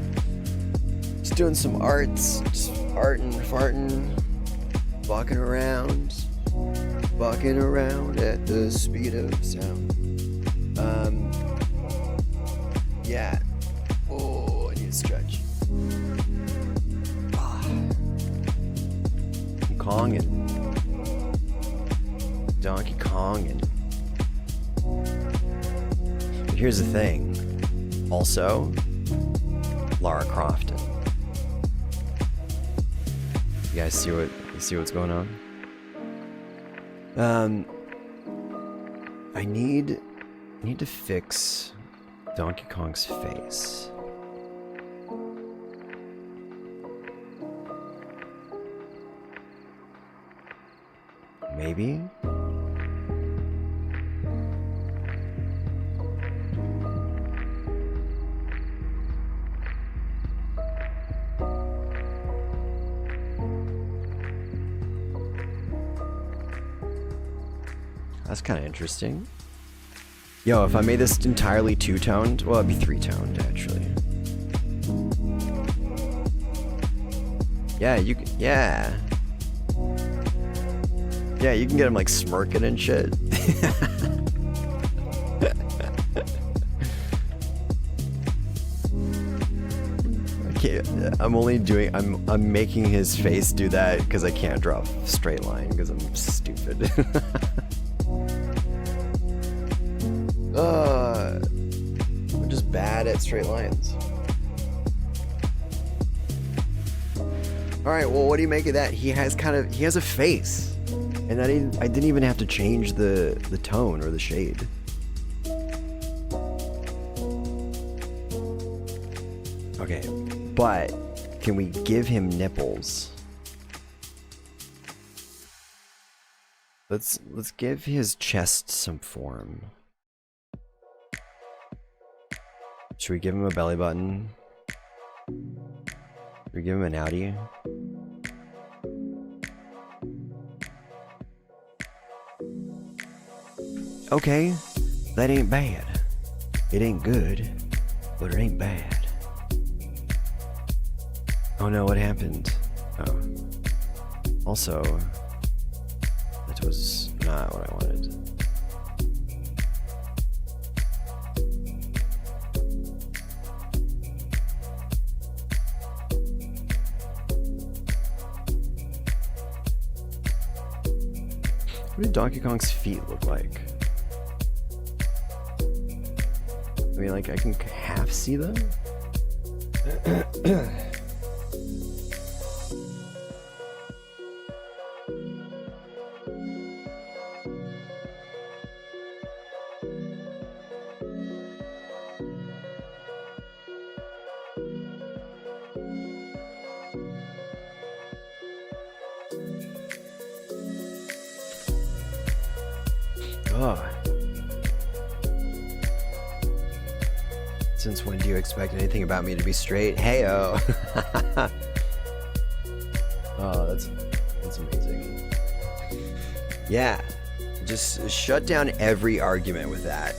Just doing some arts. Just arting, farting. Walking around at the speed of sound. Yeah. Oh, I need to stretch. Kong and Donkey Kong and. But here's the thing. Also, Lara Crofton. You guys see what's going on? I need to fix Donkey Kong's face. Maybe? That's kind of interesting. Yo, if I made this entirely two-toned, well, it'd be three-toned, actually. Yeah, you can, yeah. Yeah, you can get him, like, smirking and shit. Okay, I'm making his face do that because I can't draw a straight line because I'm stupid. I'm just bad at straight lines. Alright, well, what do you make of that? He has a face. And I didn't even have to change the tone or the shade. Okay, but can we give him nipples? Let's give his chest some form. Should we give him a belly button? Should we give him an outie? Okay, that ain't bad. It ain't good, but it ain't bad. Oh no, what happened? Oh. Also, that was not what I wanted. What do Donkey Kong's feet look like? I mean, like, I can half see them. Oh. Since when do you expect anything about me to be straight? Heyo. Oh, that's amazing. Yeah. Just shut down every argument with that.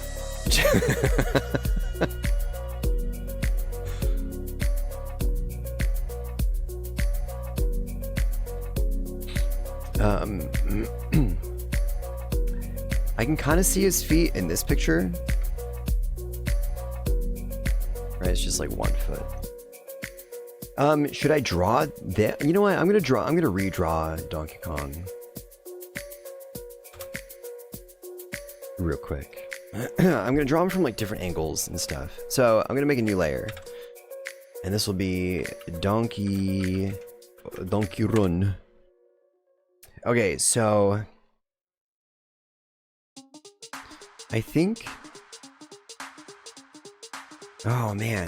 I can kind of see his feet in this picture. Right, it's just like 1 foot. Should I draw that? You know what? I'm gonna redraw Donkey Kong. Real quick. I'm gonna draw him from like different angles and stuff. So I'm gonna make a new layer. And this will be Donkey Run. Okay, so I think, oh man,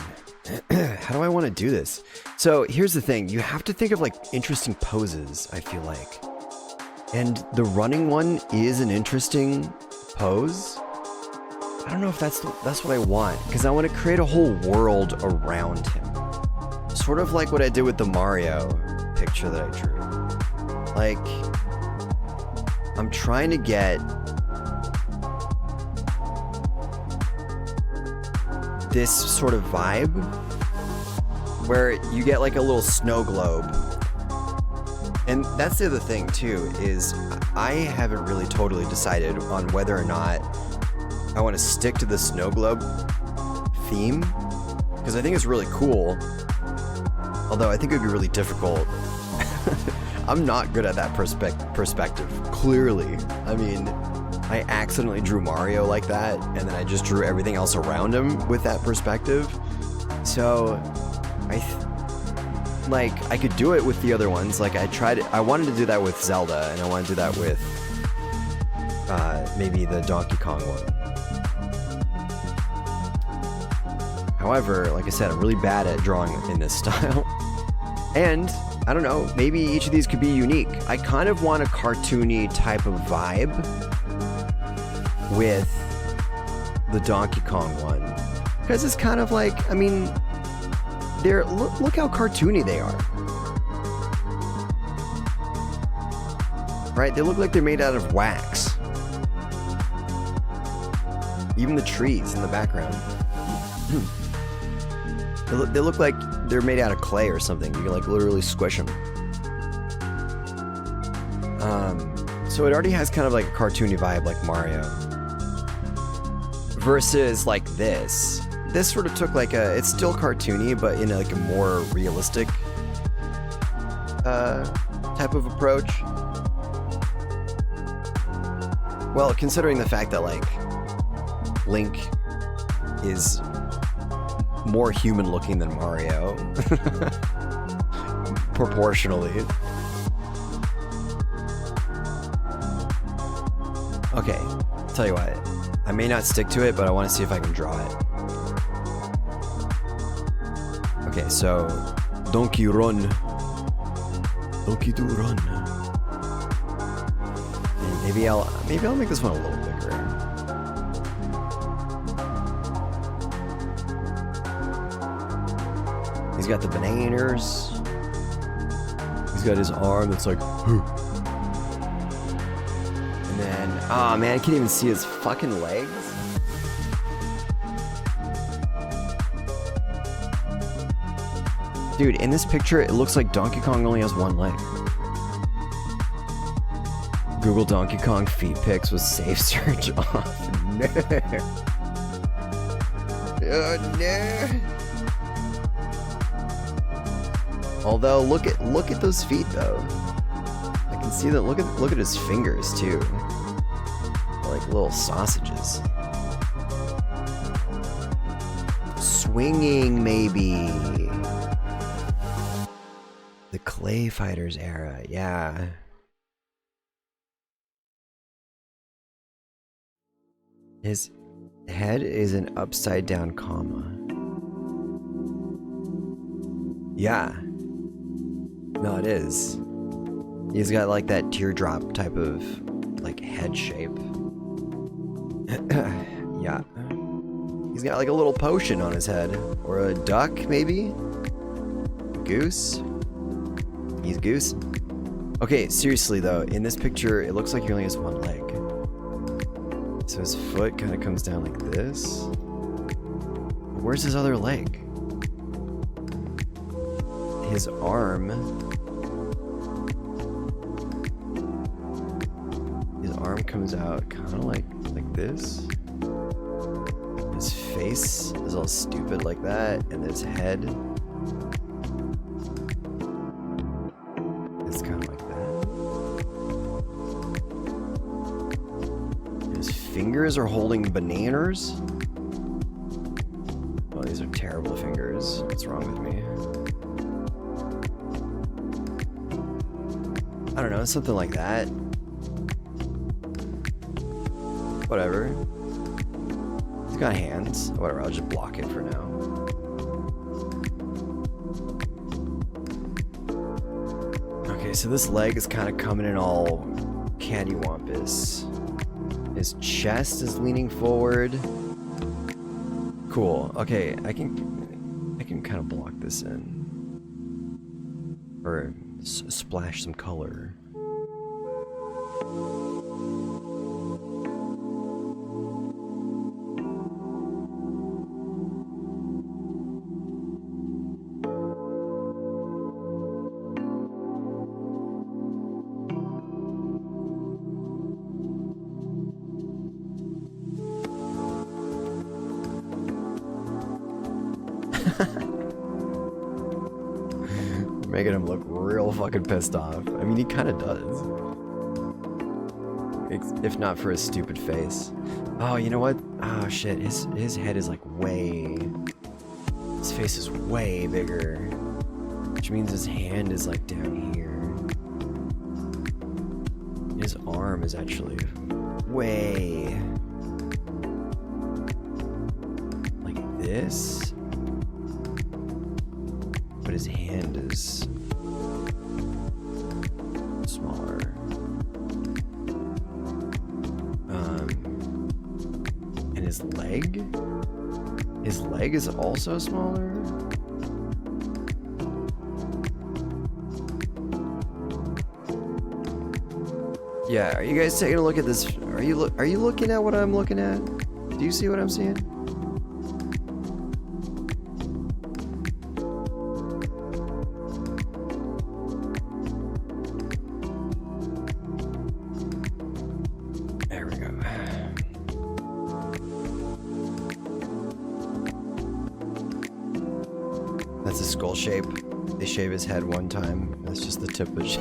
how do I want to do this? So here's the thing, you have to think of like interesting poses, I feel like. And the running one is an interesting pose. I don't know if that's what I want, because I want to create a whole world around him. Sort of like what I did with the Mario picture that I drew. Like, I'm trying to get this sort of vibe where you get like a little snow globe. And that's the other thing too, is I haven't really totally decided on whether or not I want to stick to the snow globe theme, because I think it's really cool, although I think it would be really difficult. I'm not good at that perspective, clearly. I mean, I accidentally drew Mario like that, and then I just drew everything else around him with that perspective. So, I could do it with the other ones. Like, I wanted to do that with Zelda, and I want to do that with, maybe the Donkey Kong one. However, like I said, I'm really bad at drawing in this style. And, I don't know, maybe each of these could be unique. I kind of want a cartoony type of vibe with the Donkey Kong one, because it's kind of like, I mean, look how cartoony they are, right? They look like they're made out of wax. Even the trees in the background, they look like they're made out of clay or something. You can like literally squish them. So it already has kind of like a cartoony vibe like Mario. Versus like this sort of took like it's still cartoony, but in like a more realistic type of approach. Well, considering the fact that like Link is more human looking than Mario proportionally. Okay, tell you what, I may not stick to it, but I want to see if I can draw it. Okay, so Donkey Run. Donkey do run. And maybe I'll make this one a little bigger. He's got the bananas. He's got his arm that's like, Hoo. And then, oh man, I can't even see his fucking legs. Dude, in this picture, it looks like Donkey Kong only has one leg. Google Donkey Kong feet pics with safe search off. No. Oh no. Although look at those feet though. I can see that. Look at his fingers too. They're like little sausages. swinging, maybe. The Clay Fighters era, yeah. His head is an upside down comma. Yeah. No, it is. He's got like that teardrop type of like head shape. Yeah. He's got like a little potion on his head. Or a duck, maybe? Goose? He's goose. Okay, seriously though, in this picture, it looks like he only has one leg. So his foot kind of comes down like this. Where's his other leg? His arm. His arm comes out kind of like this. His face is all stupid like that, and his head is kind of like that. His fingers are holding bananas. Oh, these are terrible fingers. What's wrong with me? I don't know, something like that. Whatever. He's got hands. Whatever, I'll just block it for now. Okay, so this leg is kind of coming in all cattywampus. His chest is leaning forward. Cool. Okay, I can kind of block this in. Or splash some color. Making him look real fucking pissed off. I mean, he kind of does. If not for his stupid face. Oh, you know what? Oh shit, his head is like way... His face is way bigger. Which means his hand is like down here. His arm is actually way... like this. But his hand is smaller. And his leg? His leg is also smaller? Yeah, are you guys taking a look at this? Are you looking at what I'm looking at? Do you see what I'm seeing? That's a skull shape. They shave his head one time. That's just the tip of his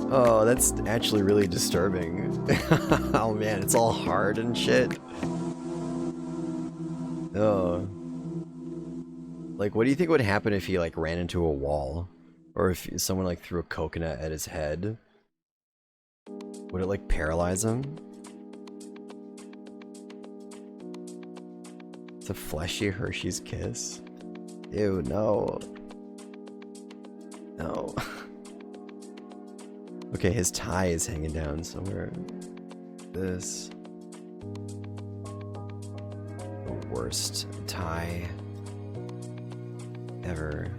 Oh, that's actually really disturbing. Oh man, it's all hard and shit. Oh. Like, what do you think would happen if he, like, ran into a wall? Or if someone, like, threw a coconut at his head? Would it, like, paralyze him? It's a fleshy Hershey's Kiss. Ew, no. No. Okay, his tie is hanging down somewhere. This. The worst tie ever.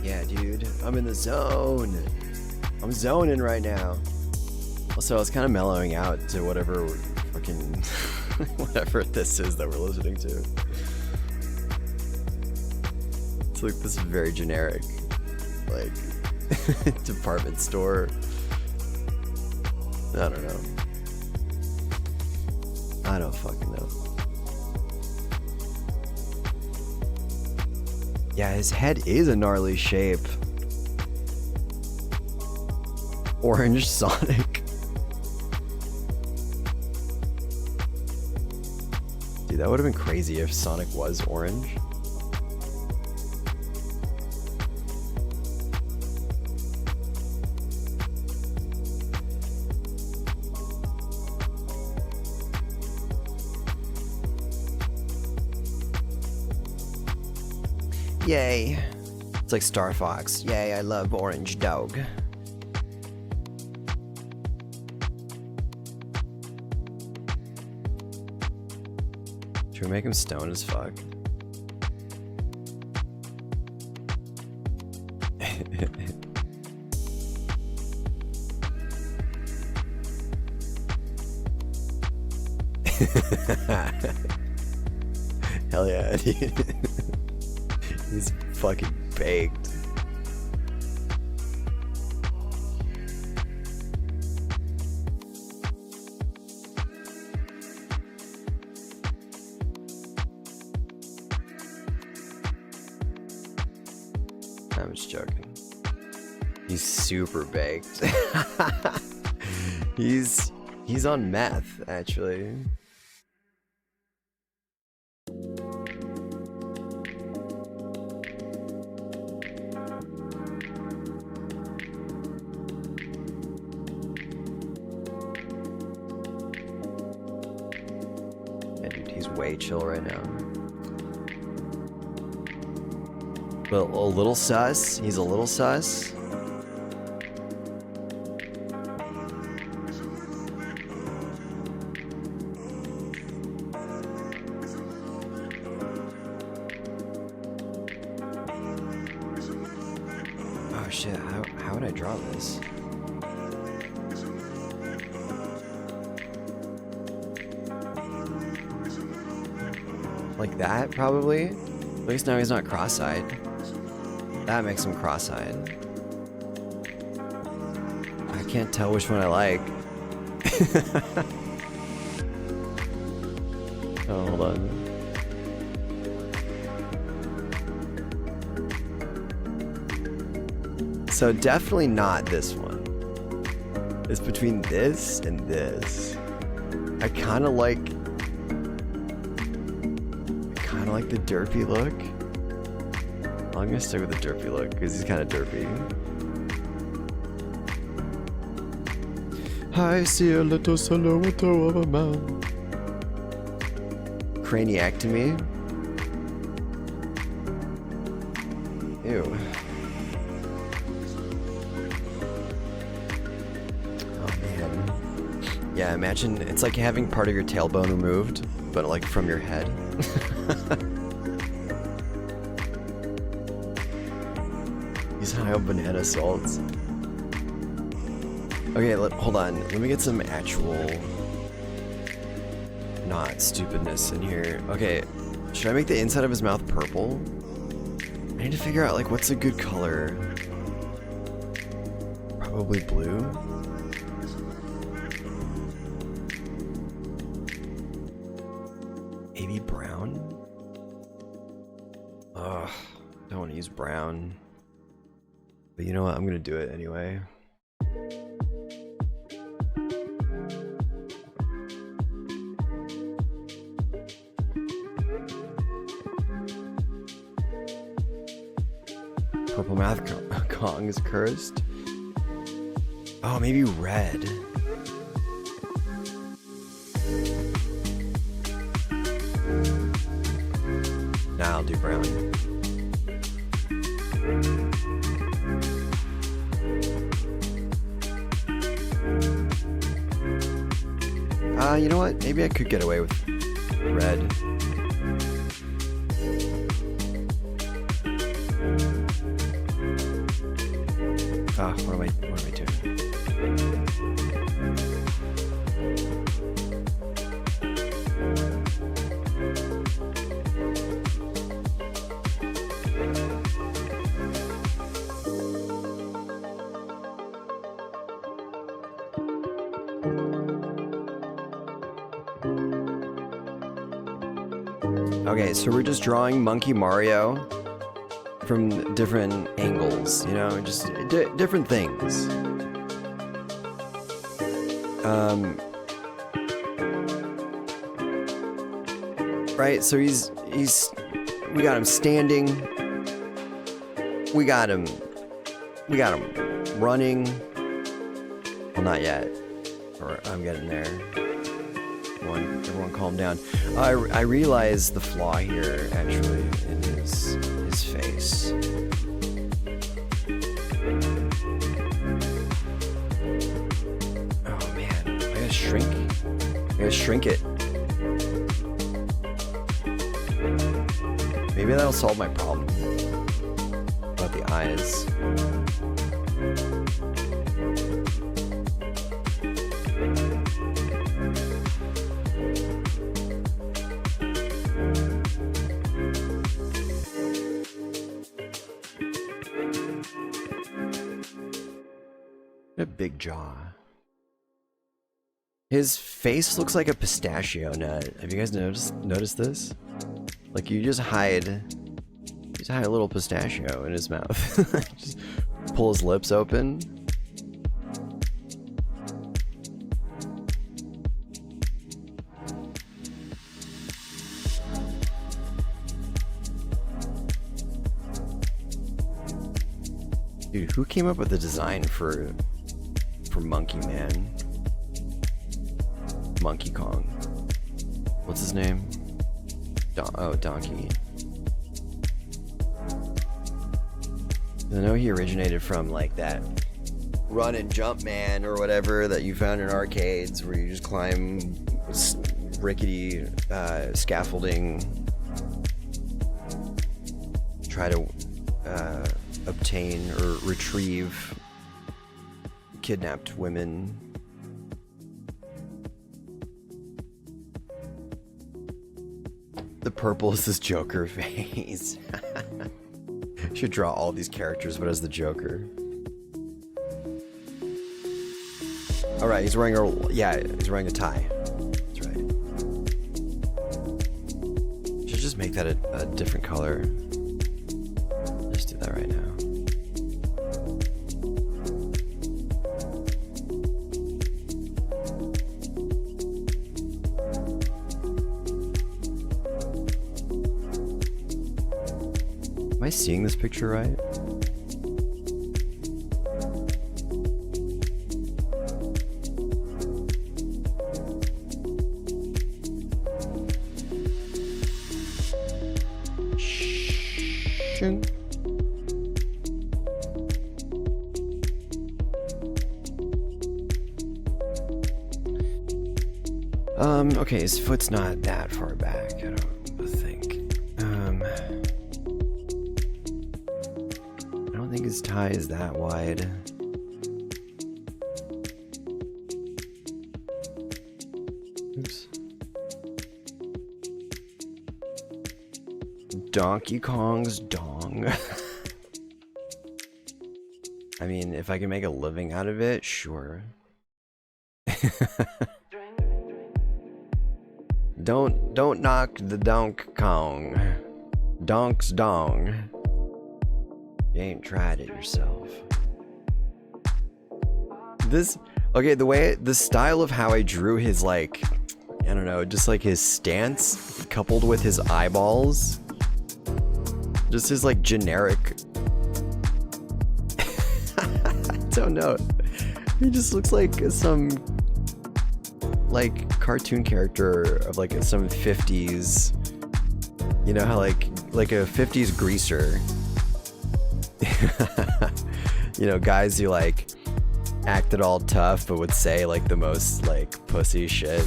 Yeah, dude, I'm in the zone. I'm zoning right now. Also, I was kind of mellowing out to whatever fucking whatever this is that we're listening to. It's like this is very generic. like department store. I don't know. I don't fucking know. Yeah, his head is a gnarly shape. Orange Sonic. Dude, that would have been crazy if Sonic was orange. Yay. It's like Star Fox. Yay, I love orange dog. Should we make him stoned as fuck? Hell yeah, dude. He's fucking baked. I'm just joking. He's super baked. He's on meth, actually. Way chill right now. But a little sus. He's a little sus. Oh shit, how would I draw this? Like that, probably? At least now he's not cross-eyed. That makes him cross-eyed. I can't tell which one I like. Oh, hold on. So definitely not this one. It's between this and this. I kind of like the derpy look. I'm gonna stick with the derpy look because he's kind of derpy. I see a little silhouette of a man. Craniectomy. Ew. Oh man. Yeah, imagine it's like having part of your tailbone removed, but like from your head. He's high on banana salts. Okay, hold on. Let me get some actual not stupidness in here. Okay, should I make the inside of his mouth purple? I need to figure out like what's a good color. Probably blue. Maybe brown? Ugh, don't want to use brown. But you know what? I'm gonna do it anyway. Purple Math Kong is cursed. Oh, maybe red. Nah, I'll do brown. You know what? Maybe I could get away with red. What am I doing? Okay, so we're just drawing Monkey Mario from different angles, you know, just different things. Right, so we got him standing. We got him running. Well, not yet. Or I'm getting there. Everyone calm down. I realize the flaw here, actually, in his face. Oh man, I gotta shrink it. Maybe that'll solve my problem about the eyes. A big jaw. His face looks like a pistachio nut. Have you guys noticed this? Like you just hide a little pistachio in his mouth. Just pull his lips open. Dude, who came up with the design for Monkey Man? Monkey Kong. What's his name? Donkey. I know he originated from like that Run and Jump Man or whatever that you found in arcades where you just climb rickety scaffolding, try to obtain or retrieve kidnapped women. The purple is his Joker face. Should draw all these characters, but as the Joker. All right, he's wearing a tie. That's right. Should just make that a different color. Let's do that right now. Am I seeing this picture right? Shing. Okay, his foot's not that far back, I don't think. I don't think his tie is that wide. Oops. Donkey Kong's dong. I mean, if I can make a living out of it, sure. Don't knock the Donk Kong. Donk's dong. You ain't tried it yourself. Okay, the style of how I drew his, like, I don't know, just like his stance coupled with his eyeballs. Just his, like, generic. I don't know. He just looks like some, like, cartoon character of, like, some 50s. You know how, like a 50s greaser. You know, guys who, like, acted all tough but would say, like, the most, like, pussy shit.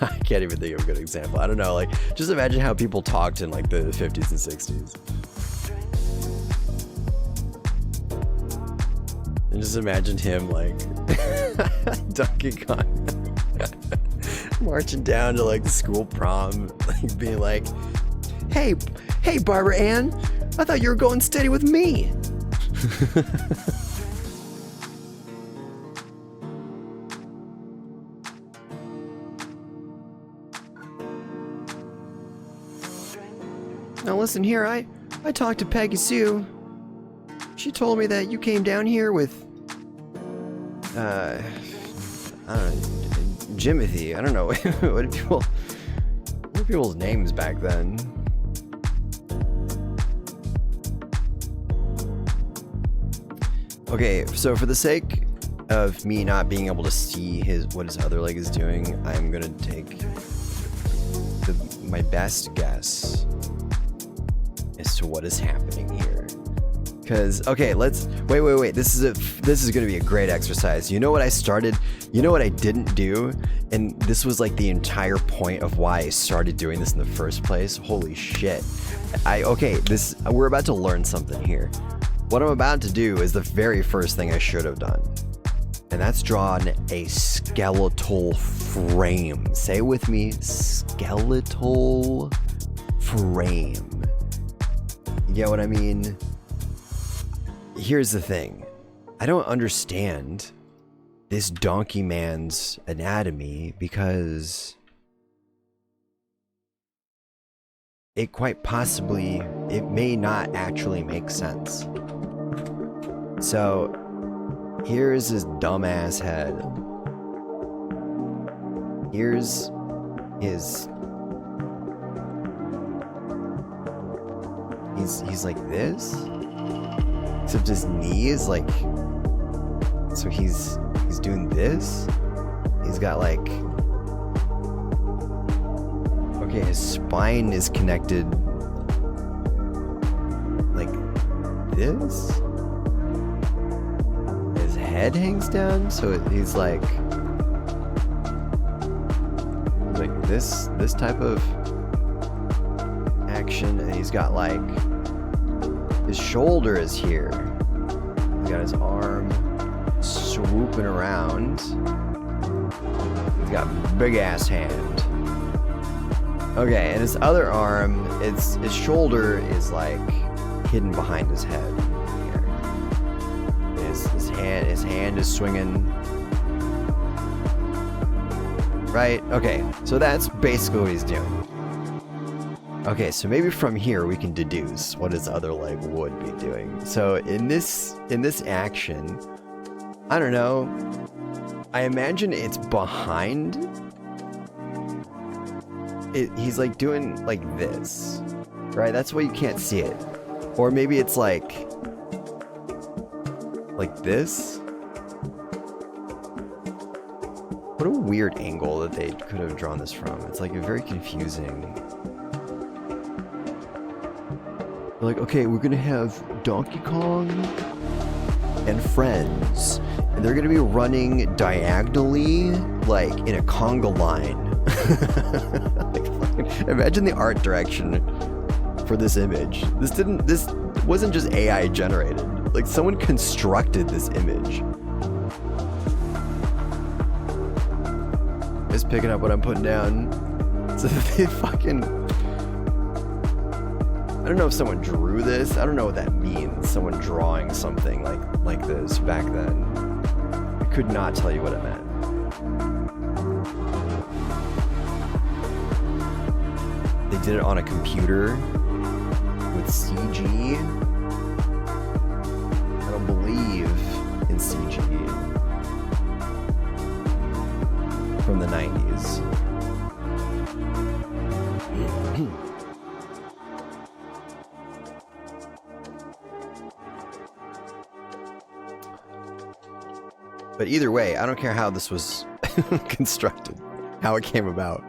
I can't even think of a good example. I don't know, like, just imagine how people talked in, like, the 50s and 60s. And just imagine him, like, Donkey Kong, marching down to, like, the school prom, like, being like, hey, Barbara Ann, I thought you were going steady with me. Now listen here, I talked to Peggy Sue. She told me that you came down here with, I don't know, Jimothy. I don't know. What are people's names back then? Okay, so for the sake of me not being able to see what his other leg is doing, I'm gonna take my best guess as to what is happening here. Cause okay, let's wait. This is gonna be a great exercise. You know what I started? You know what I didn't do? And this was like the entire point of why I started doing this in the first place. Holy shit! We're about to learn something here. What I'm about to do is the very first thing I should have done. And that's drawn a skeletal frame. Say it with me, skeletal frame. You get what I mean? Here's the thing. I don't understand this donkey man's anatomy because it may not actually make sense. So here's his dumbass head. Here's his... He's like this? Except his knee is like... So he's doing this? He's got like... Okay, his spine is connected... like this? His head hangs down, so he's like this type of action, and he's got like his shoulder is here. He's got his arm swooping around. He's got a big ass hand. Okay, and his other arm, his shoulder is like hidden behind his head. His hand is swinging. Right? Okay, so that's basically what he's doing. Okay, so maybe from here we can deduce what his other leg would be doing. So in this action, I don't know. I imagine it's behind. He's like doing like this, right? That's why you can't see it. Or maybe it's like this. What a weird angle that they could have drawn this from. It's like a very confusing. They're like, okay, we're gonna have Donkey Kong and friends, and they're gonna be running diagonally, like in a conga line. Like, imagine the art direction for this image. This wasn't just AI generated. Like, someone constructed this image. Just picking up what I'm putting down. So they fucking... I don't know if someone drew this. I don't know what that means. Someone drawing something like this back then. I could not tell you what it meant. They did it on a computer with CG. I don't believe in CG from the 90s. But either way, I don't care how this was constructed, how it came about.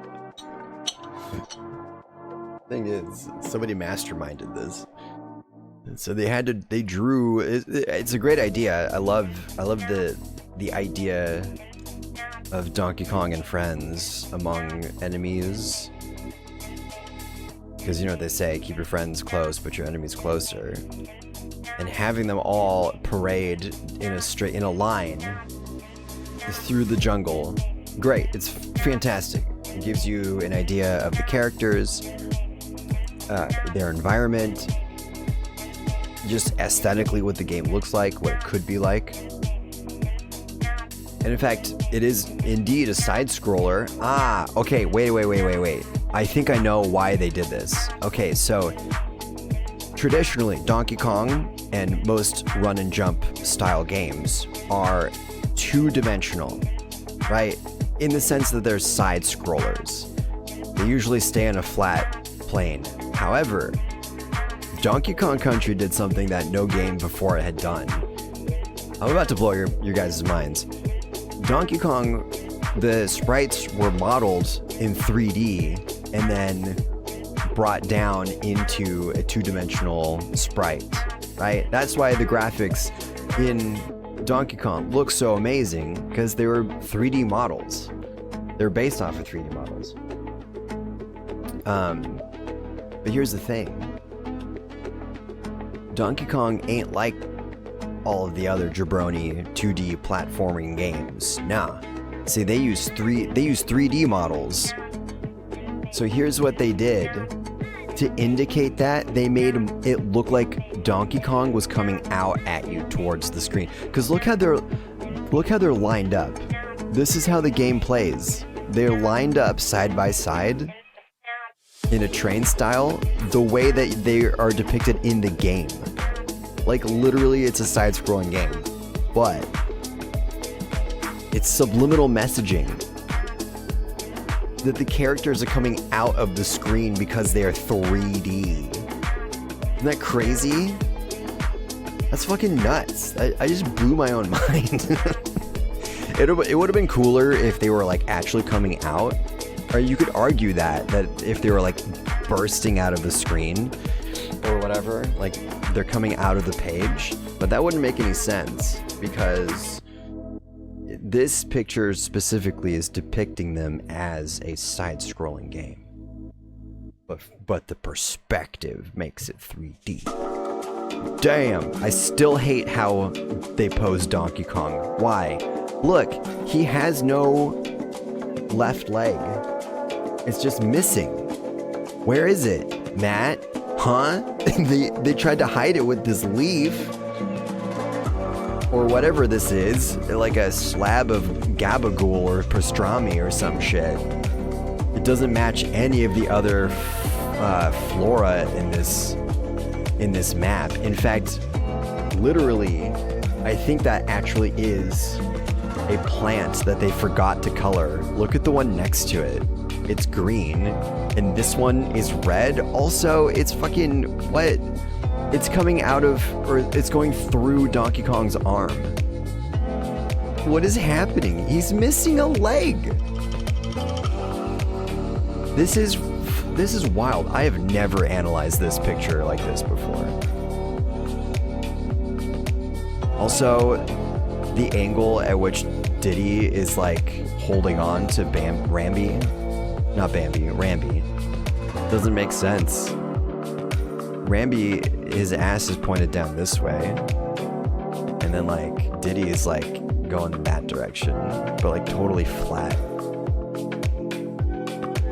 Thing is, somebody masterminded this. And so they drew, it's a great idea. I love the idea of Donkey Kong and friends among enemies. Because you know what they say, keep your friends close, but your enemies closer. And having them all parade in a line through the jungle. Great, it's fantastic. It gives you an idea of the characters, their environment, just aesthetically what the game looks like, what it could be like. And in fact, it is indeed a side scroller. Ah, okay, wait. I think I know why they did this. Okay, so traditionally, Donkey Kong and most run and jump style games are two-dimensional, right? In the sense that they're side scrollers. They usually stay on a flat plane. However, Donkey Kong Country did something that no game before it had done. I'm about to blow your guys' minds. Donkey Kong, the sprites were modeled in 3D and then brought down into a two-dimensional sprite, right? That's why the graphics in Donkey Kong look so amazing, because they were 3D models. They're based off of 3D models. But here's the thing. Donkey Kong ain't like all of the other jabroni 2D platforming games. Nah. See, they use 3D models. So here's what they did. To indicate that, they made it look like Donkey Kong was coming out at you towards the screen. Because look how they're lined up. This is how the game plays. They're lined up side by side in a train style, the way that they are depicted in the game. Like literally it's a side-scrolling game, but it's subliminal messaging that the characters are coming out of the screen because they are 3D. Isn't that crazy? That's fucking nuts. I just blew my own mind. It would have been cooler if they were like actually coming out. Or you could argue that if they were like bursting out of the screen or whatever, like they're coming out of the page, but that wouldn't make any sense because this picture specifically is depicting them as a side-scrolling game. But the perspective makes it 3D. Damn, I still hate how they pose Donkey Kong. Why? Look, he has no left leg. It's just missing. Where is it, Matt? Huh? They tried to hide it with this leaf. Or whatever this is. Like a slab of gabagool or pastrami or some shit. It doesn't match any of the other flora in this map. In fact, literally, I think that actually is a plant that they forgot to color. Look at the one next to it. It's green, and this one is red. Also, it's fucking, what? It's coming out of, or it's going through Donkey Kong's arm. What is happening? He's missing a leg. This is wild. I have never analyzed this picture like this before. Also, the angle at which Diddy is like holding on to Rambi doesn't make sense. Rambi, his ass is pointed down this way, and then like Diddy is like going in that direction, but like totally flat.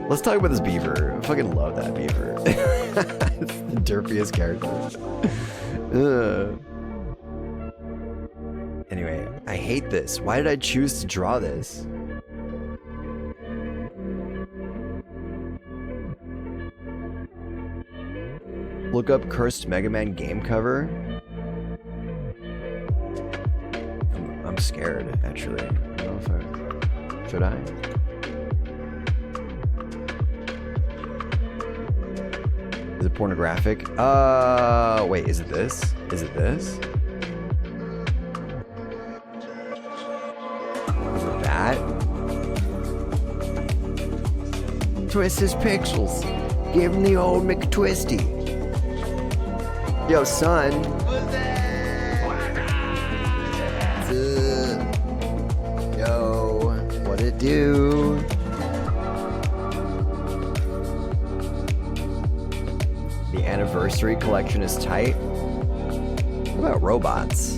Let's talk about this beaver. I fucking love that beaver. It's the derpiest character. Anyway, I hate this. Why did I choose to draw this? Look up cursed Mega Man game cover. I'm scared, actually. I don't know if I... Should I? Is it pornographic? Wait, is it this? Is it this? Is it that? Twist his pixels. Give him the old McTwisty. Yo, son. Yo, what it do? The anniversary collection is tight. What about robots?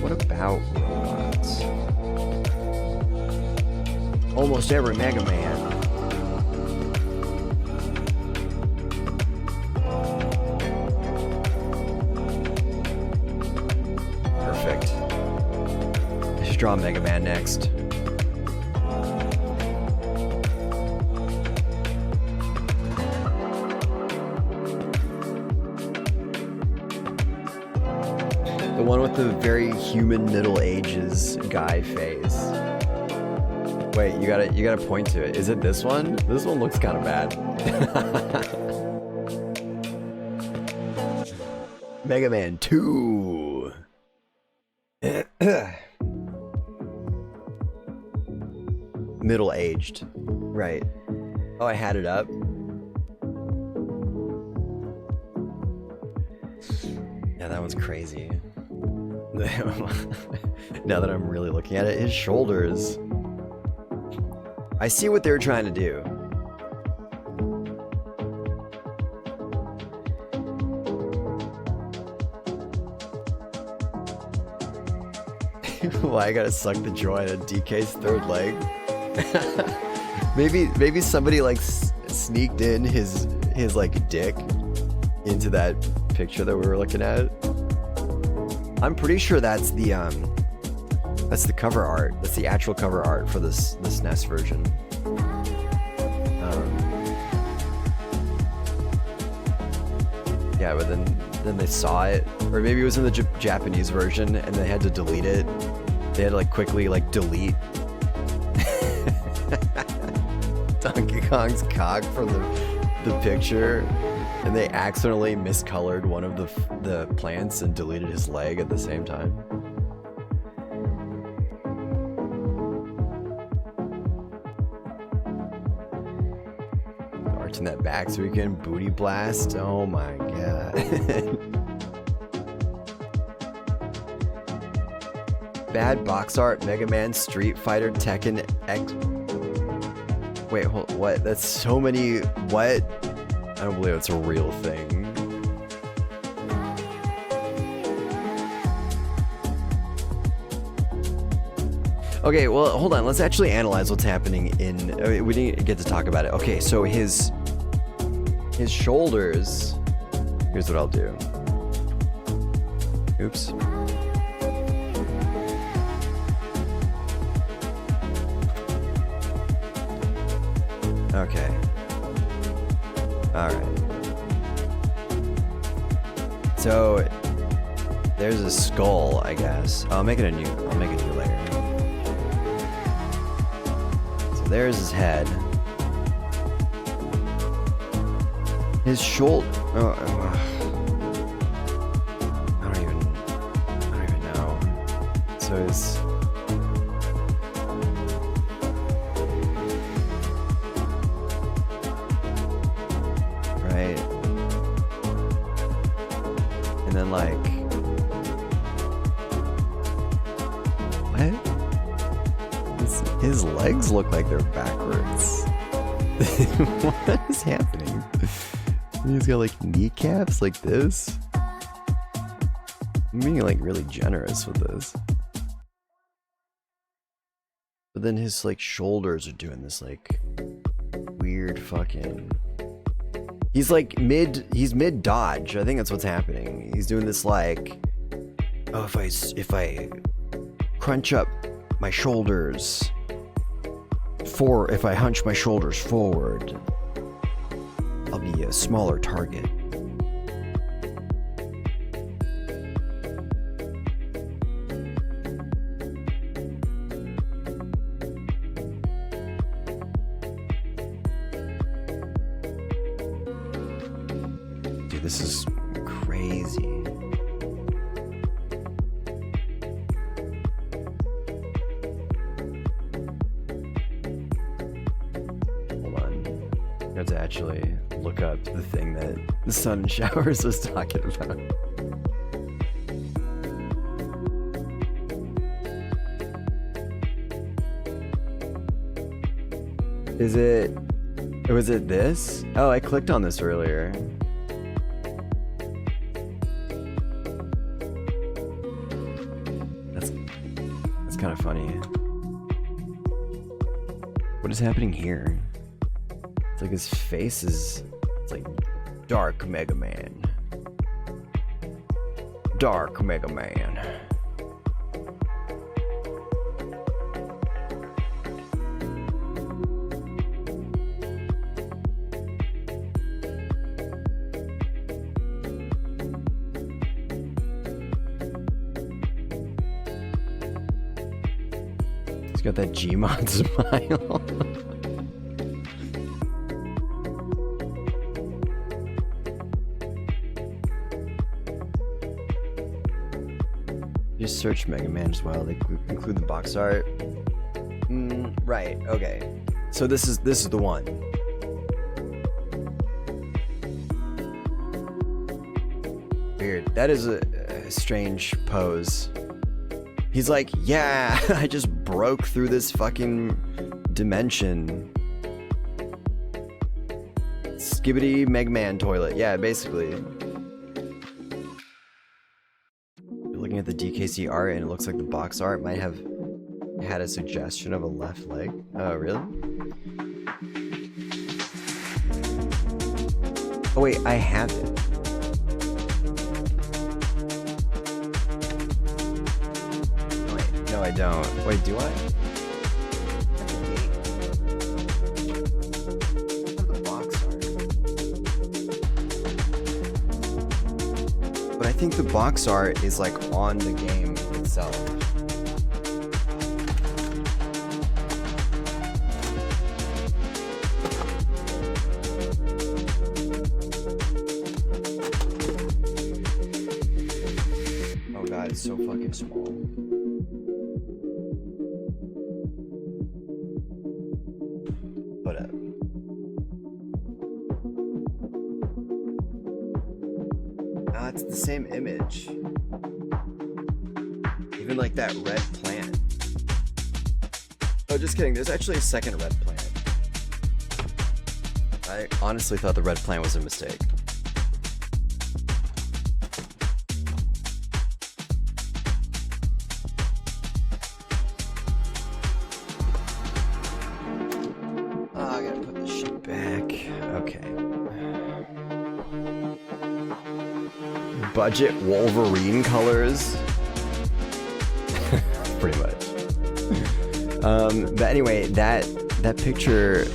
What about robots? Almost every Mega Man. Perfect. I should draw Mega Man next. The one with the very human Middle Ages guy face. Wait, you gotta point to it. Is it this one? This one looks kind of bad. Mega Man 2. Middle aged. Right. Oh, I had it up. Yeah, that one's crazy. Now that I'm really looking at it, his shoulders. I see what they're trying to do. Why I gotta suck the joy out of DK's third leg? maybe somebody like sneaked in his like dick into that picture that we were looking at. I'm pretty sure that's the cover art. That's the actual cover art for this NES version. Yeah, but then they saw it, or maybe it was in the Japanese version, and they had to delete it. They had to like quickly like delete Donkey Kong's cock from the picture, and they accidentally miscolored one of the plants and deleted his leg at the same time. Arching that back so we can booty blast. Oh my god. Bad box art, Mega Man, Street Fighter, Tekken, X. Wait, hold, what? That's so many. What? I don't believe it's a real thing. Okay, well, hold on. Let's actually analyze what's happening in. We didn't get to talk about it. Okay, so his shoulders. Here's what I'll do. Oops. Okay. Alright. So there's a skull, I guess. I'll make a new layer. So there's his head. His shoulder. I don't even know. So his. Right. And then like. What? His legs look like they're backwards. What is happening? He's got like kneecaps like this. I'm being like really generous with this. But then his like shoulders are doing this like weird fucking. He's mid dodge. I think that's what's happening. He's doing this like, oh, if I crunch up my shoulders if I hunch my shoulders forward, I'll be a smaller target. Dude, this is crazy. To actually look up the thing that the Sun Showers was talking about. Was it this? Oh, I clicked on this earlier. That's kind of funny. What is happening here? It's like his face is. It's like Dark Mega Man. Dark Mega Man. He's got that Gmod smile. Just search Mega Man as well. They include the box art. Right. Okay. So this is the one. Weird. That is a strange pose. He's like, yeah, I just broke through this fucking dimension. Skibbity Mega Man toilet. Yeah, basically. You're looking at the DKC art and it looks like the box art might have had a suggestion of a left leg. Oh, really? Oh wait, I have it. No, I don't. Wait, do I? But I think the box art is like on the game itself. Oh god, it's so fucking small. Whatever. Ah, it's the same image. Even like that red plant. Oh, just kidding. There's actually a second red plant. I honestly thought the red plant was a mistake. I gotta put this shit back. Okay. Budget Wolverine colors. Pretty much. But anyway, that picture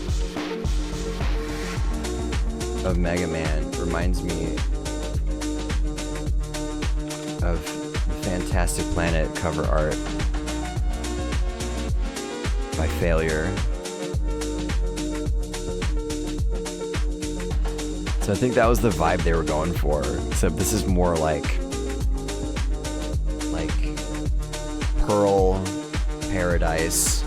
of Mega Man reminds me of the Fantastic Planet cover art by Failure. So I think that was the vibe they were going for, except this is more like Pearl Paradise.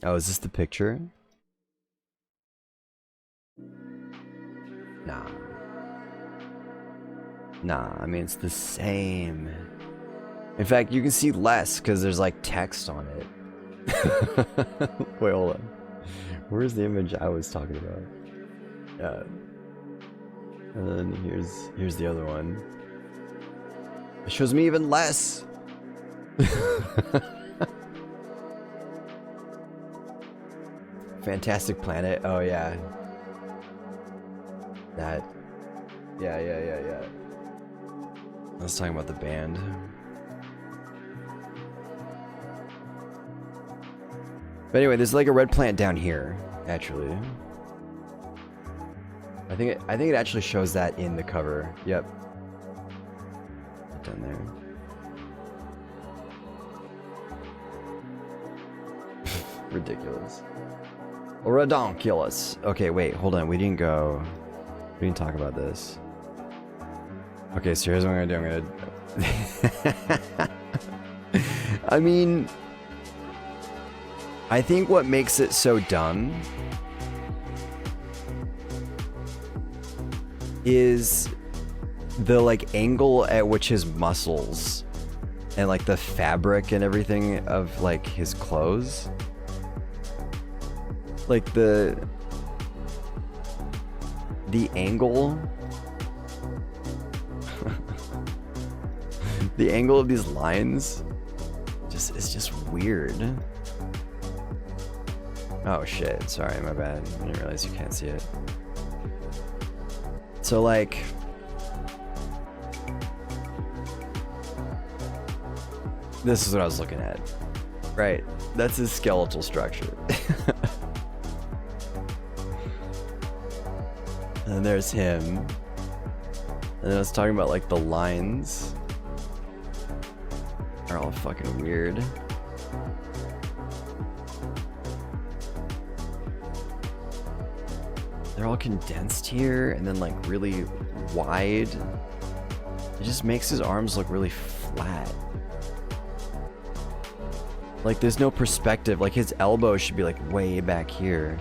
Oh, is this the picture? Nah, I mean, it's the same. In fact, you can see less because there's like text on it. Wait, hold on. Where's the image I was talking about? Yeah. And then here's the other one. It shows me even less. Fantastic Planet. Oh yeah. That. Yeah. I was talking about the band. But anyway, there's like a red plant down here, actually. I think it actually shows that in the cover. Yep. Down there. Ridiculous. Redonkulous. Okay, wait, hold on. We didn't talk about this. Okay, so here's what I'm gonna do. I mean, I think what makes it so dumb is the like angle at which his muscles and like the fabric and everything of like his clothes, like the angle the angle of these lines is just weird. Oh shit, sorry, my bad. I didn't realize you can't see it. So like, this is what I was looking at. Right, that's his skeletal structure. then there's him. And then I was talking about like the lines are all fucking weird. They're all condensed here and then like really wide. It just makes his arms look really flat. Like there's no perspective. Like his elbow should be like way back here.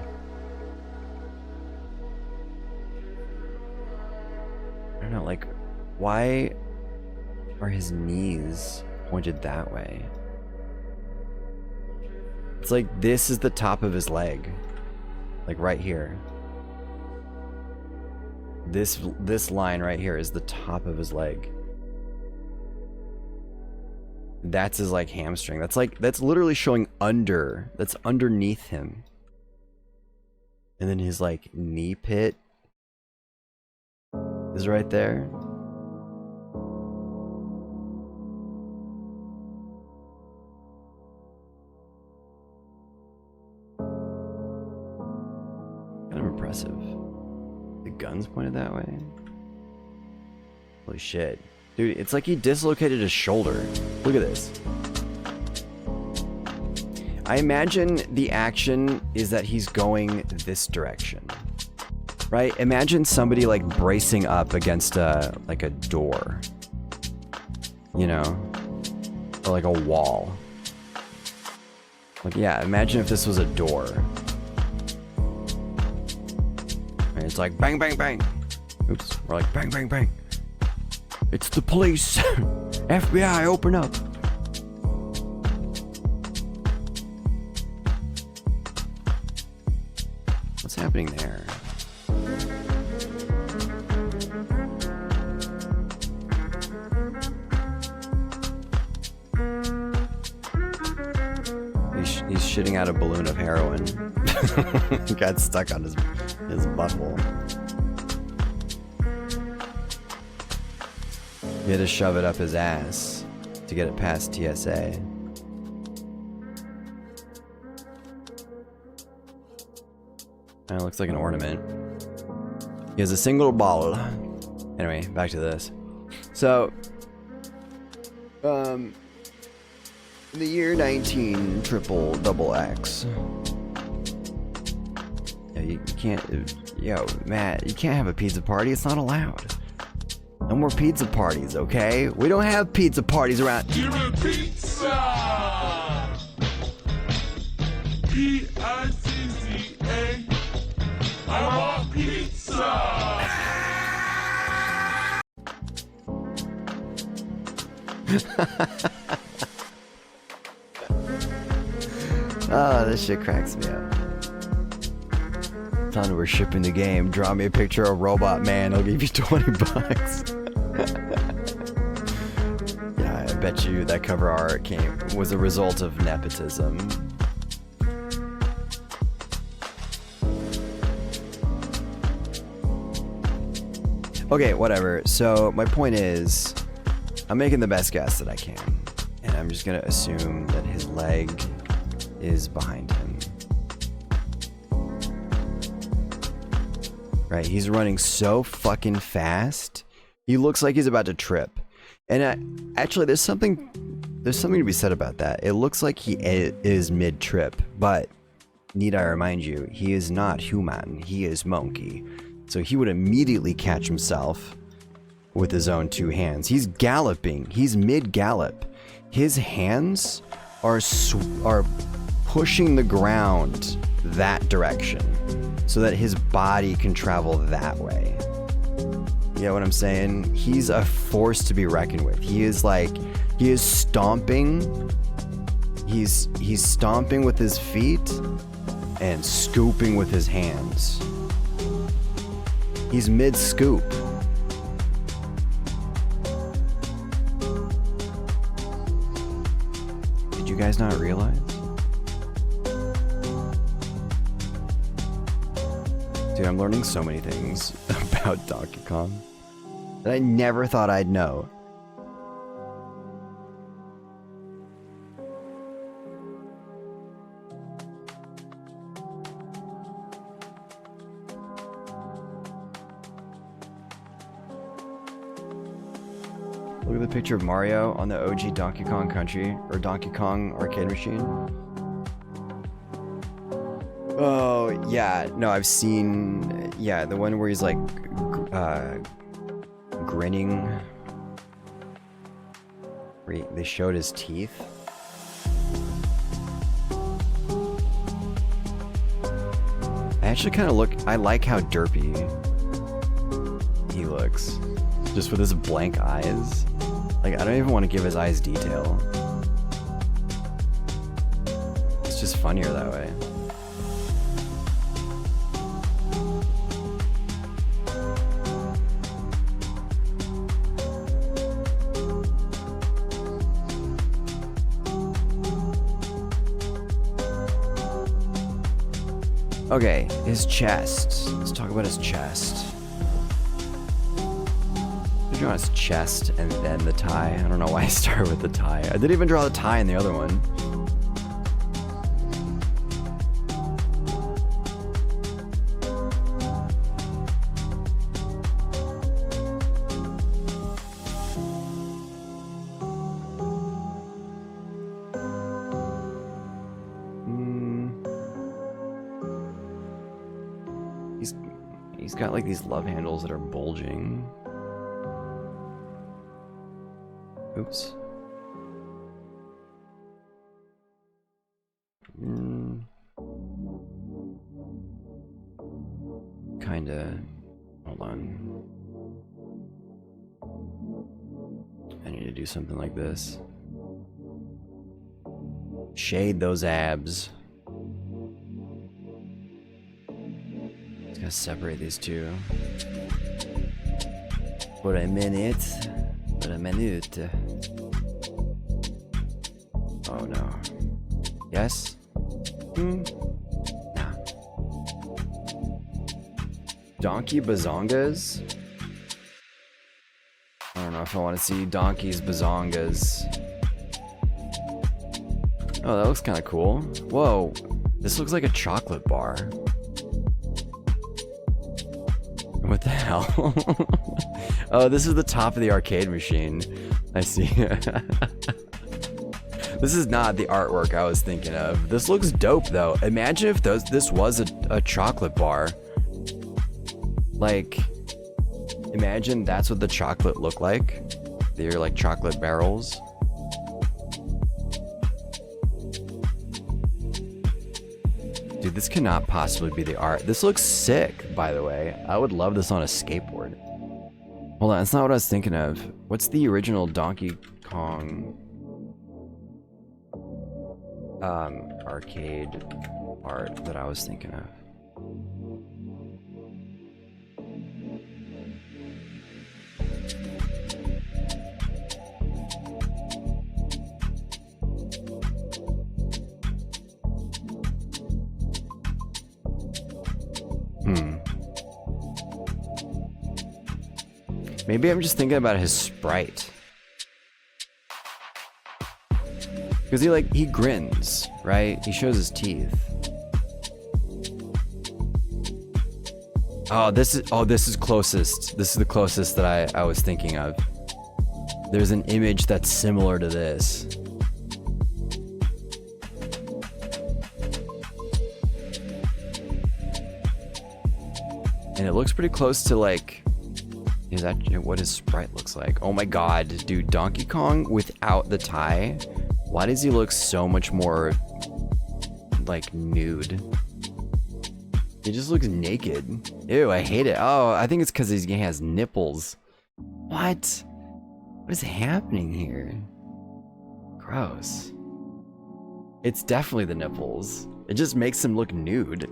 I don't know, like why are his knees pointed that way? It's like this is the top of his leg. Like right here. This line right here is the top of his leg. That's his like hamstring. That's literally showing under. That's underneath him. And then his like knee pit is right there. Kind of impressive. The gun's pointed that way. Holy shit. Dude, it's like he dislocated his shoulder. Look at this. I imagine the action is that he's going this direction. Right? Imagine somebody like bracing up against a door. You know? Or like a wall. Like, yeah, imagine if this was a door. And it's like bang, bang, bang. Oops, we're like bang, bang, bang. It's the police. FBI, open up. What's happening there? He's shitting out a balloon of heroin. Got stuck on his butthole. He had to shove it up his ass to get it past TSA. And it looks like an ornament. He has a single ball. Anyway, back to this. So, in the year 19XX. Yeah, you can't. Yo, Matt, you can't have a pizza party. It's not allowed. No more pizza parties, okay? We don't have pizza parties around. Give me pizza! P-I-C-C-A. I want pizza! Oh, this shit cracks me up. Tell me we're shipping the game. Draw me a picture of Robot Man. I'll give you $20. Yeah, I bet you that cover art was a result of nepotism. Okay, whatever. So my point is, I'm making the best guess that I can, and I'm just gonna assume that his leg is behind him. Right, he's running so fucking fast. He looks like he's about to trip. And actually, there's something to be said about that. It looks like he is mid-trip, but need I remind you, he is not human. He is monkey. So he would immediately catch himself with his own two hands. He's galloping. He's mid-gallop. His hands are pushing the ground that direction, so that his body can travel that way. You know what I'm saying? He's a force to be reckoned with. He is stomping. He's stomping with his feet and scooping with his hands. He's mid-scoop. Did you guys not realize? Dude, I'm learning so many things about Donkey Kong that I never thought I'd know. Look at the picture of Mario on the OG Donkey Kong Country or Donkey Kong arcade machine. Oh, yeah. No, I've seen... Yeah, the one where he's like... grinning. They showed his teeth. I actually kind of I like how derpy he looks. Just with his blank eyes. Like, I don't even want to give his eyes detail. It's just funnier that way. Okay, his chest. Let's talk about his chest. I draw his chest and then the tie. I don't know why I started with the tie. I didn't even draw the tie in the other one. He's got like these love handles that are bulging. Oops. Kinda. Hold on. I need to do something like this. Shade those abs. Just gotta separate these two. For a minute. For a minute. Oh no. Yes? Nah. Donkey bazongas? I don't know if I want to see donkeys bazongas. Oh, that looks kind of cool. Whoa. This looks like a chocolate bar. What the hell? Oh, this is the top of the arcade machine. I see. This is not the artwork I was thinking of. This looks dope, though. Imagine if this was a chocolate bar. Like, imagine that's what the chocolate looked like. They're like chocolate barrels. Dude, this cannot possibly be the art. This looks sick, by the way. I would love this on a skateboard. Hold on, that's not what I was thinking of. What's the original Donkey Kong arcade art that I was thinking of? Maybe I'm just thinking about his sprite. Because he grins, right? He shows his teeth. Oh, this is closest. This is the closest that I was thinking of. There's an image that's similar to this. And it looks pretty close to like what his sprite looks like. Oh my god, dude, Donkey Kong without the tie. Why does he look so much more like nude? He just looks naked. Ew, I hate it. Oh, I think it's because he has nipples. What? What is happening here? Gross. It's definitely the nipples. It just makes him look nude.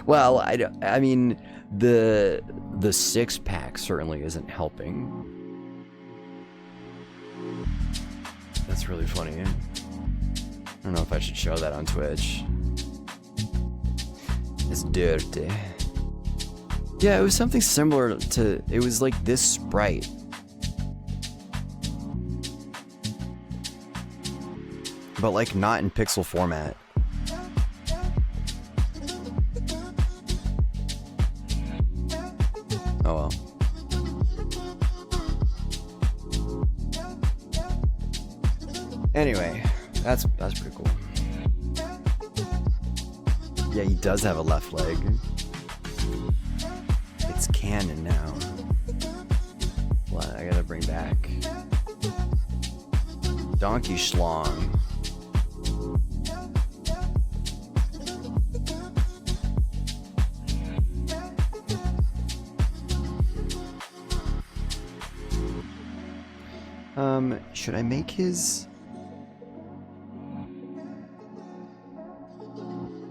Well, I mean, the six-pack certainly isn't helping. That's really funny. I don't know if I should show that on Twitch. It's dirty. Yeah, it was something similar to... It was like this sprite. But like not in pixel format. Oh well. Anyway, that's pretty cool. Yeah, he does have a left leg. It's canon now. What? I gotta bring back Donkey Schlong. Should I make his...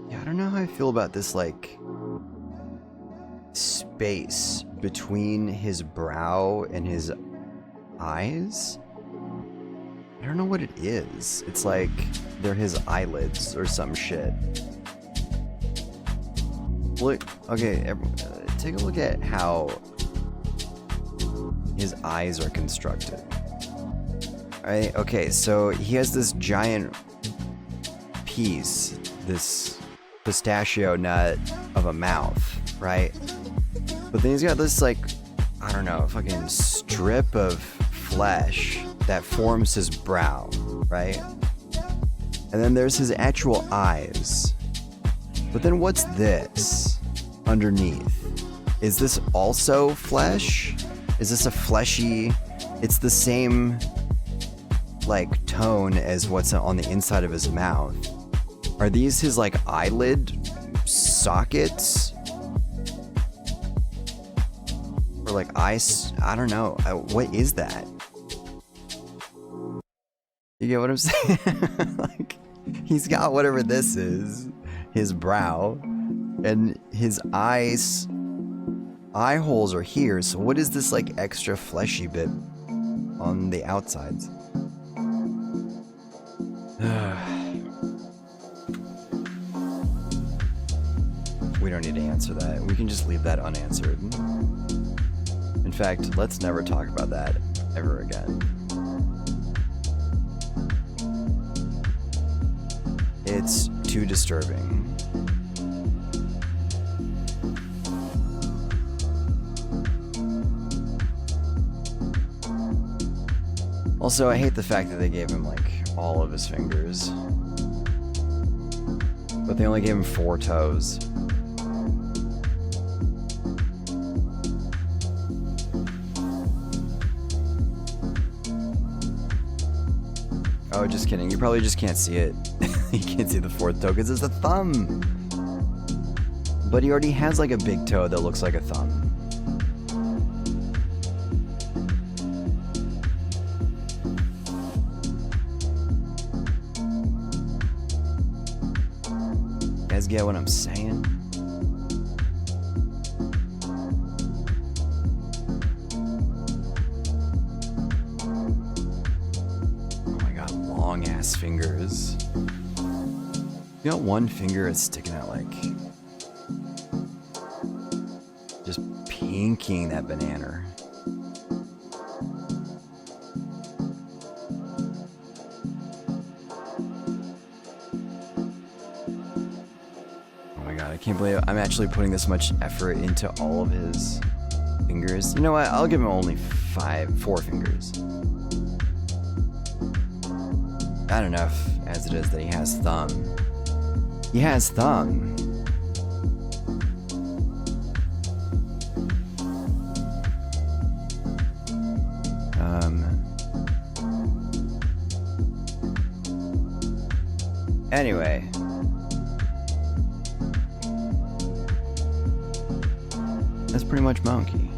Yeah, I don't know how I feel about this, like, space between his brow and his eyes. I don't know what it is. It's like they're his eyelids or some shit. Look, okay, take a look at how his eyes are constructed. Right? Okay, so he has this giant piece, this pistachio nut of a mouth, right? But then he's got this, like, I don't know, fucking strip of flesh that forms his brow, right? And then there's his actual eyes. But then what's this underneath? Is this also flesh? Is this a fleshy... It's the same, like, tone as what's on the inside of his mouth. Are these his, like, eyelid sockets? Or, like, eyes? I don't know. What is that? You get what I'm saying? Like, he's got whatever this is, his brow, and his eyes, eye holes are here. So what is this, like, extra fleshy bit on the outsides? We don't need to answer that. We can just leave that unanswered. In fact, let's never talk about that ever again. It's too disturbing. Also, I hate the fact that they gave him, like, all of his fingers. But they only gave him 4 toes. Oh, just kidding. You probably just can't see it. You can't see the 4th toe because it's a thumb. But he already has, like, a big toe that looks like a thumb. You guys get what I'm saying? Long-ass fingers. You got one finger that's sticking out, like, just pinking that banana. Oh my god, I can't believe I'm actually putting this much effort into all of his fingers. You know what? I'll give him only 4 fingers. Not enough as it is that he has thumb. He has thumb. Anyway. That's pretty much Monkey.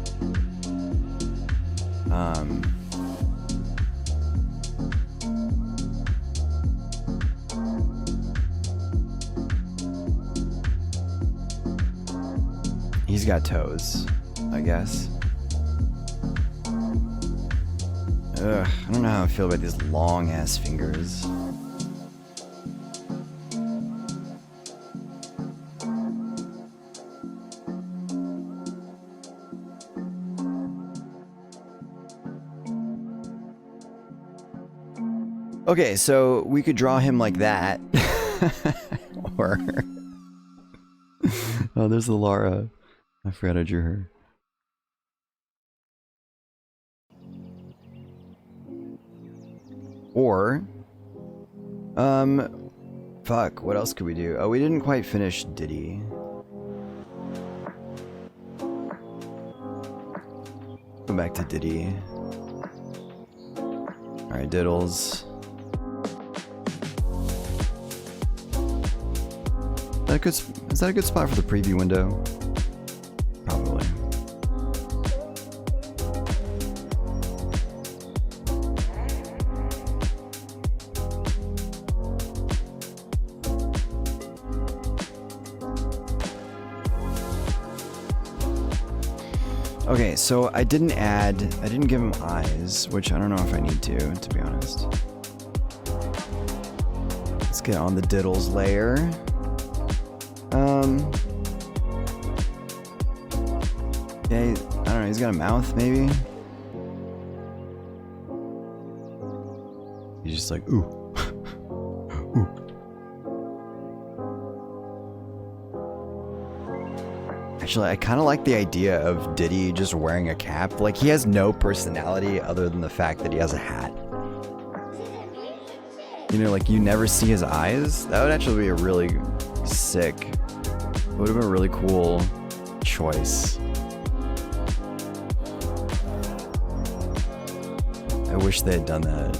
He's got toes, I guess. Ugh, I don't know how I feel about these long-ass fingers. Okay, so we could draw him like that. Or... Oh, there's the Lara. I forgot I drew her. Or Fuck, what else could we do? Oh, we didn't quite finish Diddy. Go back to Diddy. Alright, Diddles. Is that a good spot for the preview window? Probably. Okay, so I didn't give him eyes, which I don't know if I need to be honest. Let's get on the Diddles layer. Yeah, I don't know, he's got a mouth, maybe? He's just like, ooh. Ooh. Actually, I kind of like the idea of Diddy just wearing a cap. Like, he has no personality other than the fact that he has a hat. You know, like, you never see his eyes? That would actually be a really sick... It would have been a really cool choice. I wish they had done that.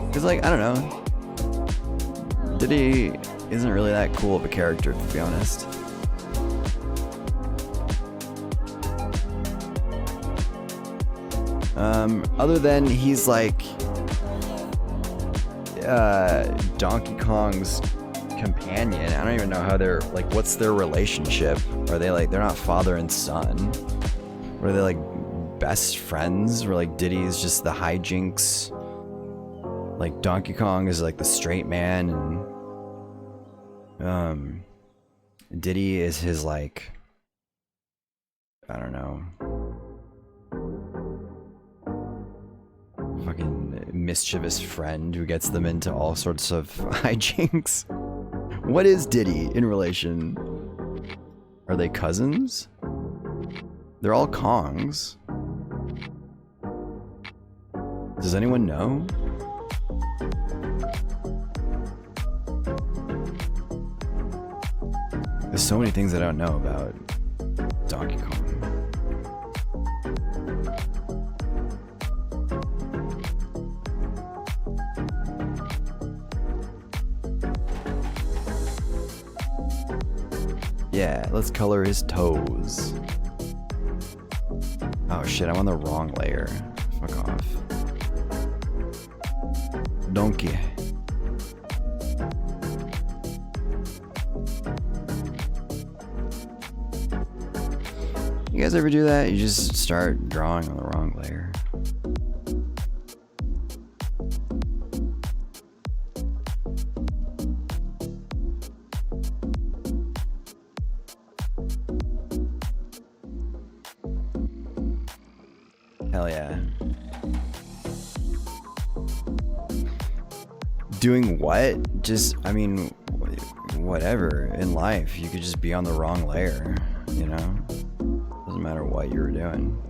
Because, like, I don't know. Diddy isn't really that cool of a character, to be honest. Other than he's like Donkey Kong's companion. I don't even know how they're like, what's their relationship? Are they like, they're not father and son? Or are they like best friends? Or like Diddy's just the hijinks? Like Donkey Kong is like the straight man, and Diddy is his like, I don't know, fucking mischievous friend who gets them into all sorts of hijinks. What is Diddy in relation? Are they cousins? They're all Kongs. Does anyone know? There's so many things I don't know about Donkey Kong. Yeah, let's color his toes. Oh shit, I'm on the wrong layer. Fuck off. Donkey. You guys ever do that? You just start drawing on the wrong layer. Hell yeah. Doing what? Just, I mean, whatever in life. You could just be on the wrong layer, you know? Doesn't matter what you were doing.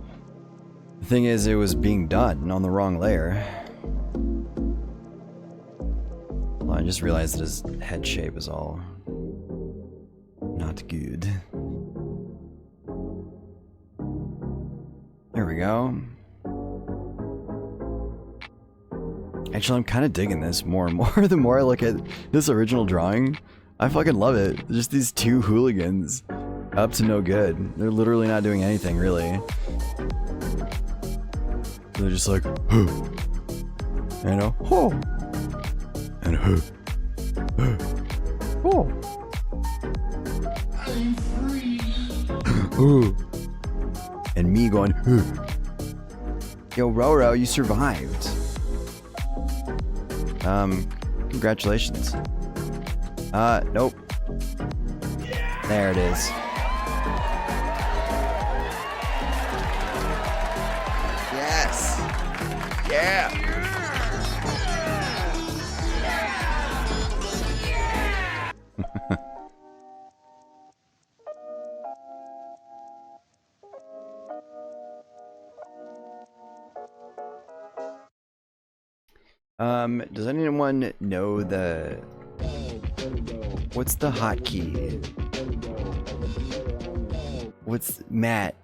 The thing is, it was being done on the wrong layer. Well, I just realized that his head shape is all not good. There we go. Actually, I'm kind of digging this more and more. The more I look at this original drawing, I fucking love it. Just these two hooligans up to no good. They're literally not doing anything, really. They're just like, huh. You know? Oh. And huh. Oh. I'm free. Ooh. And me going, huh. Yo, Roro, you survived. Congratulations. Nope. There it is. Yes. Yeah. Does anyone know what's the hotkey? What's Matt?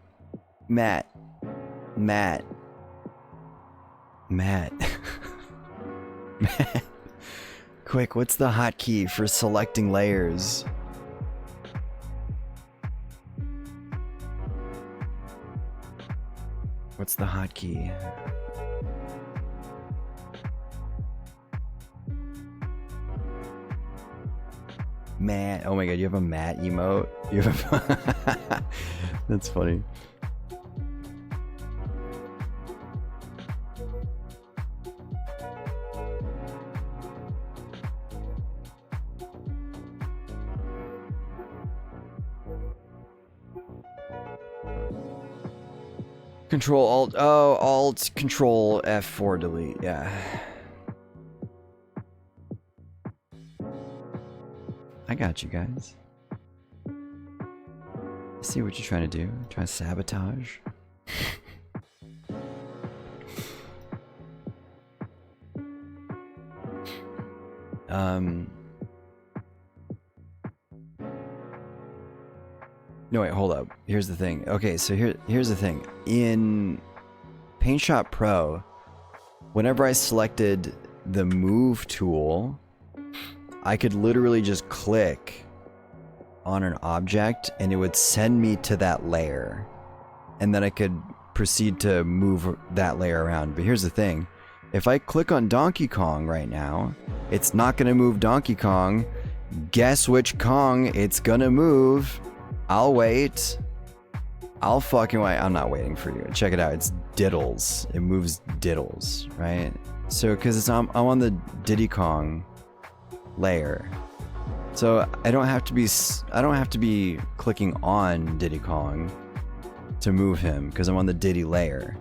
Quick, what's the hotkey for selecting layers? What's the hotkey? Matt. Oh my god, you have a Matt emote? You have a That's funny. Control Alt. Oh, Alt Control F4 delete. Yeah. I got you guys. I see what you're trying to do. Trying to sabotage. No, wait, hold up. Here's the thing. Okay, so here's the thing. In PaintShop Pro, whenever I selected the move tool, I could literally just click on an object and it would send me to that layer. And then I could proceed to move that layer around. But here's the thing. If I click on Donkey Kong right now, it's not gonna move Donkey Kong. Guess which Kong it's gonna move? I'll wait. I'll fucking wait. I'm not waiting for you. Check it out. It's Diddles. It moves Diddles, right? So, because I'm on the Diddy Kong layer, so I don't have to be clicking on Diddy Kong to move him because I'm on the Diddy layer.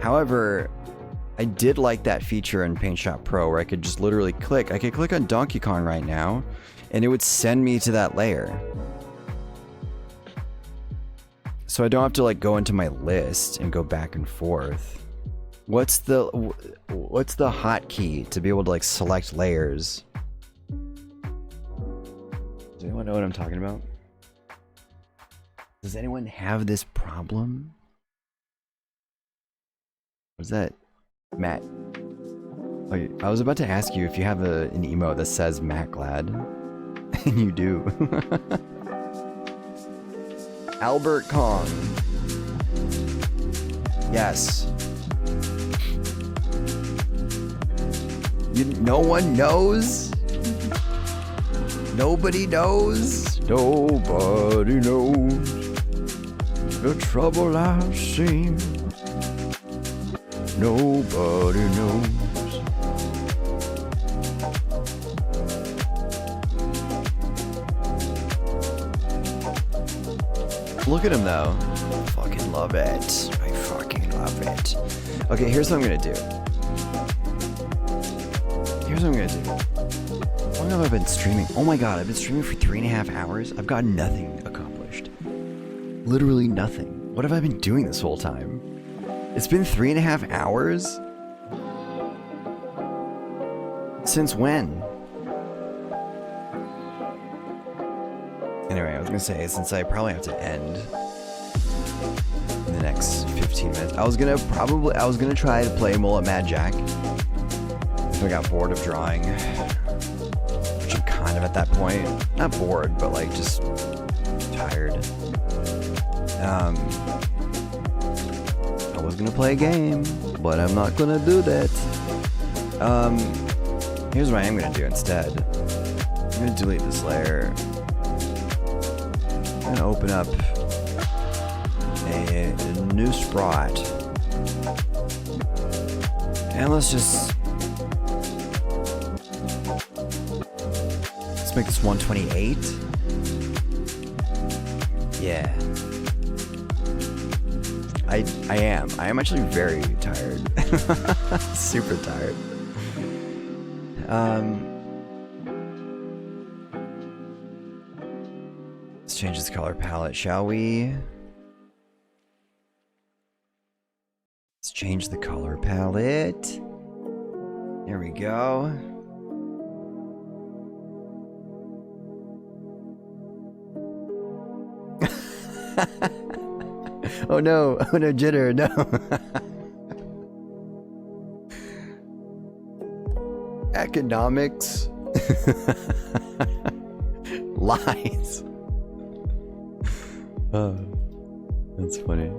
However, I did like that feature in PaintShop Pro where I could just literally click. I could click on Donkey Kong right now, and it would send me to that layer. So I don't have to like go into my list and go back and forth. What's the hotkey to be able to like select layers? Does anyone know what I'm talking about? Does anyone have this problem? What's that? Matt. Oh, I was about to ask you if you have an emote that says Matt Glad. And you do. Albert Kong. Yes. No one knows? Nobody knows? Nobody knows the trouble I've seen. Nobody knows. Look at him though. Fucking love it. I fucking love it. Okay, here's what I'm gonna do. How long have I been streaming? Oh my god, I've been streaming for 3.5 hours. I've got nothing accomplished. Literally nothing. What have I been doing this whole time? It's been 3.5 hours? Since when? Anyway, I was gonna say, since I probably have to end in the next 15 minutes, I was gonna try to play Mullet Mad Jack if I got bored of drawing, which I'm kind of at that point. Not bored, but like just tired. I was gonna play a game, but I'm not gonna do that. Here's what I am gonna do instead. I'm gonna delete this layer. I'm gonna open up a new sprite. And let's make this 128. Yeah. I am actually very tired. Super tired. Let's change this color palette, shall we? Let's change the color palette. Here we go. Oh no, Jitter, no. Economics. Lies. Oh, that's funny.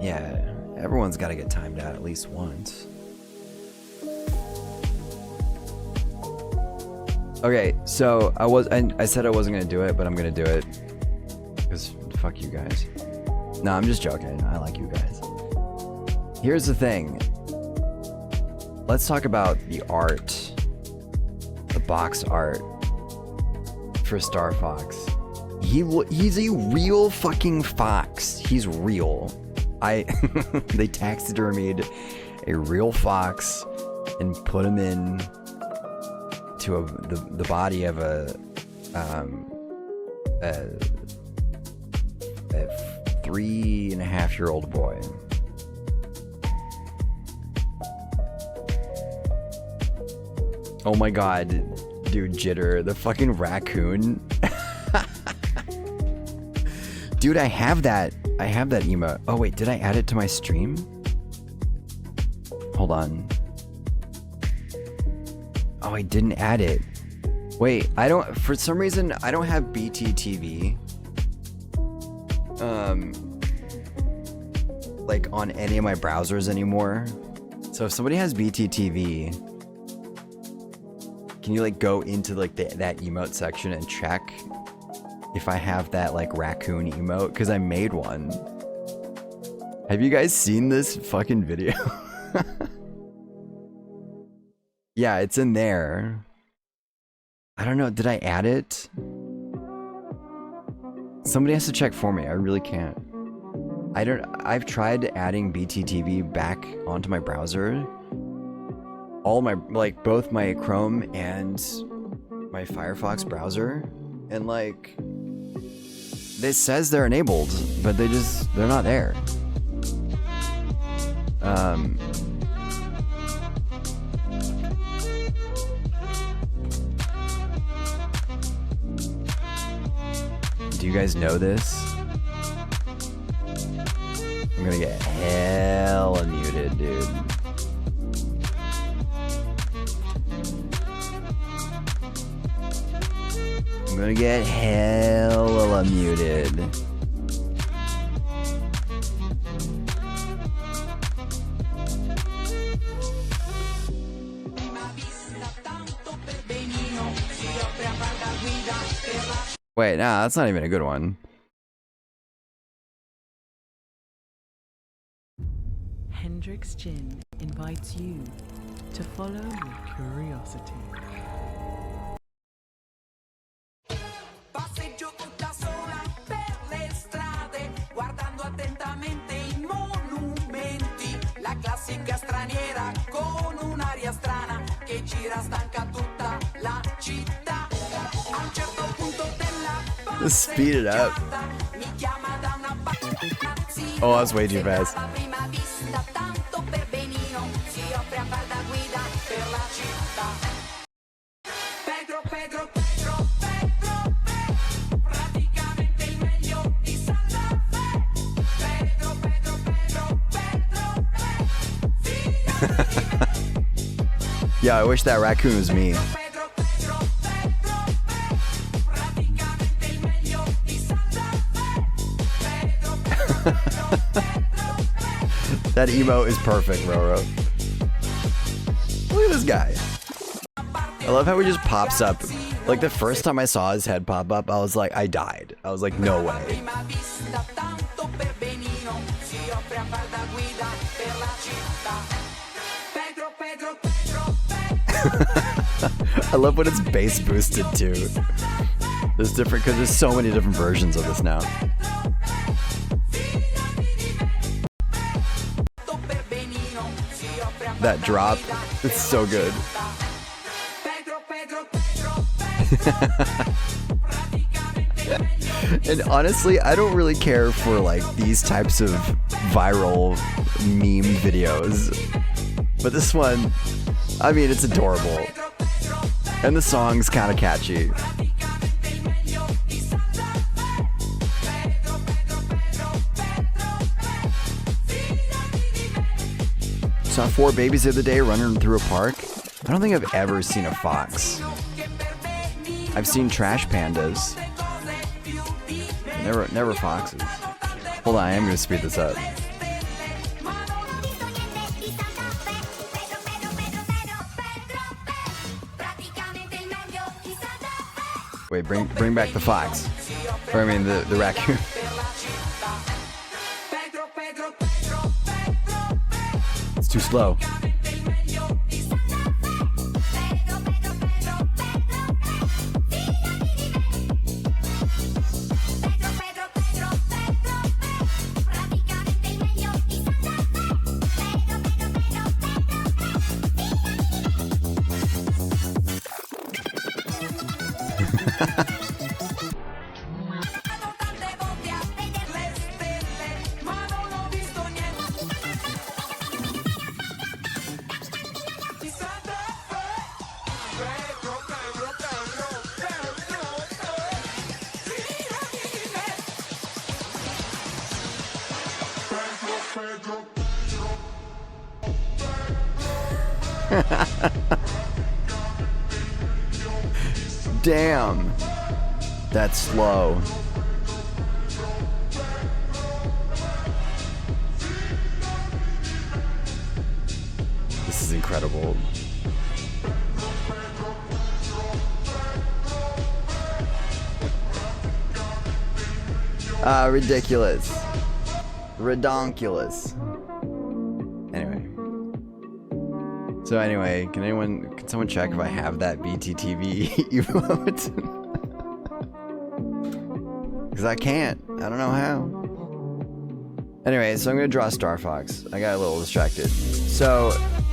Yeah, everyone's got to get timed out at least once. Okay, so I said I wasn't gonna do it, but I'm gonna do it because fuck you guys. No, I'm just joking. I like you guys. Here's the thing. Let's talk about the art, the box art for Star Fox. He's a real fucking fox. He's real. They taxidermied a real fox and put him in to the body of a 3.5-year-old boy. Oh my god, dude, Jitter, the fucking raccoon. Dude, I have that emote. Oh wait, did I add it to my stream? Hold on. Oh, I didn't add it. Wait, for some reason, I don't have BTTV. Like on any of my browsers anymore. So if somebody has BTTV, can you like go into like that emote section and check if I have that like raccoon emote? Because I made one. Have you guys seen this fucking video? Yeah, it's in there. I don't know, did I add it? Somebody has to check for me, I really can't. I've tried adding BTTV back onto my browser. All my, like, both my Chrome and my Firefox browser. And like, it says they're enabled, but they're not there. Do you guys know this? I'm gonna get hella muted, dude. I'm gonna get hella muted. Wait, nah, that's not even a good one. Hendrix Gin invites you to follow your curiosity. Passeggio tutta sola per le strade, guardando attentamente i monumenti. La classica straniera con un'aria strana che gira stanca tutta la città. A un certo punto della Let's speed it up. mi chiama da una Oh, that's way too fast. prima vista tanto per benino si offre a far da guida per la città. Pedro, Pedro, Pedro, Pedro, praticamente il meglio di Santa Fe. Pedro, Pedro, Pedro, Pedro, Yeah, I wish that raccoon was me. That emo is perfect, Roro. Look at this guy. I love how he just pops up. Like the first time I saw his head pop up, I was like, I died. I was like, no way. prima vista tanto per benino si offre a far da guida per la città. Pedro, Pedro, Pedro, I love when it's bass boosted too. There's different, because there's so many different versions of this now. That drop, it's so good. And honestly, I don't really care for like these types of viral meme videos. But this one, I mean, it's adorable. And the song's kind of catchy. Saw 4 babies the other day running through a park. I don't think I've ever seen a fox. I've seen trash pandas. Never foxes. Hold on, I am gonna speed this up. Wait, bring back the fox. Or I mean the raccoon. It's too slow. Damn. That's slow. This is incredible. Ridiculous. Redonkulous. Anyway, can someone check if I have that BTTV emote? Because I can't. I don't know how. Anyway, so I'm going to draw Star Fox. I got a little distracted. So,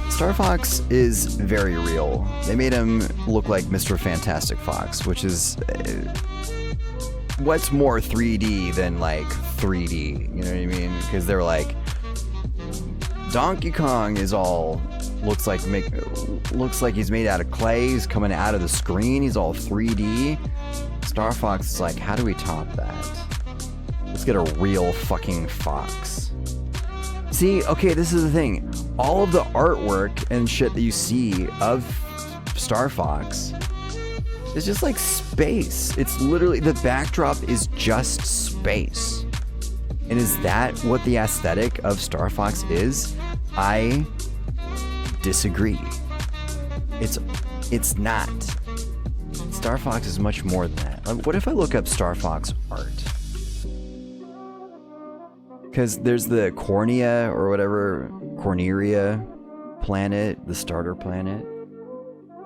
Star Fox is very real. They made him look like Mr. Fantastic Fox, which is... what's more 3D than, like, 3D? You know what I mean? Because they're like... Donkey Kong is all... looks like he's made out of clay. He's coming out of the screen. He's all 3D. Star Fox is like, how do we top that? Let's get a real fucking fox. See, okay, this is the thing. All of the artwork and shit that you see of Star Fox is just like space. It's literally, the backdrop is just space. And is that what the aesthetic of Star Fox is? I disagree. It's not. Star Fox is much more than that. What if I look up Star Fox art? Because there's the Cornea or whatever, Corneria planet, the starter planet,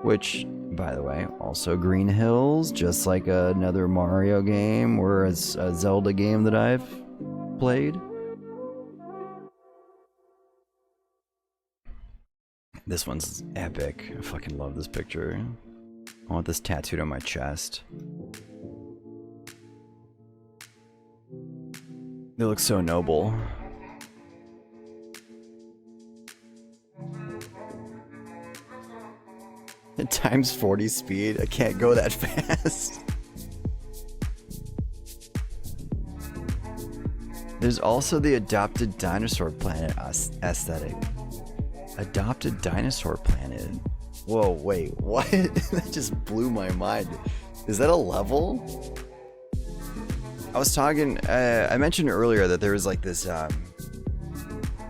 which, by the way, also Green Hills, just like another Mario game or a Zelda game that I've played. This one's epic. I fucking love this picture. I want this tattooed on my chest. They look so noble. At times 40 speed, I can't go that fast. There's also the adopted dinosaur planet aesthetic. Adopted dinosaur planet. Whoa, wait, what? That just blew my mind. Is that a level? I was talking, I mentioned earlier that there was like this, the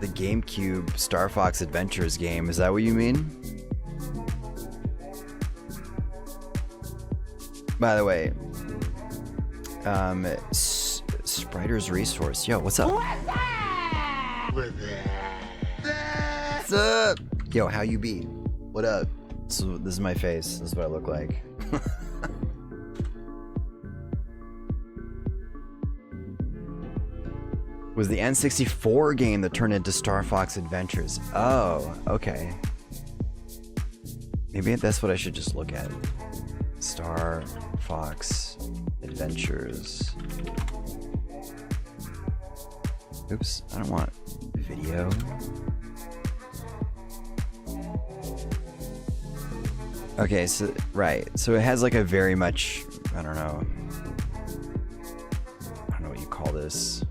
GameCube Star Fox Adventures game. Is that what you mean? By the way, Spriter's Resource. Yo, what's up? What's up? Yo, how you be? What up? So this is my face. This is what I look like. Was the N64 game that turned into Star Fox Adventures. Oh, okay. Maybe that's what I should just look at. Star Fox Adventures. Oops, I don't want video. Okay, so right. So it has like a very much, I don't know what you call this.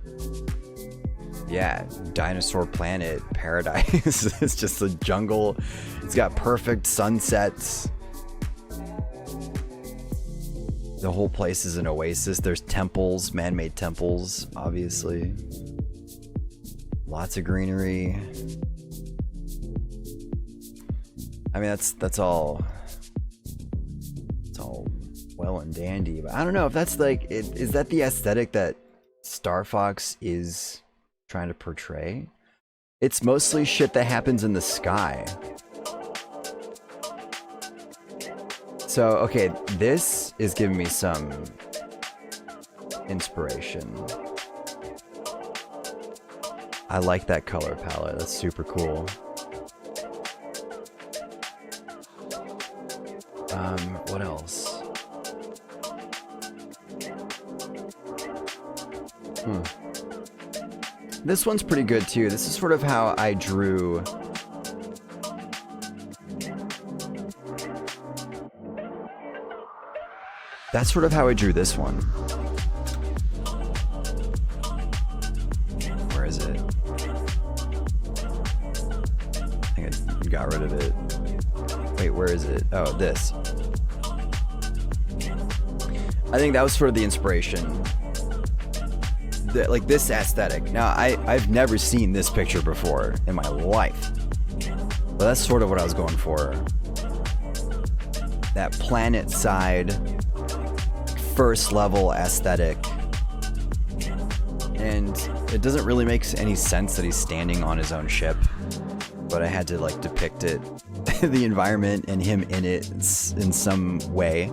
Yeah, dinosaur planet paradise. It's just a jungle. It's got perfect sunsets. The whole place is an oasis. There's temples, man-made temples, obviously. Lots of greenery. I mean, that's all. It's all well and dandy, but I don't know if that's like, is that the aesthetic that Star Fox is trying to portray? It's mostly shit that happens in the sky. So, okay, this is giving me some inspiration. I like that color palette. That's super cool. What else? This one's pretty good too. This is sort of how I drew. That's sort of how I drew this one. Where is it? I think I got rid of it. Wait, where is it? Oh, this. I think that was sort of the inspiration. Like this aesthetic. Now, I've never seen this picture before in my life. But that's sort of what I was going for. That planet side, first level aesthetic. And it doesn't really make any sense that he's standing on his own ship. But I had to like depict it, the environment and him in it in some way.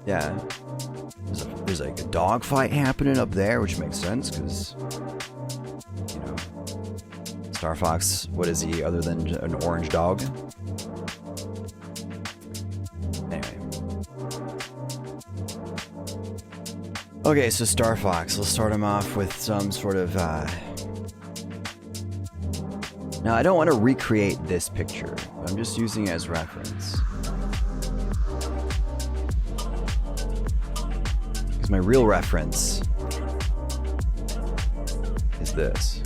Yeah, there's like a dogfight happening up there, which makes sense because, you know, Star Fox, what is he other than an orange dog? Anyway. Okay, so Star Fox, let's start him off with some sort of, now I don't want to recreate this picture, I'm just using it as reference. My real reference is this.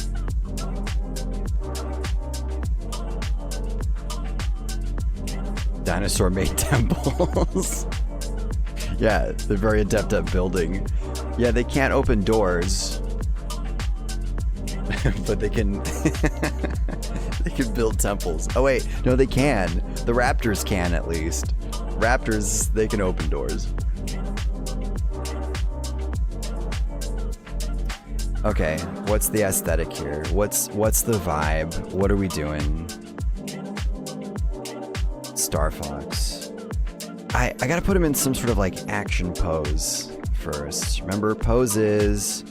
Dinosaur-made temples. Yeah, they're very adept at building. Yeah, they can't open doors, but they can they can build temples. Oh wait, no, they can. The raptors can at least. Raptors, they can open doors. Okay, what's the aesthetic here? What's the vibe? What are we doing? Star Fox. I gotta put him in some sort of like action pose first. Remember poses.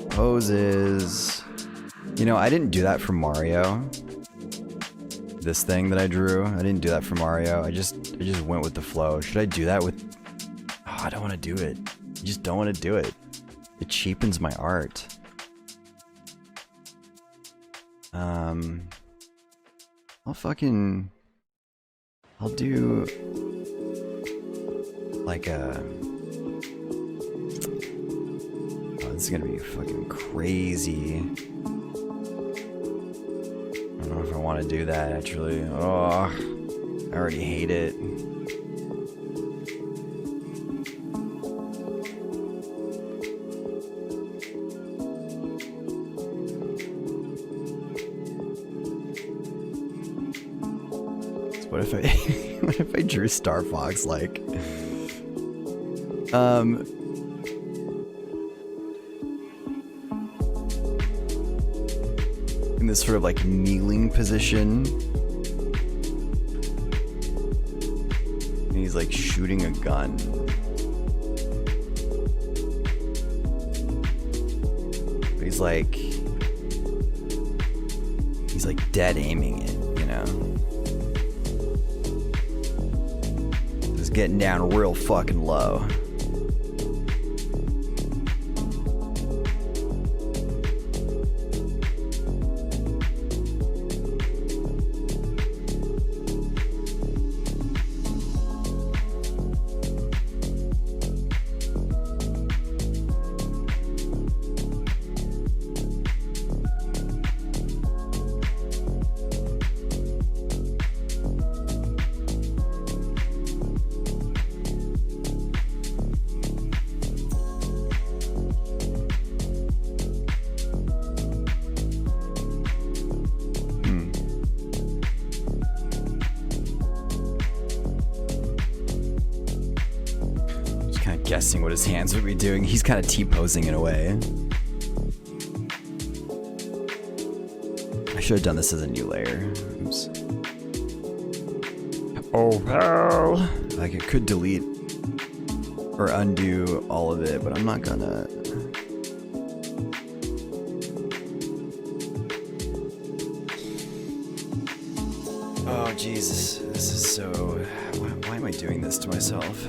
Poses. You know, I didn't do that for Mario. This thing that I drew, I didn't do that for Mario. I just went with the flow. Should I do that with? Oh, I don't want to do it. I just don't want to do it. It cheapens my art. I'll do like a, oh, this is gonna be fucking crazy. I don't know if I want to do that actually. Oh, I already hate it. What if I what if I drew Star Fox like in this sort of like kneeling position, and he's like shooting a gun. But he's like dead aiming it, you know? Getting down real fucking low. kind of guessing what his hands would be doing. He's kind of T-posing in a way. I should have done this as a new layer. Oops. Oh hell! Like it could delete or undo all of it, but I'm not gonna. Oh Jesus, this is so. Why am I doing this to myself?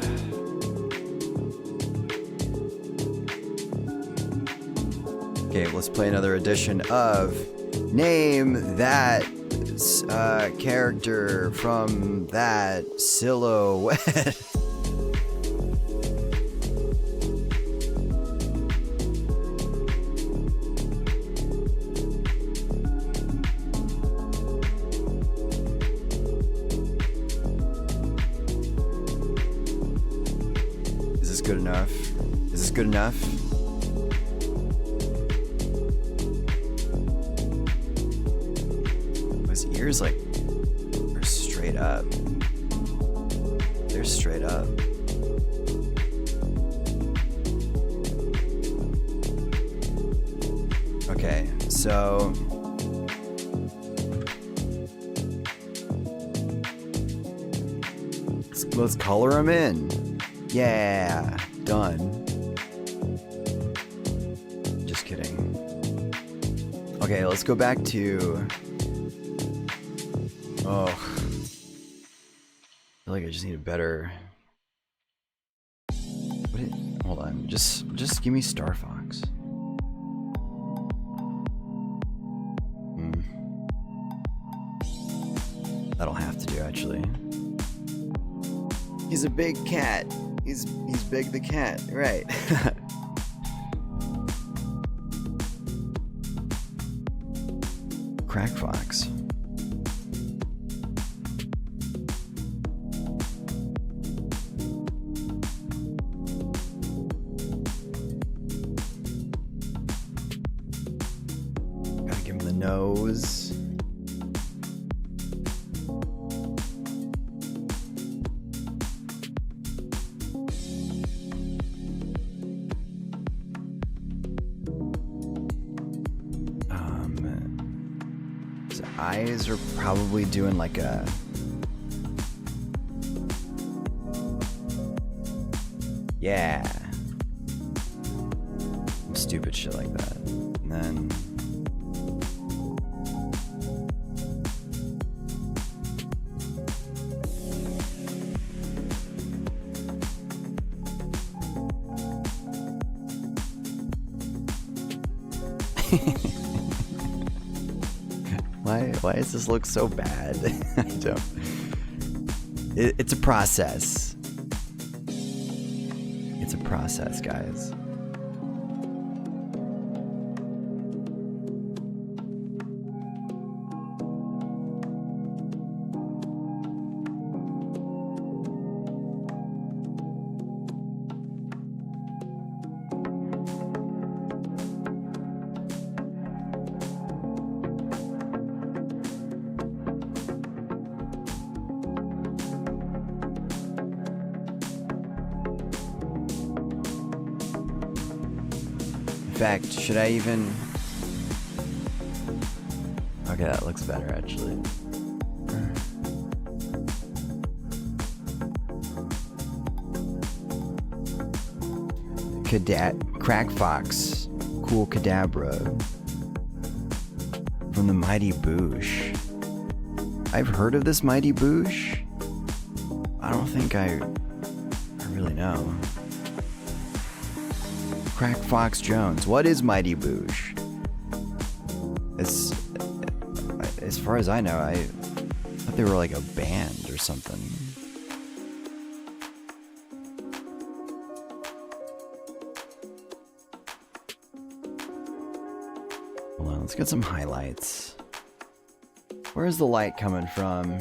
Okay, let's play another edition of Name That Character from That Silhouette. Is this good enough? Is this good enough? His ears like are straight up. They're straight up. Okay, so let's color them in. Yeah, done. Just kidding. Okay, let's go back to. Oh, I feel like I just need a better. Hold on, just give me Star Fox. That'll have to do actually. He's a big cat. He's Big the cat, right? Crack Fox. Gotta give him the nose. His eyes are probably doing like a. Yeah. Stupid shit like that. And then. Why does this look so bad? I don't. It's a process. It's a process, guys. In fact, should I even... Okay, that looks better, actually. Crack Fox. Cool Kadabra. From the Mighty Boosh. I've heard of this Mighty Boosh. I don't think I really know. Crack Fox Jones. What is Mighty Boosh? As far as I know, I thought they were like a band or something. Hold on, let's get some highlights. Where's the light coming from?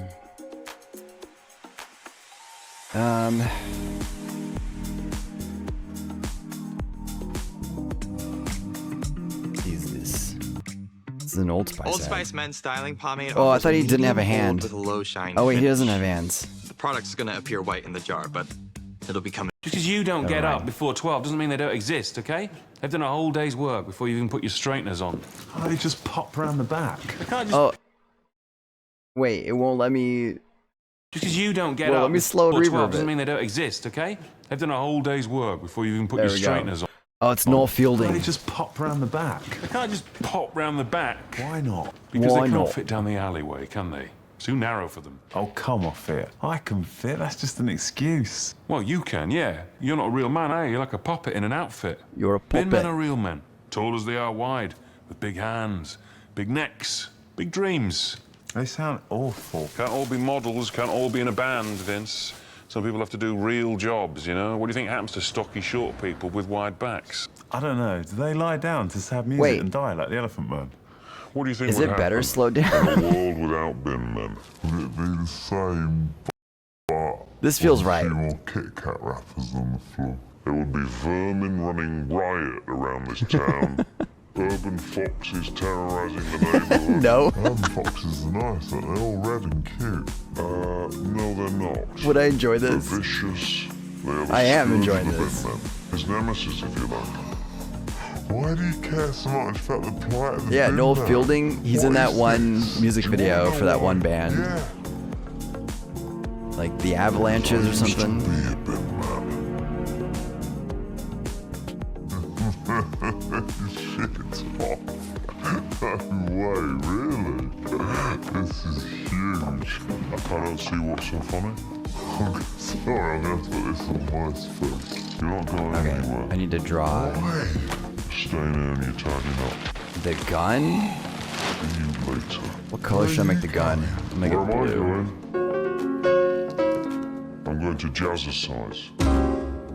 This is an Old Spice. Old Spice men's styling pomade. Oh, I thought he didn't have a hand. With a low shine Oh wait, he finish. doesn't have hands. The product's gonna appear white in the jar, but it'll become Just because you don't get mind. up before 12 doesn't mean they don't exist, okay? They've done a whole day's work before you even put your straighteners on. Oh, they just pop round the back. They can't just... Oh. Wait, it won't let me... Just because you don't get Well, up let me slow before 12 reverb doesn't it. mean they don't exist, okay? They've done a whole day's work before you even put There your we go. straighteners on. Oh, it's Noel Fielding. They just pop round the back. They can't just pop round the back. Why not? Because Why they can't not? fit down the alleyway, can they? It's too narrow for them. Oh, come off it. I can fit. That's just an excuse. Well, you can, yeah. You're not a real man, are you? You're like a puppet in an outfit. You're a Men puppet. are real men. Tall as they are wide, with big hands, big necks, big dreams. They sound awful. Can't all be models, can't all be in a band, Vince. Some people have to do real jobs, you know? What do you think happens to stocky, short people with wide backs? I don't know. Do they lie down to sad music Wait. and die like the Elephant Man? What do you think Is would it better happen slowed in down? a world without bin men? Would it be the same, but This feels with a right. few more Kit Kat wrappers on the floor? There would be vermin running riot around this town. Urban foxes terrorizing the neighborhood. No. Urban foxes are nice, aren't they? All red and cute. No, they're not. Would I enjoy They're this? vicious. They are the I am scourge enjoying of the this. bin men. His nemesis, if you like. Why do you care so much about the plight of the Yeah, bin Noel man? Fielding, he's What in that is one this? music Do you video wanna for that know one why? band. Yeah. Like the Avalanches or something. Shit off. No way, really? This is huge. I don't see what's so funny. Sorry, I'm gonna have to put this on voice first. You're not going Okay, anywhere. I need to draw Staying here and you're tidying up. the gun. See you later. What color should I make the gun? I'll make it Where am I blue. going? I'm going to jazzercise.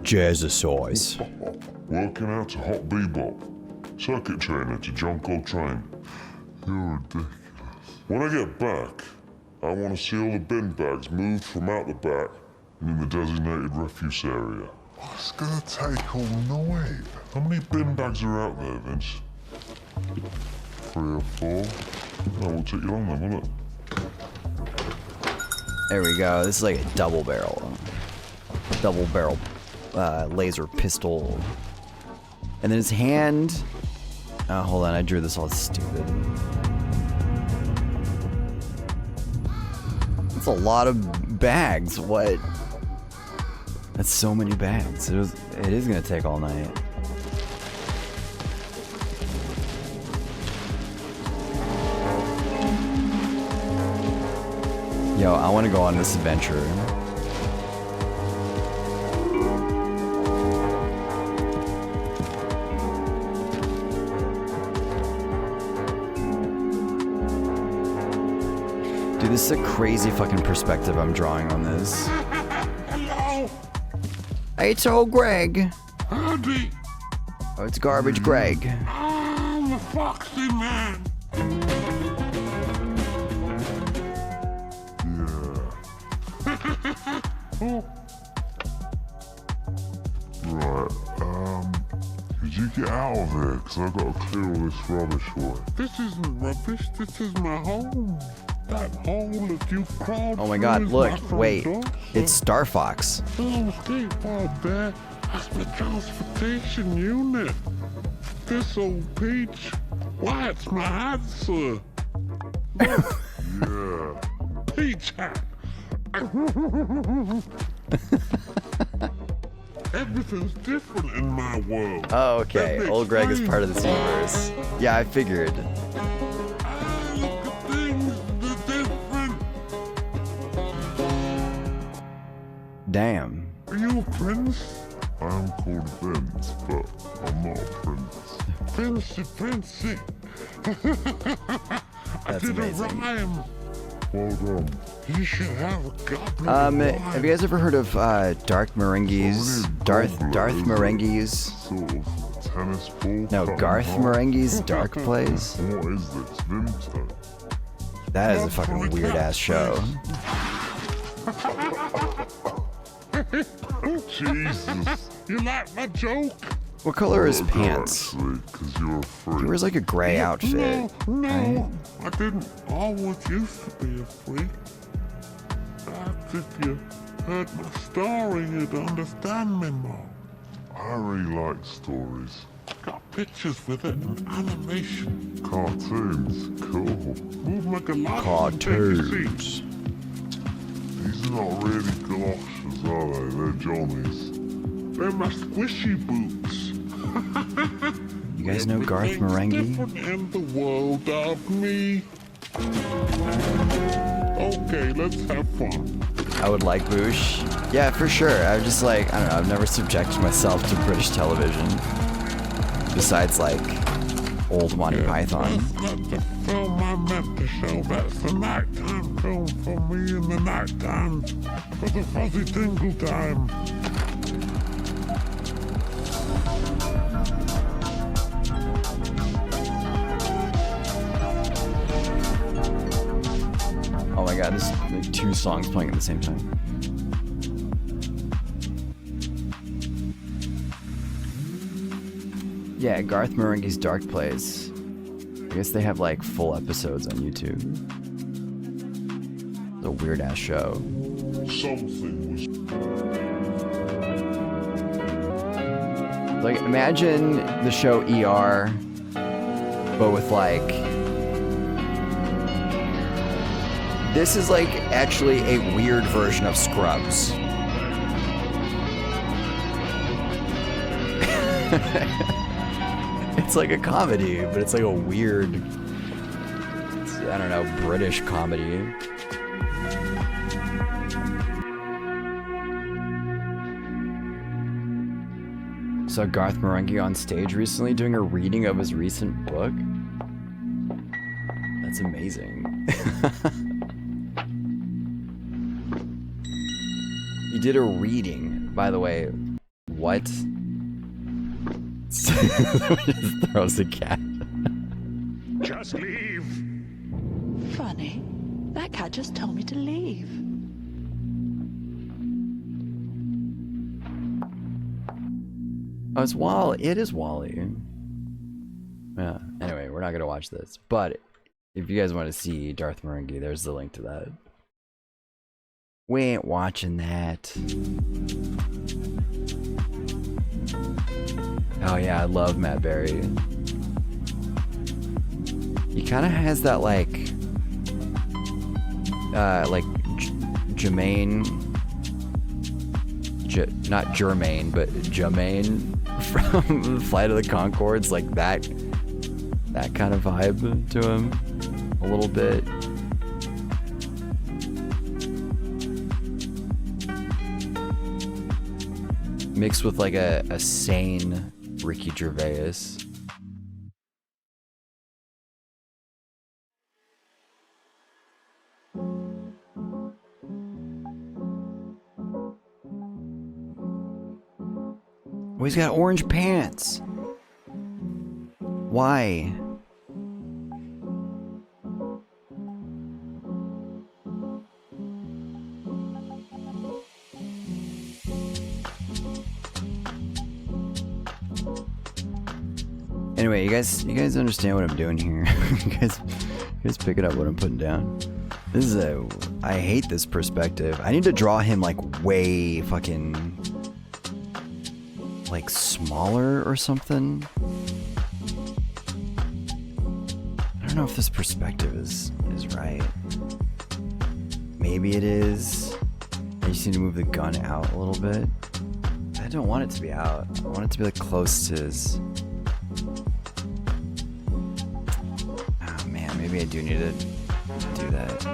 Jazzercise. Working out to hot bebop. Circuit trainer to John Coltrane. You're ridiculous. When I get back, I want to see all the bin bags moved from out the back and in the designated refuse area. Oh, it's gonna take all night. How many bin bags are out there, Vince? 3 or 4? No, we'll take you long then, won't it? There we go. This is like a double barrel laser pistol. And then his hand. Oh, hold on. I drew this all stupid. That's a lot of bags. What? That's so many bags. It is gonna take all night. Yo, I want to go on this adventure. Dude, this is a crazy fucking perspective I'm drawing on this. Hello? Hey, it's old Greg. Howdy. Oh, it's Garbage Greg. I'm the Foxy Man. Yeah. Oh. Right, could you get out of here? Because I've got to clear all this rubbish away. This isn't rubbish, this is my home. That hole that you crawled Oh my through god, is look, my front wait. door, It's Star Fox. Oh, skateboard there. That's my transportation unit. This old peach. Why, it's my hat, sir. Yeah. Peach hat. Everything's different in my world. Oh, okay. That Old Greg is makes part of this universe. Yeah, I figured. Look at things, they're different. Damn. Are you a prince? I am called Vince, but I'm not a prince. Princey. I That's did amazing. a rhyme. Well done. You should have a goblin. Have you guys ever heard of Darth Marenghi's? Darth Marenghi's? Sort of tennis ball. No, cut in Garth half. Marenghi's Dark Plays. What is this? Vimto. That is a fucking weird ass show. Jesus. You like my joke? What color is Oh, I do, pants? actually, 'cause you're a freak. He wears like a gray outfit. No, right? I didn't always used to be a freak. That's if you heard my story, you'd understand me more. I really like stories. Got pictures with it and animation. Cartoons, cool. Move like a lot. Cartoons. These are not really galoshes, are they? They're Johnnies. They're my squishy boots. You guys know Garth Marenghi? Different in the world of me. Okay, let's have fun. I would like Boosh. Yeah, for sure. I would just like, I don't know, I've never subjected myself to British television. Besides like old Monty Python. That's not the film I meant to show. That's the nighttime film for me in the nighttime. For the fuzzy tingle time. Oh my god, there's like 2 songs playing at the same time. Yeah, Garth Marenghi's Dark Plays. I guess they have like full episodes on YouTube. It's a weird ass show. Something was... Like, imagine the show ER, but with like... This is like actually a weird version of Scrubs. It's like a comedy, but it's like a weird, I don't know, British comedy. Saw Garth Marenghi on stage recently doing a reading of his recent book. That's amazing. He did a reading, by the way. What? Just throws the cat. Just leave. Funny. That cat just told me to leave. Oh, it's Wally. It is Wally. Yeah. Anyway, we're not gonna watch this, but if you guys want to see Darth Marenghi, there's the link to that. We ain't watching that. Oh yeah, I love Matt Berry. He kind of has that like Jermaine, not Jermaine, but Jermaine from Flight of the Conchords, like that kind of vibe to him, a little bit. Mixed with like a sane Ricky Gervais. Oh, he's got orange pants. Why? Anyway, you guys understand what I'm doing here. you guys picking up what I'm putting down. This is I hate this perspective. I need to draw him like way fucking like smaller or something. I don't know if this perspective is right. Maybe it is. I just need to move the gun out a little bit. I don't want it to be out. I want it to be like close to his. Oh man, maybe I do need to do that.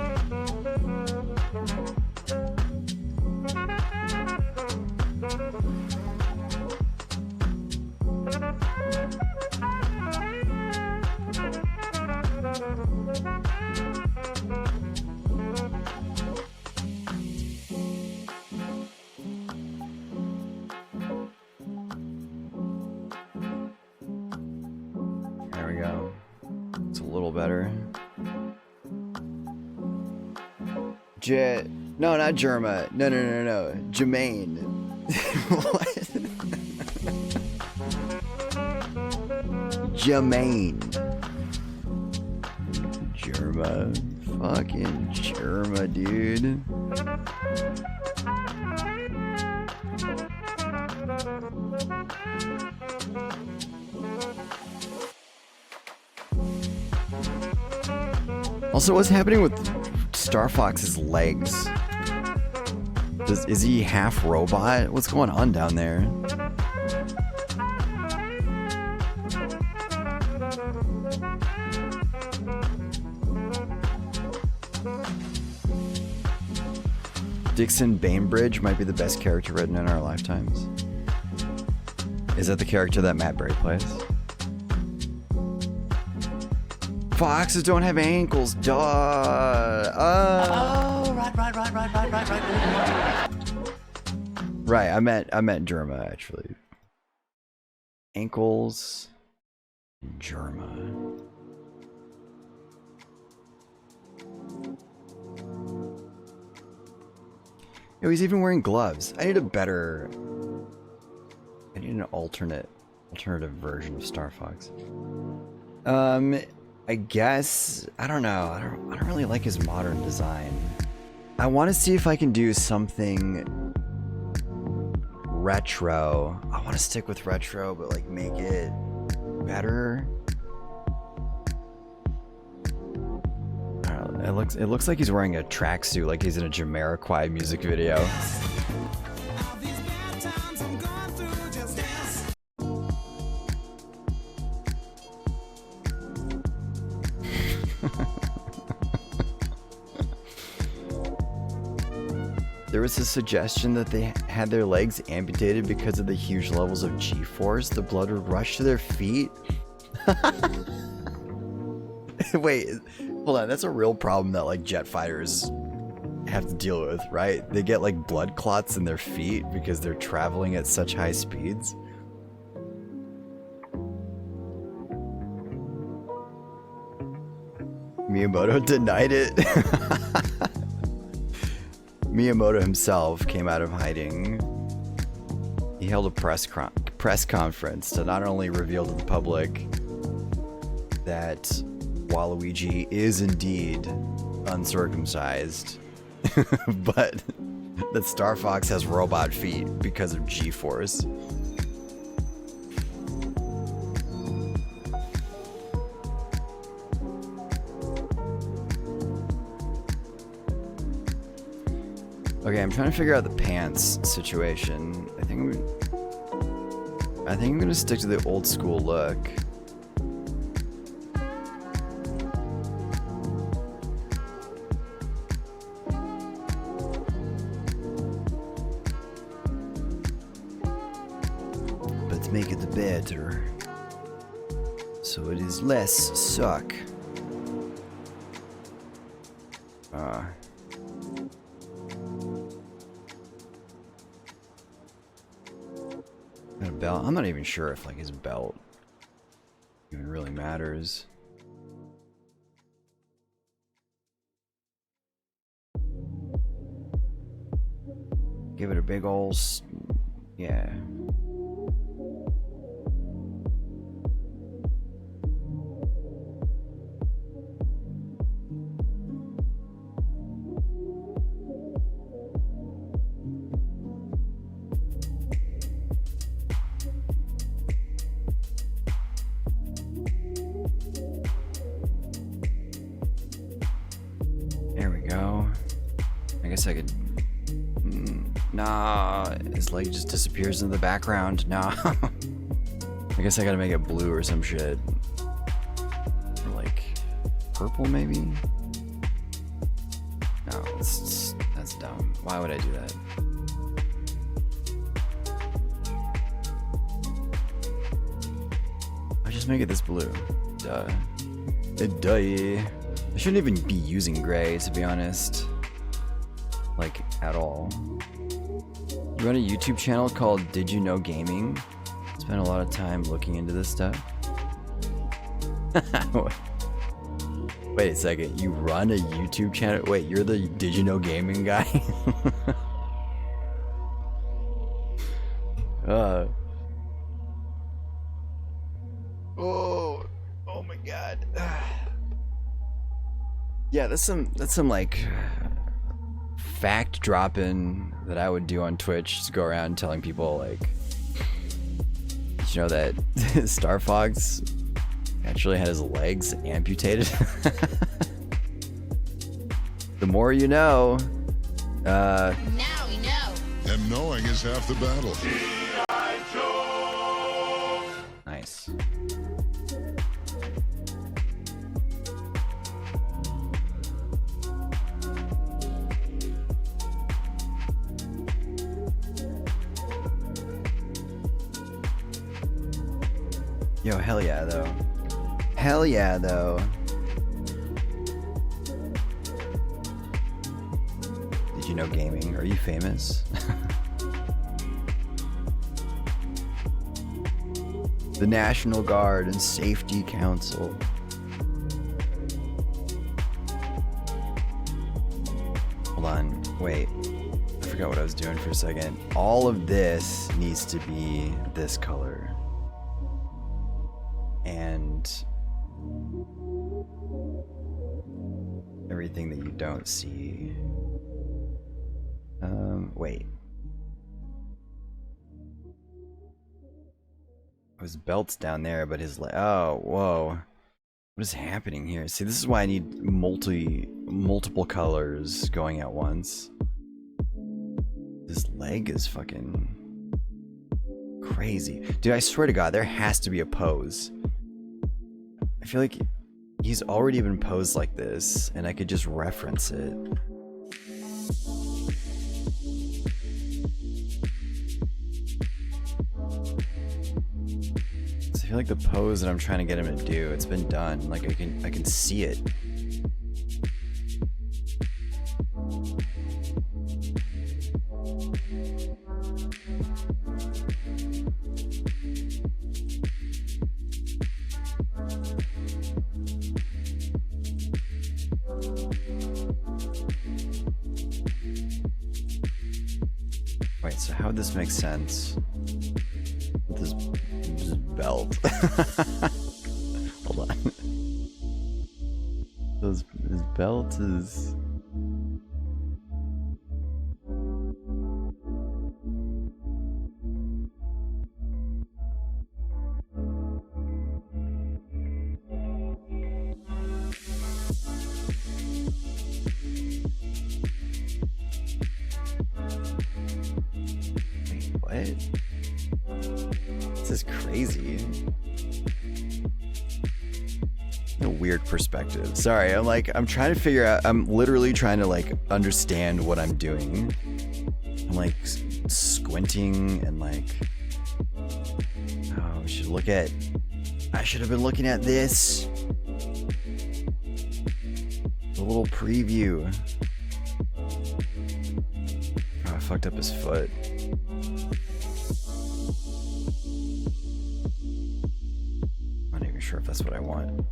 There we go. It's a little better. No, not Germa. No. Jermaine. What? Jermaine. Germa. Fucking Germa, dude. Also, what's happening with Star Fox's legs? Is he half robot? What's going on down there? Dixon Bainbridge might be the best character written in our lifetimes. Is that the character that Matt Berry plays? Foxes don't have ankles, duh. Oh, right. Right, I meant Germa actually. Ankles, Germa. Yo, he's even wearing gloves. I need an alternative version of Star Fox. I guess, I don't know. I don't really like his modern design. I want to see if I can do something retro. I want to stick with retro, but like make it better. I don't know, it looks like he's wearing a tracksuit, like he's in a Jamiroquai music video. There was a suggestion that they had their legs amputated because of the huge levels of G-force. The blood would rush to their feet. Wait, hold on. That's a real problem that like jet fighters have to deal with, right? They get like blood clots in their feet because they're traveling at such high speeds. Miyamoto denied it. Miyamoto himself came out of hiding. He held a press conference to not only reveal to the public that Waluigi is indeed uncircumcised, but that Star Fox has robot feet because of G-force. Okay, I'm trying to figure out the pants situation. I think I'm gonna stick to the old school look. But make it better, so it is less suck. Got a belt. I'm not even sure if like his belt even really matters. Give it a big ol' yeah. There we go. I guess I could... Nah, his leg just disappears in the background. Nah. I guess I gotta make it blue or some shit. Or like purple maybe? No, that's dumb. Why would I do that? I just make it this blue. Duh. Duh. I shouldn't even be using gray, to be honest. Like, at all. You run a YouTube channel called Did You Know Gaming? Spend a lot of time looking into this stuff. Wait a second, you run a YouTube channel? Wait, you're the Did You Know Gaming guy? Oh my god. Yeah, that's some like fact dropping that I would do on Twitch. Just go around telling people like, did you know that Star Fox actually had his legs amputated? The more you know. Now we know. And knowing is half the battle. Nice. Yo, hell yeah, though. Hell yeah, though. Did you know gaming? Are you famous? The National Guard and Safety Council. Hold on, wait. I forgot what I was doing for a second. All of this needs to be this color. And everything that you don't see. Wait. His belt's down there, but his oh, whoa. What is happening here? See, this is why I need multiple colors going at once. This leg is fucking crazy. Dude, I swear to God, there has to be a pose. I feel like he's already been posed like this, and I could just reference it. I feel like the pose that I'm trying to get him to do, it's been done. Like I can see it. Wait, so how would this make sense? With this belt. Hold on. His belt is... Wait, what? This is crazy. A weird perspective. Sorry, I'm trying to figure out, I'm literally trying to like understand what I'm doing. I'm like squinting and like, oh, we should look at, I should have been looking at this. The little preview. Oh, I fucked up his foot. I'm not even sure if that's what I want.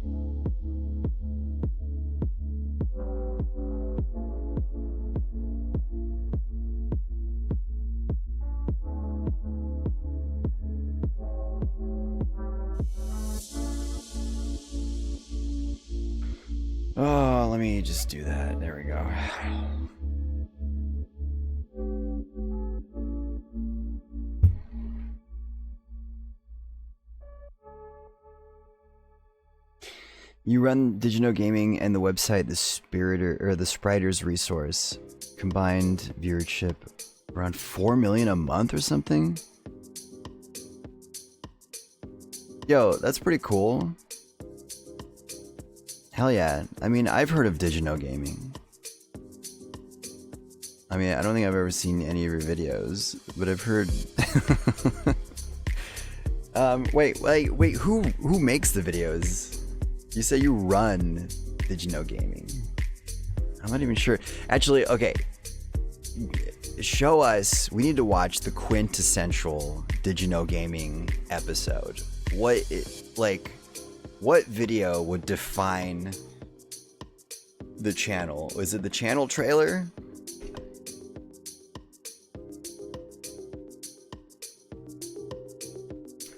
Oh, let me just do that. There we go. You run Did You Know Gaming and the website The Spriters Resource. Combined viewership around 4 million a month or something? Yo, that's pretty cool. Hell yeah. I mean, I've heard of Did You Know Gaming. I mean, I don't think I've ever seen any of your videos, but I've heard... wait, who makes the videos? You say you run Did You Know Gaming. I'm not even sure. Actually, okay. Show us, we need to watch the quintessential Did You Know Gaming episode. What video would define the channel? Is it the channel trailer?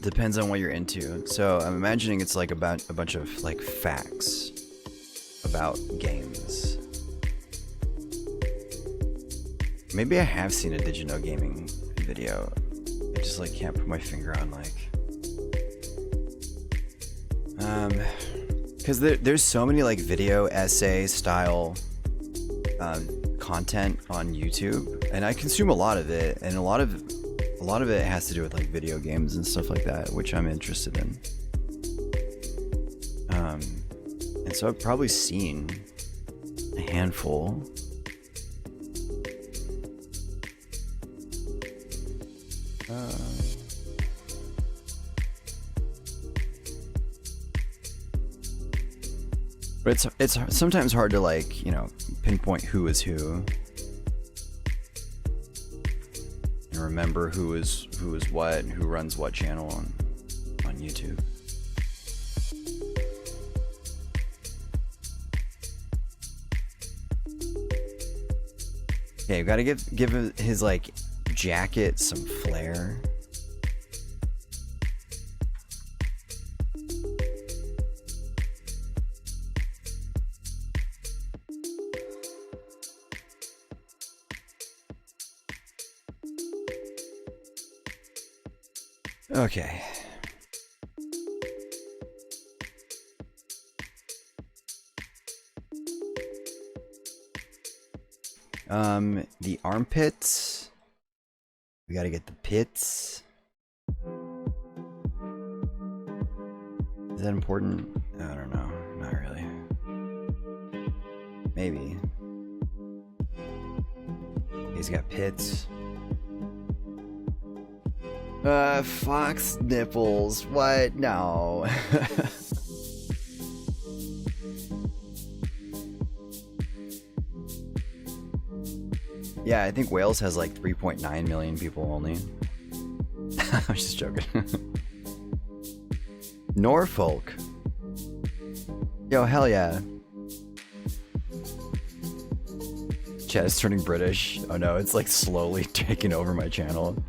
Depends on what you're into. So I'm imagining it's like about a bunch of like facts about games. Maybe I have seen a Did You Know Gaming video. I just like can't put my finger on like... because there's so many like video essay style content on YouTube, and I consume a lot of it, and a lot of it has to do with like video games and stuff like that, which I'm interested in. And so I've probably seen a handful. But it's sometimes hard to, like, you know, pinpoint who is who and remember who is what and who runs what channel on YouTube. Okay, we gotta give his like jacket some flair. Okay. The armpits. We gotta get the pits. Is that important? I don't know. Not really. Maybe. He's got pits. Fox nipples. What? No. Yeah, I think Wales has like 3.9 million people only. I'm just joking. Norfolk. Yo, hell yeah. Chat is turning British. Oh no, it's like slowly taking over my channel.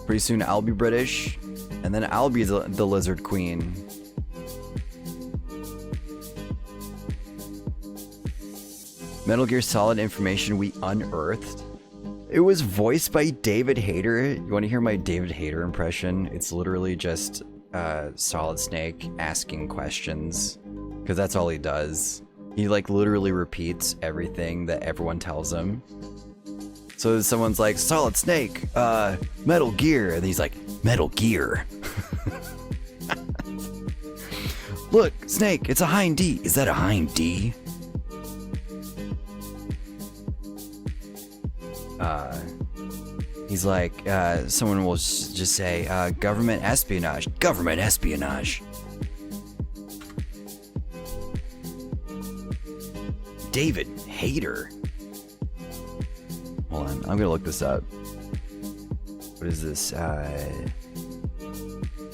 Pretty soon I'll be British, and then I'll be the Lizard Queen. Metal Gear Solid information we unearthed. It was voiced by David Hayter. You want to hear my David Hayter impression? It's literally just Solid Snake asking questions, because that's all he does. He like literally repeats everything that everyone tells him. So someone's like, Solid Snake, Metal Gear, and he's like, Metal Gear. Look, Snake, it's a hind D. Is that a hind D? He's like, someone will just say, government espionage. Government espionage. David Hayter. Hold on, I'm gonna look this up. What is this?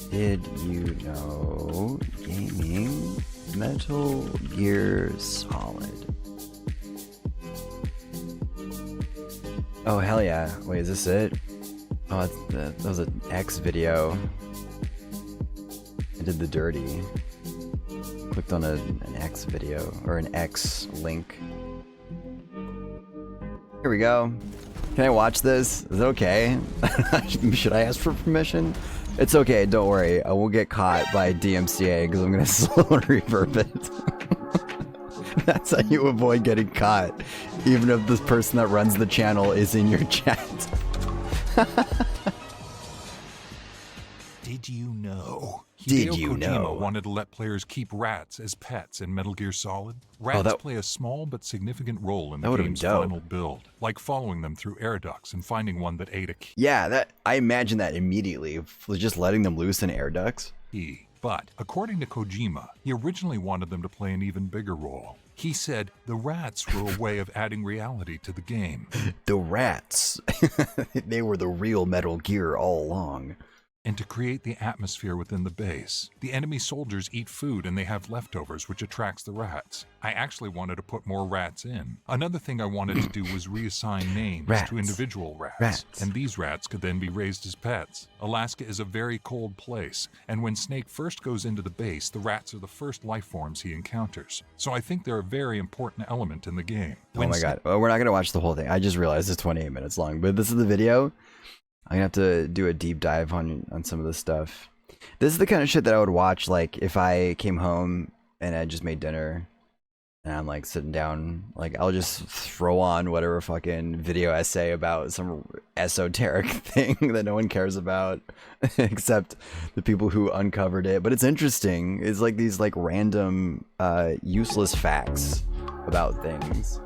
Did you know gaming? Metal Gear Solid. Oh, hell yeah. Wait, is this it? Oh, that was an X video. I did the dirty. Clicked on an X video, or an X link. Here we go. Can I watch this? Is it okay? Should I ask for permission? It's okay, don't worry. I won't get caught by DMCA because I'm gonna slow and reverb it. That's how you avoid getting caught, even if this person that runs the channel is in your chat. Did you know? Did Hideo you Kojima know? wanted to let players keep rats as pets in Metal Gear Solid. Rats that- play a small but significant role in That the would've been game's dope. final build, like following them through air ducts and finding one that ate a key. Yeah, that I imagine that immediately. Just letting them loose in air ducts. But according to Kojima, he originally wanted them to play an even bigger role. He said the rats were a way of adding reality to the game. The rats. They were the real Metal Gear all along. And to create the atmosphere within the base. The enemy soldiers eat food and they have leftovers, which attracts the rats. I actually wanted to put more rats in. Another thing I wanted to do was reassign names Rats. to individual rats. Rats. And these rats could then be raised as pets. Alaska is a very cold place, and when Snake first goes into the base, the rats are the first life forms he encounters. So I think they're a very important element in the game. Oh my god. Well, we're not going to watch the whole thing. I just realized it's 28 minutes long, but this is the video. I'm going to have to do a deep dive on some of this stuff. This is the kind of shit that I would watch, like, if I came home and I just made dinner and I'm like sitting down, like I'll just throw on whatever fucking video essay about some esoteric thing that no one cares about except the people who uncovered it. But it's interesting. It's like these like random useless facts about things.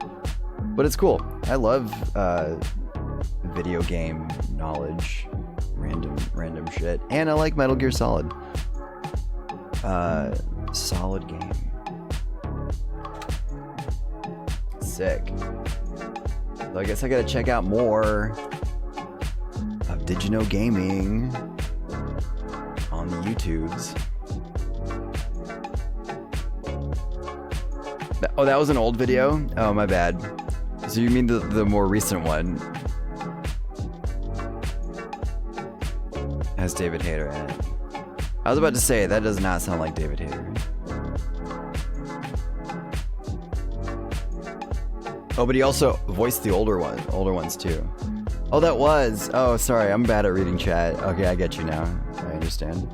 But it's cool. I love video game knowledge, random shit. And I like Metal Gear Solid. Solid game. Sick. So I guess I gotta check out more of Did You Know Gaming on the YouTubes. Oh, that was an old video? Oh, my bad. So you mean the more recent one? Has David Hayter in it. I was about to say, that does not sound like David Hayter. Oh, but he also voiced the older ones too. Oh, that was. Oh, sorry, I'm bad at reading chat. Okay, I get you now. I understand.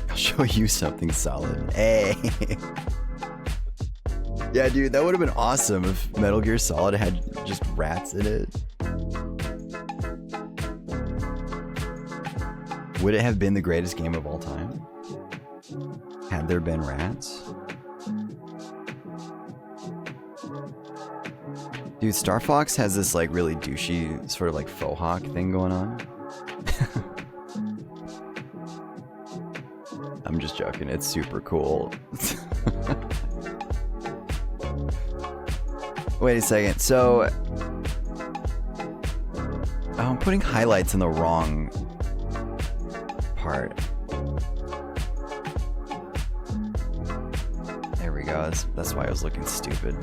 I'll show you something solid. Hey. Yeah, dude, that would have been awesome if Metal Gear Solid had just rats in it. Would it have been the greatest game of all time? Had there been rats? Dude, Star Fox has this like really douchey sort of like faux hawk thing going on. I'm just joking, it's super cool. Wait a second, so... Oh, I'm putting highlights in the wrong part. There we go, that's why I was looking stupid.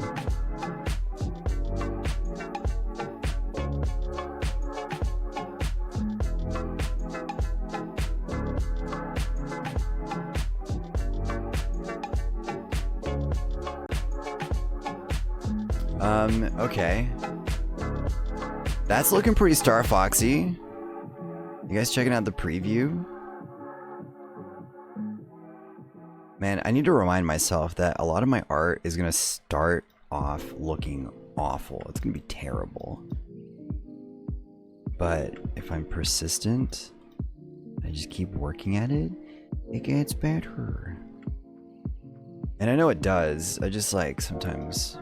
Okay. That's looking pretty Star Foxy. You guys checking out the preview? Man, I need to remind myself that a lot of my art is gonna start off looking awful. It's gonna be terrible. But if I'm persistent, I just keep working at it, it gets better. And I know it does. I just like sometimes...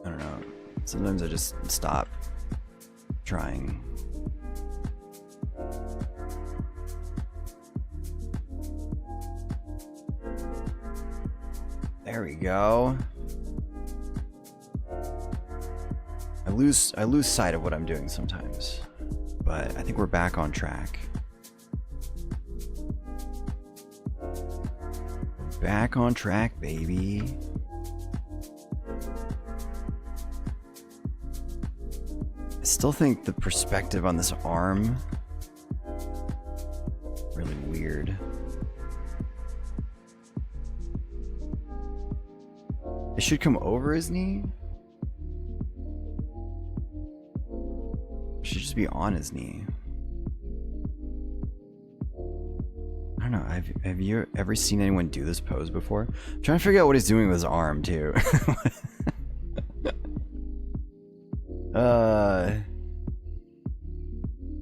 I don't know. Sometimes I just stop trying. There we go. I lose sight of what I'm doing sometimes, but I think we're back on track. Back on track, baby. I still think the perspective on this arm really weird. It should come over his knee. It should just be on his knee. I don't know. Have you ever seen anyone do this pose before? I'm trying to figure out what he's doing with his arm too.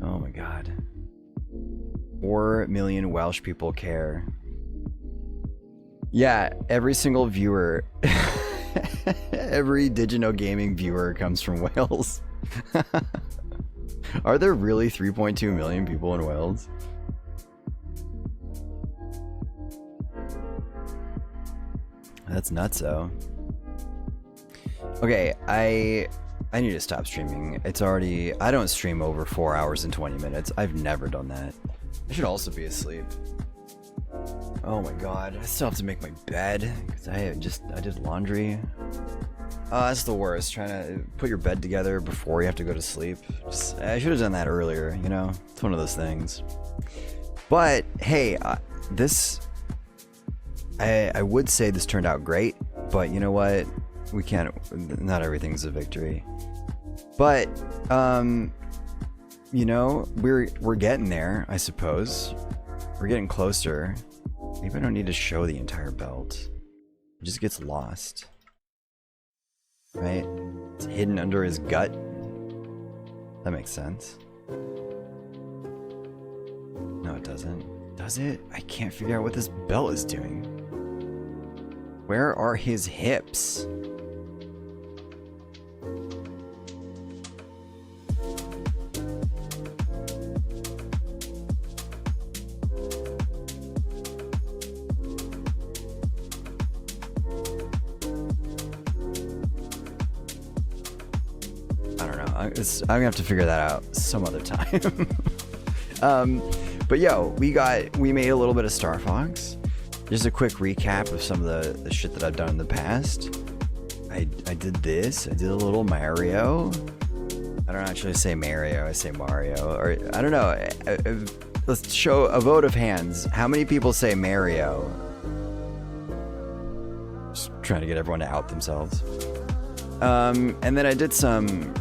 Oh my god. 4 million Welsh people care. Yeah, every single viewer, every Did You Know Gaming viewer comes from Wales. Are there really 3.2 million people in Wales? That's nuts, though. Okay, I need to stop streaming. It's already... I don't stream over 4 hours and 20 minutes. I've never done that. I should also be asleep. Oh my god, I still have to make my bed because I did laundry. That's the worst, trying to put your bed together before you have to go to sleep. I should have done that earlier, you know? It's one of those things. But hey, I would say this turned out great, but you know what? We can't, not everything's a victory. But, you know, we're getting there, I suppose. We're getting closer. Maybe I don't need to show the entire belt. It just gets lost. Right? It's hidden under his gut. That makes sense. No, it doesn't. Does it? I can't figure out what this belt is doing. Where are his hips? I'm gonna have to figure that out some other time. But yo, we made a little bit of Star Fox. Just a quick recap of some of the shit that I've done in the past. I did this. I did a little Mario. I don't actually say Mario. I say Mario. Or I don't know. Let's show a vote of hands. How many people say Mario? Just trying to get everyone to out themselves. And then I did some.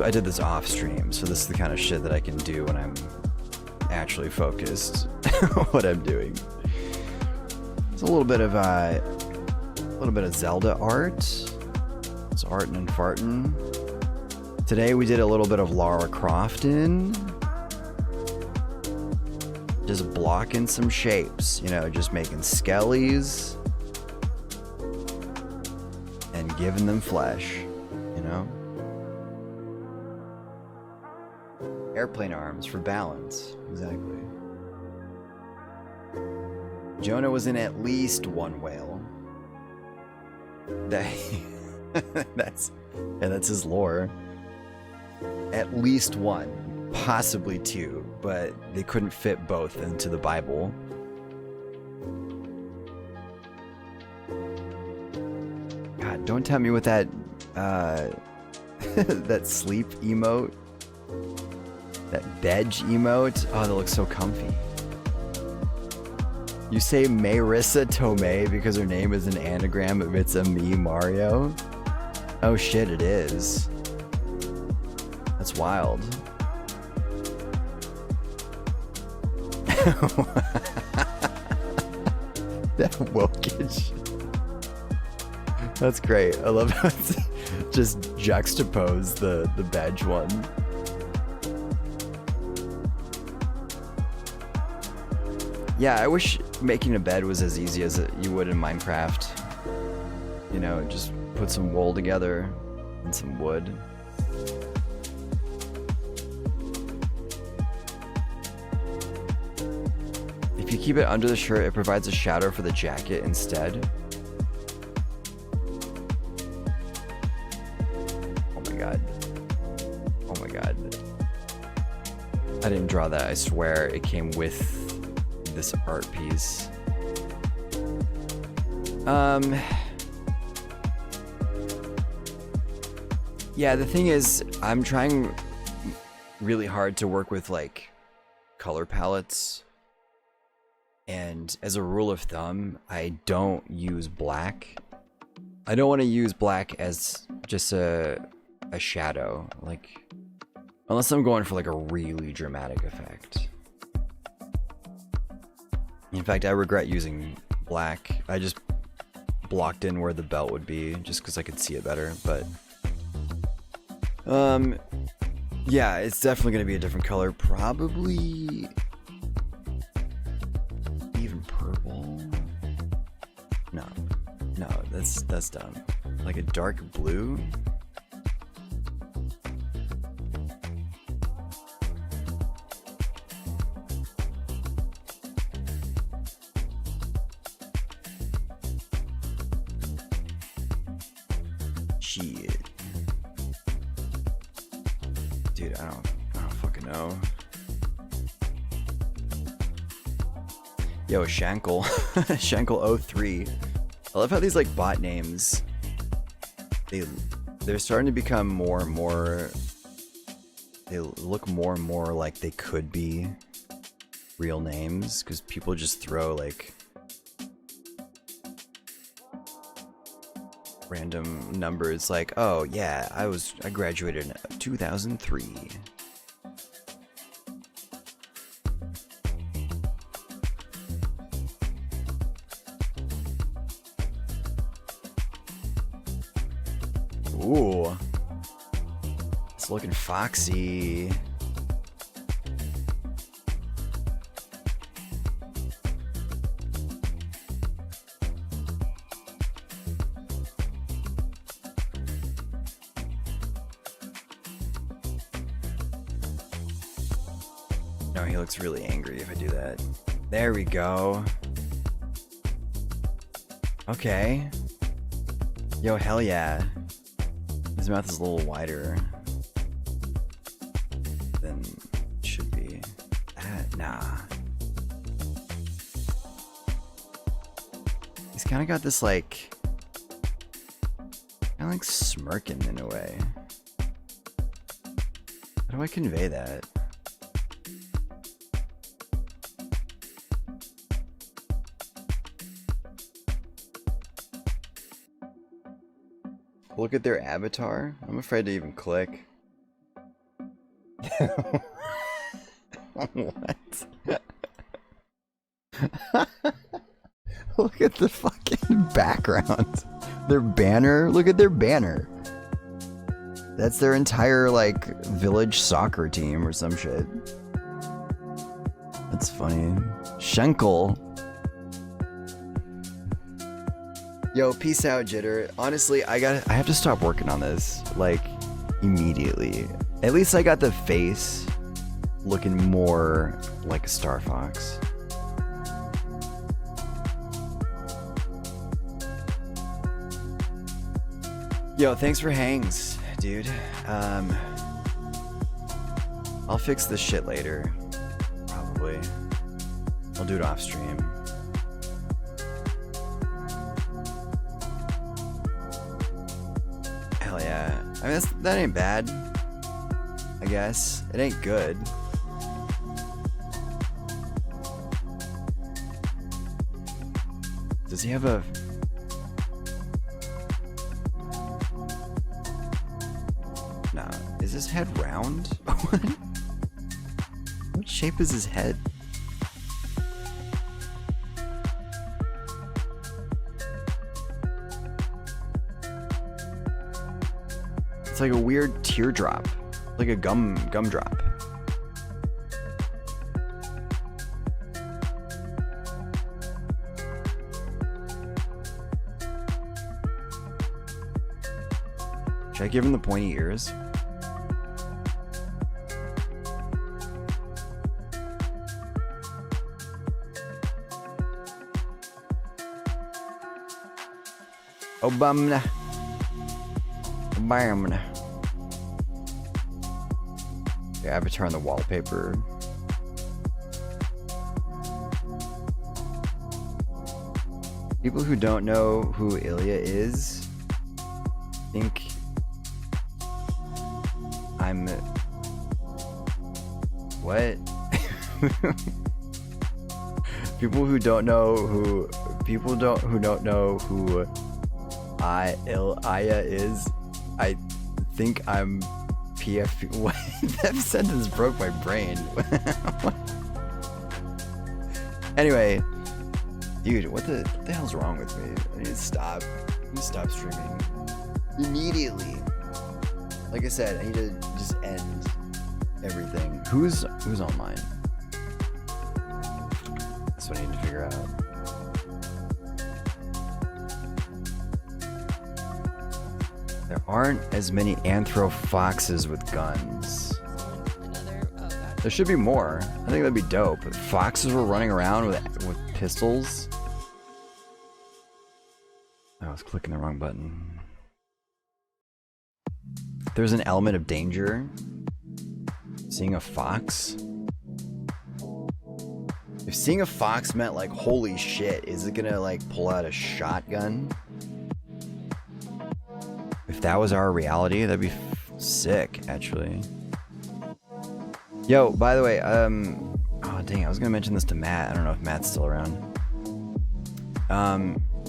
I did this off stream, so this is the kind of shit that I can do when I'm actually focused on what I'm doing. It's a little bit of Zelda art. It's artin' and fartin'. Today we did a little bit of Lara Croftin'. Just blocking some shapes, you know, just making skellies and giving them flesh, you know. Airplane arms for balance. Exactly. Jonah was in at least one whale. That's his lore. At least one, possibly two, but they couldn't fit both into the Bible. God, don't tell me what that that sleep emote. That veg emote. Oh, that looks so comfy. You say Marissa Tomei because her name is an anagram of It's a Me Mario? Oh shit, it is. That's wild. That wokage. That's great. I love how it's just juxtapose the veg one. Yeah, I wish making a bed was as easy as you would in Minecraft. You know, just put some wool together and some wood. If you keep it under the shirt, it provides a shadow for the jacket instead. Oh my god. Oh my god. I didn't draw that, I swear. It came with this art piece. Yeah, the thing is, I'm trying really hard to work with like color palettes, and as a rule of thumb, I don't use black. I don't want to use black as just a shadow, like unless I'm going for like a really dramatic effect. In fact, I regret using black. I just blocked in where the belt would be just because I could see it better, but yeah, it's definitely going to be a different color, probably even purple. No, that's dumb. Like a dark blue. Shit. Dude, I don't fucking know. Yo, Shankle. Shankle03. I love how these like bot names, they're starting to become more and more, they look more and more like they could be real names, because people just throw like random numbers like, oh yeah, I graduated in 2003. Ooh. It's looking foxy. No, he looks really angry if I do that. There we go. Okay. Yo, hell yeah. His mouth is a little wider than it should be. Nah. He's kind of got this like, kind of like smirking in a way. How do I convey that? Look at their avatar. I'm afraid to even click. What? Look at the fucking background. Their banner. Look at their banner. That's their entire, like, village soccer team or some shit. That's funny. Schenkel. Yo, peace out, Jitter. Honestly, I have to stop working on this, like, immediately. At least I got the face looking more like a Star Fox. Yo, thanks for hangs, dude. I'll fix this shit later. Probably. I'll do it off stream. Hell yeah. I mean, that ain't bad. I guess. It ain't good. Does he have a... Nah. Is his head round? What shape is his head? It's like a weird teardrop. Like a gumdrop. Should I give him the pointy ears? Obamna. Obamna. The avatar on the wallpaper. People who don't know who Ilya is think I'm... What? People who don't know who... People who don't know who Aya is, I think I'm PF... What? That sentence broke my brain. Anyway, dude, what the hell's wrong with me? I need to stop. I need to stop streaming immediately. Like I said, I need to just end everything. Who's online? That's what I need to figure out. There aren't as many anthro foxes with guns. There should be more. I think that'd be dope. If foxes were running around with pistols. I was clicking the wrong button. There's an element of danger. Seeing a fox. If seeing a fox meant like, holy shit, is it gonna like pull out a shotgun? If that was our reality, that'd be sick, actually. Yo, by the way, oh dang, I was gonna mention this to Matt. I don't know if Matt's still around.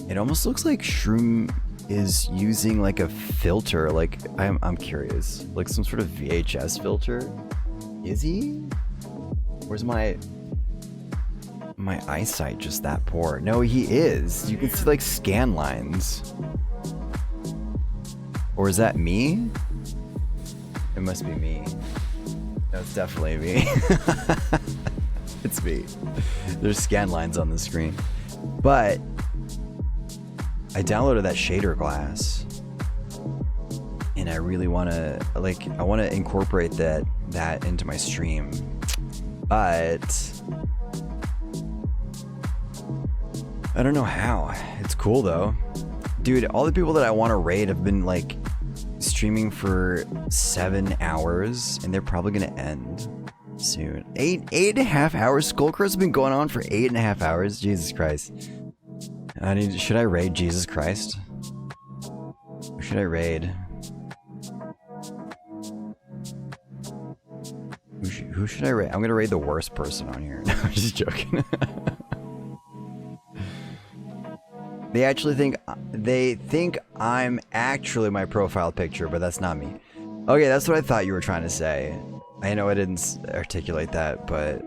It almost looks like Shroom is using like a filter. Like, I'm curious, like some sort of VHS filter. Is he? Where's my eyesight just that poor? No, he is. You can see like scan lines. Or is that me? It must be me. No, it's definitely me. It's me. There's scan lines on the screen. But I downloaded that shader glass. And I really want to, like, I want to incorporate that into my stream. But I don't know how. It's cool though. Dude, all the people that I want to raid have been like streaming for 7 hours, and they're probably gonna end soon. 8.5 hours? Skullcrow's been going on for 8.5 hours? Jesus Christ. Should I raid Jesus Christ? Who should I raid? Who should I raid? I'm gonna raid the worst person on here. No, I'm just joking. They think I'm actually my profile picture, but that's not me. Okay, that's what I thought you were trying to say. I know I didn't articulate that, but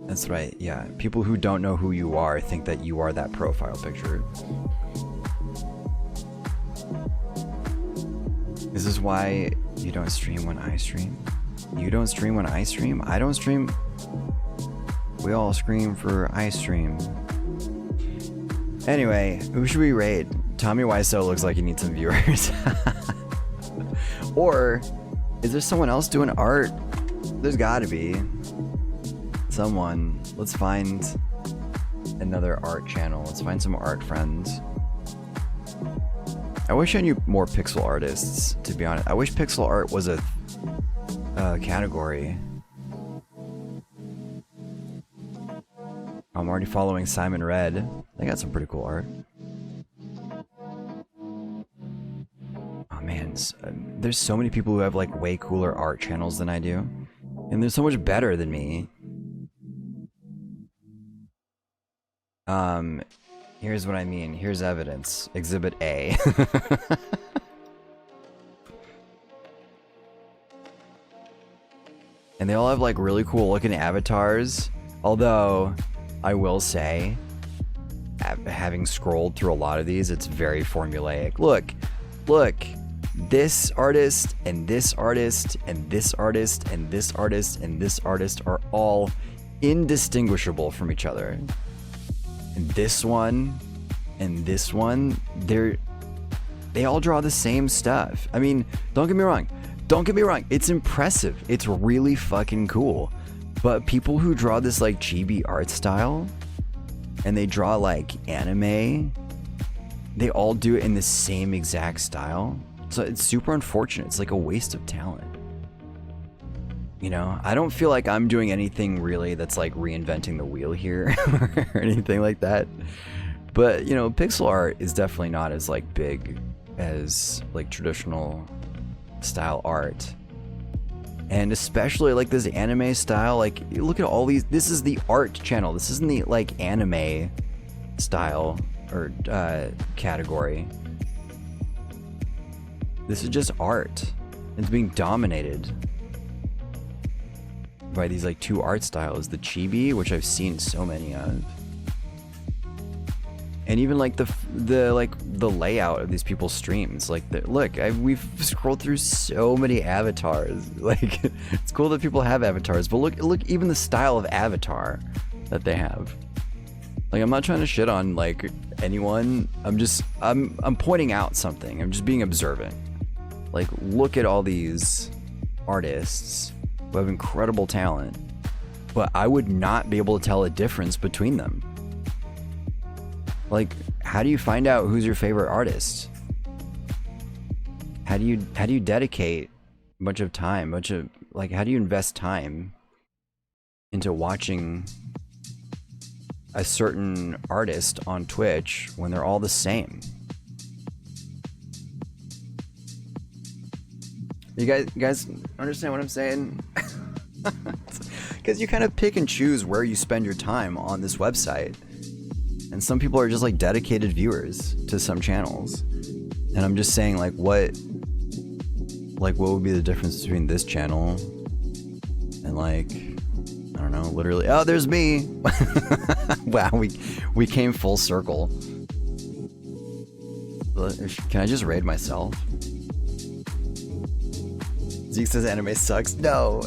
that's right. Yeah, people who don't know who you are think that you are that profile picture. Is this why you don't stream when I stream? You don't stream when I stream? I don't stream. We all scream for I stream. Anyway, who should we raid? Tommy Wiseau looks like he needs some viewers. Or is there someone else doing art? There's gotta be someone. Let's find another art channel. Let's find some art friends. I wish I knew more pixel artists, to be honest. I wish pixel art was a category. I'm already following Simon Red. They got some pretty cool art. Oh man, there's so many people who have like way cooler art channels than I do. And they're so much better than me. Here's what I mean. Here's evidence. Exhibit A. And they all have like really cool looking avatars. Although, I will say, having scrolled through a lot of these, it's very formulaic. Look, this artist, and this artist, and this artist, and this artist, and this artist are all indistinguishable from each other. And this one, and this one, they all draw the same stuff. I mean, don't get me wrong, it's impressive. It's really fucking cool. But people who draw this like chibi art style, and they draw like anime, they all do it in the same exact style. So it's super unfortunate. It's like a waste of talent. You know, I don't feel like I'm doing anything really that's like reinventing the wheel here or anything like that. But, you know, pixel art is definitely not as like big as like traditional style art. And especially like this anime style, like look at all these, this is the art channel. This isn't the like anime style or category. This is just art. It's being dominated by these like two art styles. The chibi, which I've seen so many of. And even like the layout of these people's streams, like we've scrolled through so many avatars. Like it's cool that people have avatars, but look even the style of avatar that they have. Like I'm not trying to shit on like anyone. I'm pointing out something. I'm just being observant. Like look at all these artists who have incredible talent, but I would not be able to tell a difference between them. Like, how do you find out who's your favorite artist? How do you dedicate a bunch of time, how do you invest time into watching a certain artist on Twitch when they're all the same? You guys understand what I'm saying? Because you kind of pick and choose where you spend your time on this website. And some people are just like dedicated viewers to some channels. And I'm just saying like what would be the difference between this channel and like, I don't know, literally, oh, there's me. Wow, we came full circle. Can I just raid myself? Zeke says anime sucks. No,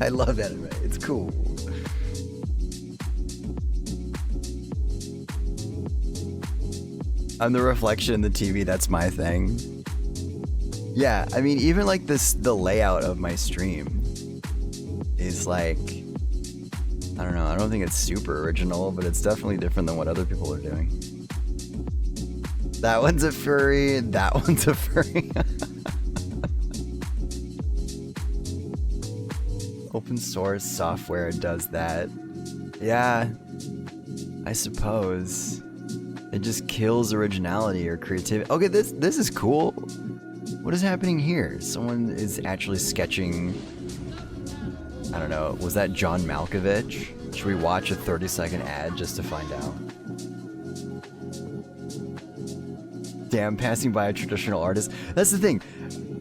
I love anime. It's cool. I'm the reflection in the TV. That's my thing. Yeah, I mean, even like the layout of my stream is like, I don't know. I don't think it's super original, but it's definitely different than what other people are doing. That one's a furry. That one's a furry. Open source software does that. Yeah, I suppose. It just kills originality or creativity. Okay, this is cool. What is happening here? Someone is actually sketching. I don't know. Was that John Malkovich? Should we watch a 30-second ad just to find out? Damn, passing by a traditional artist. That's the thing.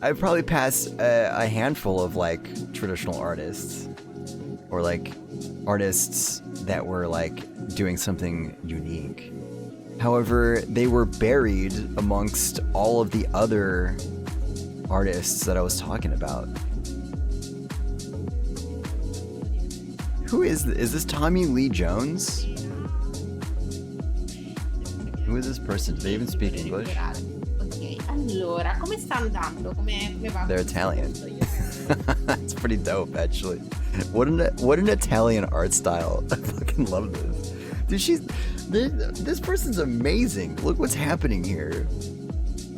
I'd probably pass a handful of like traditional artists, or like artists that were like doing something unique. However, they were buried amongst all of the other artists that I was talking about. Who is this Tommy Lee Jones? Who is this person? Do they even speak English? Ok, allora, come sta andando? Come va? They're Italian. It's pretty dope, actually. What an Italian art style. I fucking love this. Dude, this person's amazing. Look what's happening here.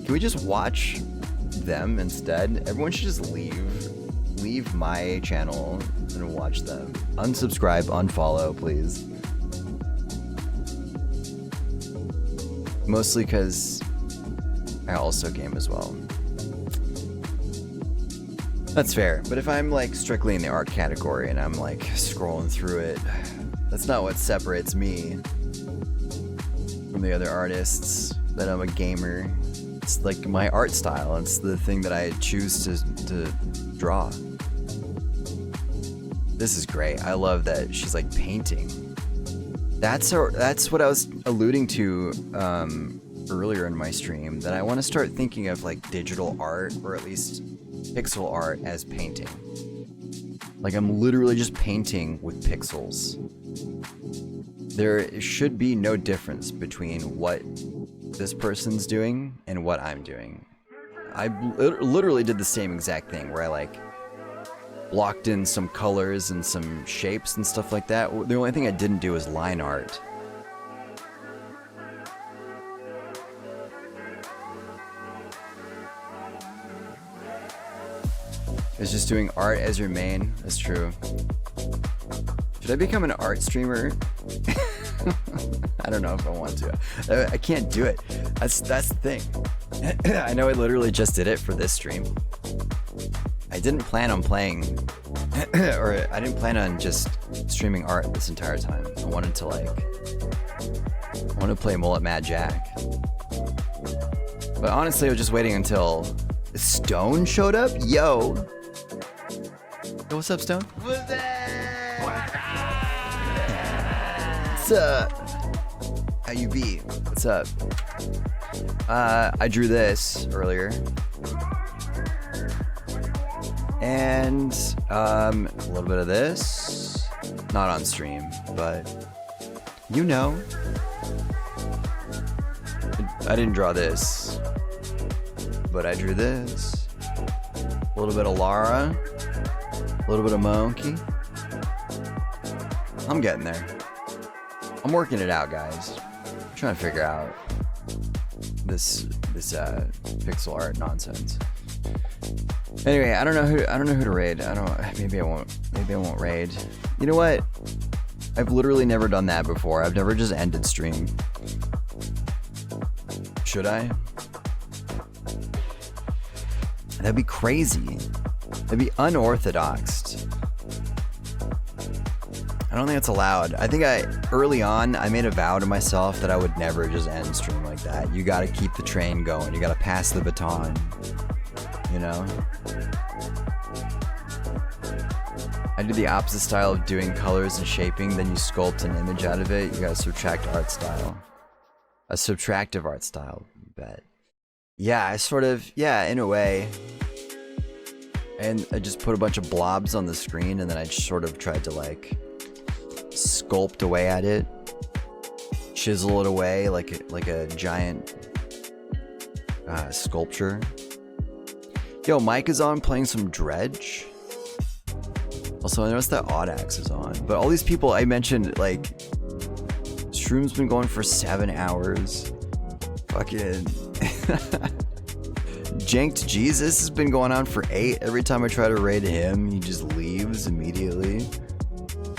Can we just watch them instead? Everyone should just leave my channel and watch them. Unsubscribe, unfollow, please. Mostly because I also game as well. That's fair, but if I'm like strictly in the art category and I'm like scrolling through it, that's not what separates me from the other artists, that I'm a gamer. It's like my art style. It's the thing that I choose to draw. This is great. I love that she's like painting. That's what I was alluding to earlier in my stream, that I want to start thinking of like digital art, or at least pixel art, as painting. Like I'm literally just painting with pixels. There should be no difference between what this person's doing and what I'm doing. I literally did the same exact thing where I like blocked in some colors and some shapes and stuff like that. The only thing I didn't do was line art. It's just doing art as your main. That's true. Should I become an art streamer? I don't know if I want to. I can't do it. That's the thing. I know I literally just did it for this stream. I didn't plan on playing, or I didn't plan on just streaming art this entire time. I wanted to play Mullet Mad Jack. But honestly, I was just waiting until Stone showed up. Yo, what's up, Stone? What's up? How you be? What's up? I drew this earlier. And a little bit of this. Not on stream, but you know. I didn't draw this, but I drew this. A little bit of Lara. A little bit of Monkey. I'm getting there. I'm working it out, guys. I'm trying to figure out this pixel art nonsense. Anyway, I don't know who to raid. Maybe I won't raid. You know what? I've literally never done that before. I've never just ended stream. Should I? That'd be crazy. That'd be unorthodox. I don't think it's allowed. I think early on, I made a vow to myself that I would never just end stream like that. You gotta keep the train going. You gotta pass the baton. You know? I do the opposite style of doing colors and shaping, then you sculpt an image out of it. You gotta subtract art style. A subtractive art style, bet. Yeah, I sort of, yeah, in a way. And I just put a bunch of blobs on the screen, and then I just sort of tried to like sculpt away at it, chisel it away like a giant sculpture. Yo, Mike is on playing some Dredge. Also, I noticed that Audax is on. But all these people I mentioned, like, Shroom's been going for 7 hours. Fucking Janked Jesus has been going on for 8. Every time I try to raid him, he just leaves immediately.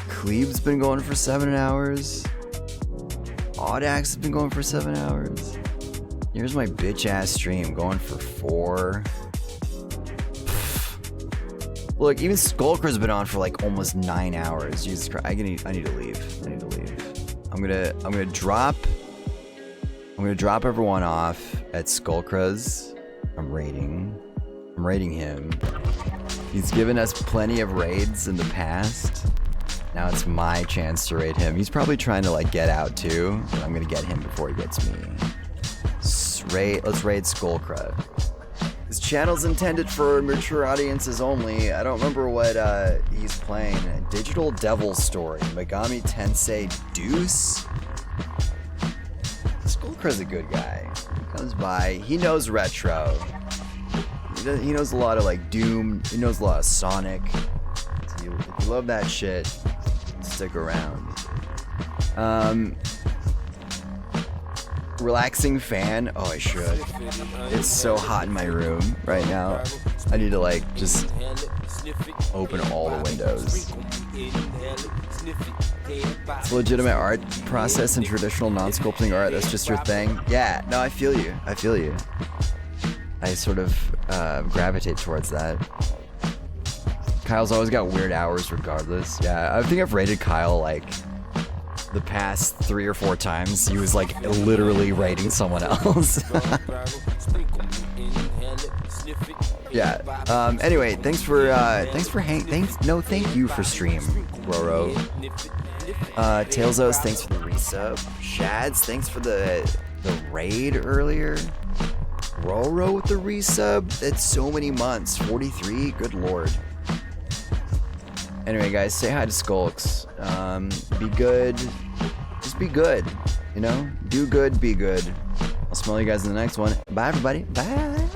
Clebe's been going for 7 hours. Audax has been going for 7 hours. Here's my bitch ass stream going for 4. Look, even Skulker's been on for like almost 9 hours. Jesus Christ, I need to leave. I need to leave. I'm gonna drop everyone off at Skullcruz. I'm raiding him. He's given us plenty of raids in the past. Now it's my chance to raid him. He's probably trying to like get out too, but I'm gonna get him before he gets me. Let's raid Skullcruz. This channel's intended for mature audiences only. I don't remember what he's playing. Digital Devil Story. Megami Tensei Deuce? Skullcruz's a good guy. He comes by. He knows retro. He knows a lot of like Doom. He knows a lot of Sonic. So if you love that shit, stick around. Relaxing fan. Oh, I should. It's so hot in my room right now. I need to like just open all the windows. It's legitimate art process and traditional non-sculpting art. That's just your thing. Yeah, no, I feel you. I feel you. I sort of gravitate towards that. Kyle's always got weird hours regardless. Yeah, I think I've rated Kyle like the past 3 or 4 times. He was like literally raiding someone else. Yeah. Anyway, thank you for stream, Roro. Tailsos, thanks for the resub. Shads, thanks for the raid earlier. Roro with the resub. That's so many months. 43. Good lord. Anyway, guys, say hi to Skulks. Be good. Just be good. You know? Do good, be good. I'll smell you guys in the next one. Bye, everybody. Bye.